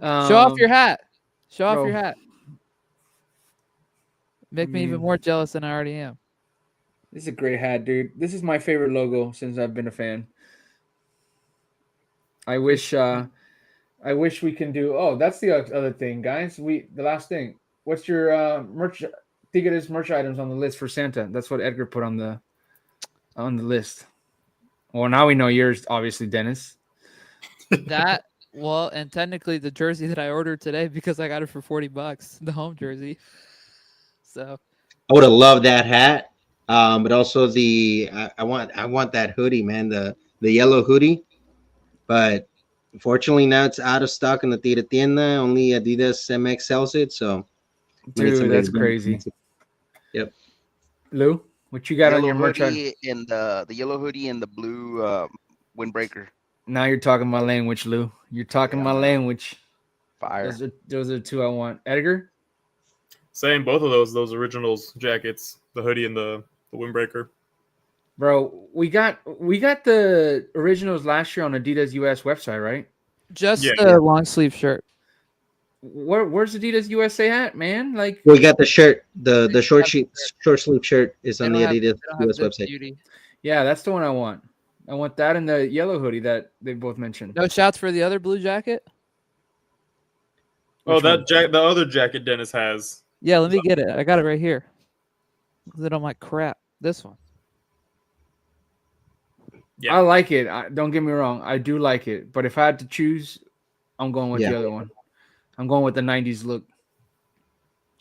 Show off your hat. Show off bro. your hat. Make me even mean- more jealous than I already am. This is a great hat, dude. This is my favorite logo since I've been a fan. I wish we can do. Oh, that's the other thing, guys. The last thing. What's your merch? Tigres merch items on the list for Santa. That's what Edgar put on the list. Well, now we know yours, obviously, Dennis. That and technically the jersey that I ordered today because I got it for $40, the home jersey. So I would have loved that hat. But also I want that hoodie, man, the yellow hoodie. But unfortunately now it's out of stock in the Tira Tienda. Only Adidas MX sells it, so maybe Dude, somebody's that's been- crazy. Yep. Lou, what you got on Yellow your merch item? hoodie and the yellow hoodie and the blue windbreaker. Now you're talking my language, Lou. You're talking Yeah, my man. language. Fire. Those are two I want. Edgar? Same, both of those originals jackets, the hoodie and the windbreaker. Bro, we got the originals last year on Adidas US website, right? just Yeah. the long sleeve shirt. Where's Adidas USA at, man? Like, We got the shirt, the short sleeve shirt is They on don't the have- Adidas they don't have US the website. beauty. yeah, that's the one I want. I want that and the yellow hoodie that they both mentioned. No shouts for the other blue jacket. Oh, Which one? the other jacket Dennis has. Yeah, let me get it. I got it right here. They don't like crap. This one. Yeah. I like it. Don't get me wrong. I do like it. But if I had to choose, I'm going with Yeah. the other one. I'm going with the 90s look.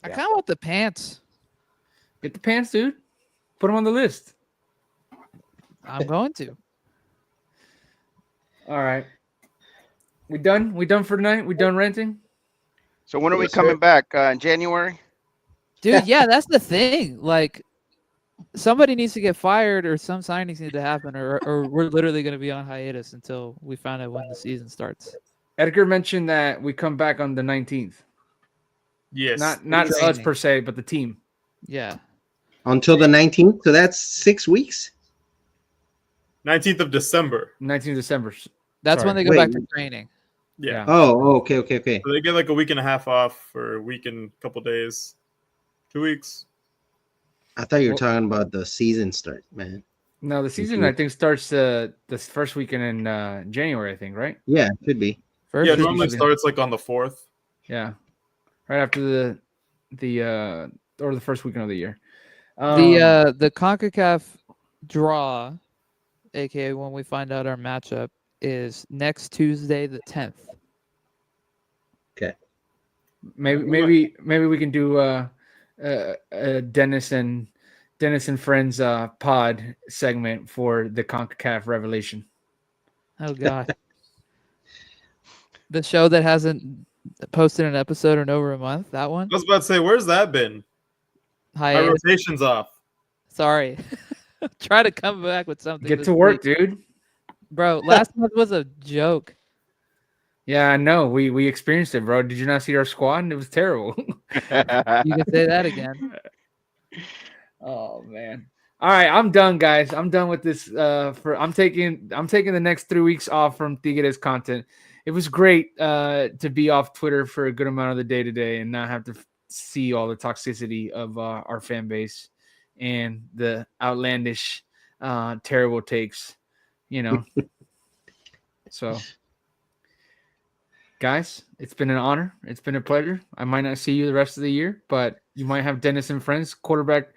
I kind of want the pants. Get the pants, dude. Put them on the list. I'm going to. All right. We done? We done for tonight? We done renting? So when are we Yes, sir. coming back? In January? Dude, yeah, that's the thing. Like, somebody needs to get fired or some signings need to happen or we're literally going to be on hiatus until we find out when the season starts. Edgar mentioned that we come back on the 19th. Yes. Not us Training. per se, but the team. Yeah. Until the 19th, so that's 6 weeks. 19th of December. 19th December. That's Sorry. when they go Wait. back to training. Yeah. Okay. So they get like a week and a half off or a week and a couple days. 2 weeks. I thought you were Well- talking about the season start, man. No, the season I think starts this first weekend in January, I think, right? Yeah, it could be. First Yeah, is it normally usually- starts like on the 4th. Yeah. Right after the first weekend of the year. the CONCACAF draw, aka when we find out our matchup, is next Tuesday the 10th. Maybe we can do Dennis and Friends pod segment for the CONCACAF Revelation. Oh god. The show that hasn't posted an episode in over a month, that one? I was about to say, where's that been? My Hiatus. rotation's off. Sorry. Try to come back with something. Get this to work, week. dude. Bro, last month was a joke. Yeah, I know. We experienced it, bro. Did you not see our squad? It was terrible. You can say that again. Oh man. All right, I'm done, guys. I'm done with this. I'm taking the next 3 weeks off from Tigres content. It was great to be off Twitter for a good amount of the day today and not have to see all the toxicity of our fan base and the outlandish, terrible takes. You know. So, guys, it's been an honor. It's been a pleasure. I might not see you the rest of the year, but you might have Dennis and Friends quarterback.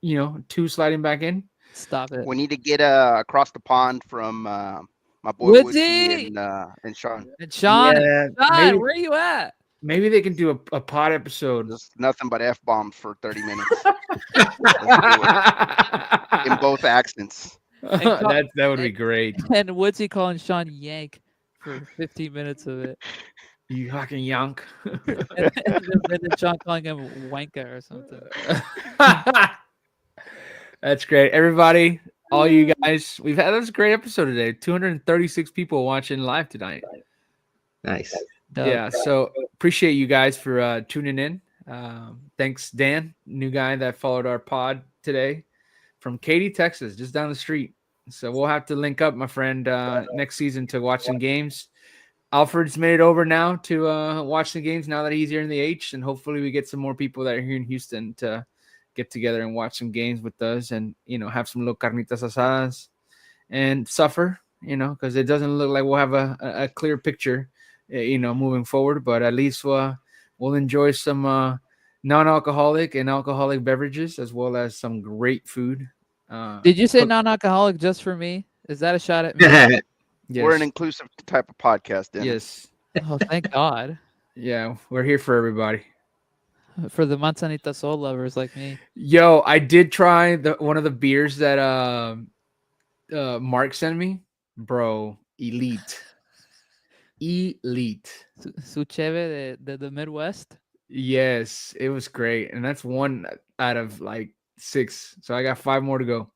2 sliding back in. Stop it. We need to get across the pond from my boy Woodsy! Woodsy and Sean. And Sean, Yeah, Sean, where are you at? maybe they can do a pod episode. Just nothing but F-bombs for 30 minutes. Let's do it. In both accents. that would be great. And Woodsy calling Sean Yank for 15 minutes of it. You fucking yonk. and then John calling him wanka or something. That's great. Everybody, all you guys, that was a great episode today. 236 people watching live tonight. Nice. Dope. Yeah, so appreciate you guys for tuning in. Thanks, Dan, new guy that followed our pod today from Katy, Texas, just down the street. So we'll have to link up, my friend, next season to watch some games. Alfred's made it over now to watch the games now that he's here in the H, and hopefully we get some more people that are here in Houston to get together and watch some games with us, and have some little carnitas asadas and suffer, because it doesn't look like we'll have a clear picture, moving forward. But at least we'll enjoy some non-alcoholic and alcoholic beverages, as well as some great food. Did you say cook- non-alcoholic just for me? Is that a shot at me? Yes. We're an inclusive type of podcast, Dennis. Yes. Oh, thank God. Yeah, we're here for everybody. For the Manzanita Sol lovers like me. Yo, I did try one of the beers that Mark sent me. Bro, elite. Su cheve de the Midwest. Yes, it was great. And that's one out of like 6. So I got 5 more to go.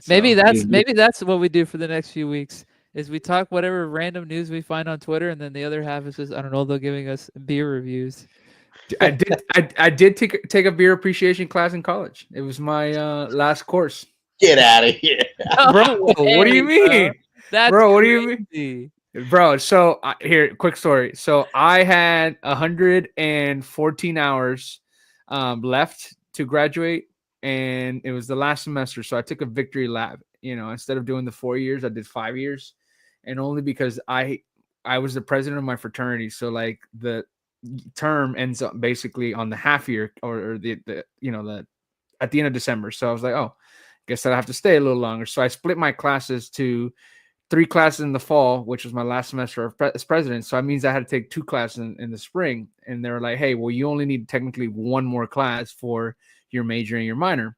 Maybe So, that's what we do for the next few weeks. Is we talk whatever random news we find on Twitter, and then the other half is just Arnoldo giving us beer reviews. I did take a beer appreciation class in college. It was my last course. Get out of here. Bro, what do you mean? That's Bro, what do you mean? mean? Bro, so here, quick story. So I had 114 hours left to graduate, and it was the last semester. So I took a victory lap. Instead of doing the 4 years, I did 5 years, and only because I was the president of my fraternity. So like the term ends up basically on the half year or the at the end of December. So I was like, oh, guess I'll have to stay a little longer. So I split my classes to 3 classes in the fall, which was my last semester as president. So that means I had to take 2 classes in the spring. And they were like, hey, well, you only need technically 1 more class for your major and your minor.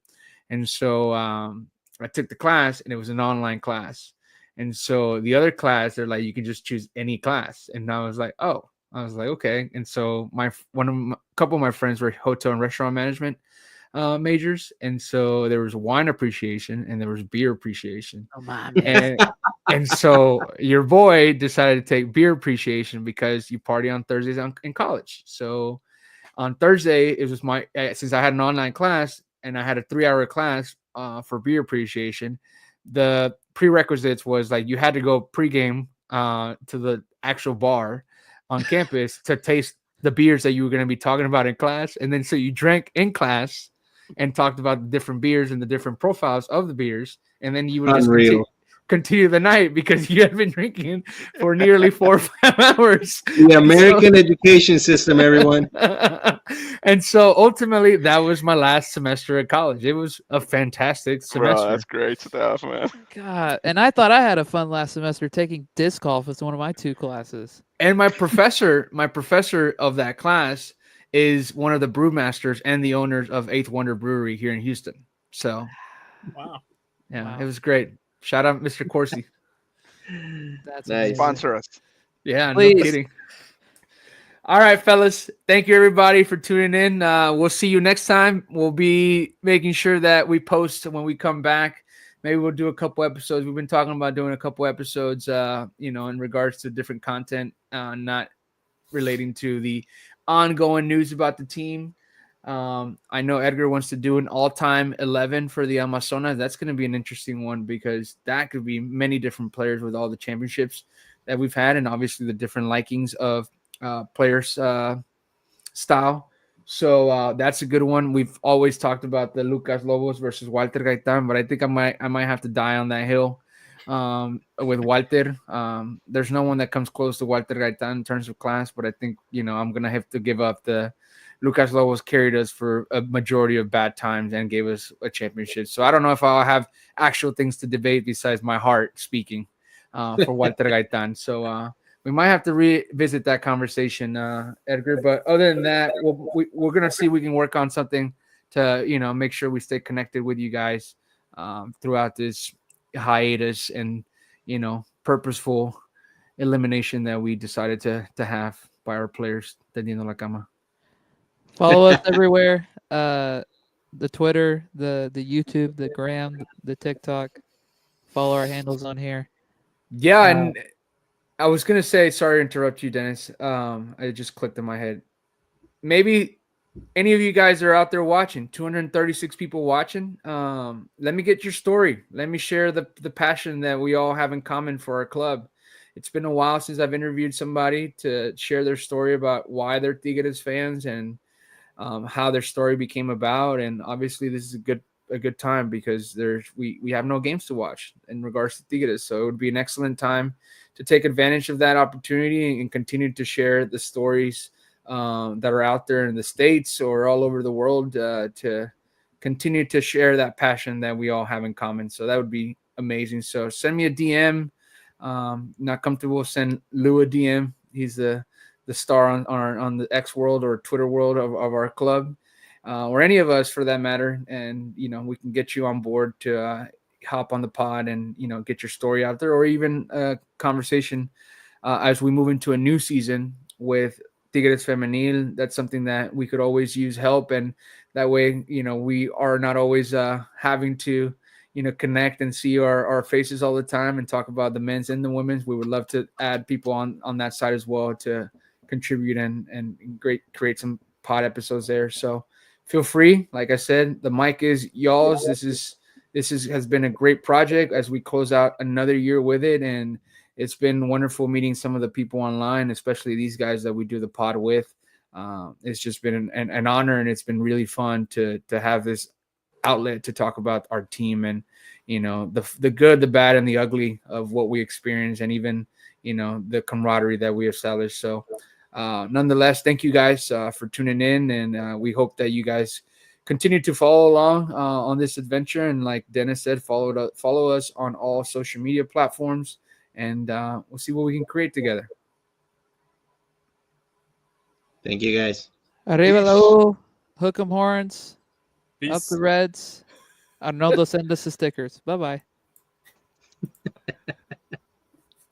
And so I took the class, and it was an online class. And so the other class, they're like, you can just choose any class. And I was like, oh, okay. And so a couple of my friends were hotel and restaurant management majors, and so there was wine appreciation and there was beer appreciation. Oh man. And so your boy decided to take beer appreciation because you party on Thursdays in college. So on Thursday, it was since I had an online class and I had a 3-hour class for beer appreciation. The prerequisites was like you had to go pregame to the actual bar on campus to taste the beers that you were going to be talking about in class. And then so you drank in class and talked about the different beers and the different profiles of the beers. And then you would just continue the night because you had been drinking for nearly 4 or 5 hours. The American education system, everyone. And so ultimately that was my last semester at college. It was a fantastic semester. Bro, that's great stuff, man. God, and I thought I had a fun last semester taking disc golf as one of my 2 classes. And my professor of that class is one of the brewmasters and the owners of 8th Wonder Brewery here in Houston. So, Wow. yeah, Wow. It was great. Shout out Mr. Corsi. That's Nice. amazing. Sponsor us. Yeah, Please. no kidding. All right, fellas. Thank you, everybody, for tuning in. We'll see you next time. We'll be making sure that we post when we come back. Maybe we'll do a couple episodes. We've been talking about doing a couple episodes, in regards to different content, not relating to the ongoing news about the team. I know Edgar wants to do an all-time 11 for the Amazonas. That's going to be an interesting one because that could be many different players with all the championships that we've had, and obviously the different likings of players' style. So that's a good one. We've always talked about the Lucas Lobos versus Walter Gaitan, but I think I might have to die on that hill with Walter. There's no one that comes close to Walter Gaitan in terms of class, but I think I'm gonna have to give up the Lucas Lobos carried us for a majority of bad times and gave us a championship. So I don't know if I'll have actual things to debate besides my heart speaking for Walter Gaitan. So we might have to revisit that conversation, Edgar. But other than that, we're going to see if we can work on something to, make sure we stay connected with you guys throughout this hiatus and, purposeful elimination that we decided to have by our players. Tendiendo la cama. Follow us everywhere. The Twitter, the YouTube, the Gram, the TikTok. Follow our handles on here. Yeah, and I was gonna say, sorry to interrupt you, Dennis. I just clicked in my head. Maybe any of you guys are out there watching, 236 people watching. Let me get your story. Let me share the passion that we all have in common for our club. It's been a while since I've interviewed somebody to share their story about why they're Tigres fans and how their story became about. And obviously, this is a good time because we have no games to watch in regards to Tigres, so it would be an excellent time to take advantage of that opportunity and continue to share the stories that are out there in the States or all over the world to continue to share that passion that we all have in common. So that would be amazing. So send me a DM. Not comfortable, send Lou a DM. He's the star on the X world or Twitter world of our club, or any of us for that matter. And, we can get you on board to hop on the pod and, get your story out there, or even a conversation as we move into a new season with Tigres Femenil. That's something that we could always use help. And that way, we are not always having to, connect and see our faces all the time and talk about the men's and the women's. We would love to add people on that side as well to contribute and create some pod episodes there. So feel free. Like I said, the mic is y'all's. This has been a great project as we close out another year with it. And it's been wonderful meeting some of the people online, especially these guys that we do the pod with. It's just been an honor, and it's been really fun to have this outlet to talk about our team and, the good, the bad, and the ugly of what we experience, and even, the camaraderie that we established. So nonetheless, thank you guys for tuning in, and we hope that you guys continue to follow along on this adventure. And like Dennis said, follow us on all social media platforms, and we'll see what we can create together. Thank you, guys. Arriba la U, hook 'em horns, up Peace. the Reds. Arnoldo, send us the stickers. Bye-bye.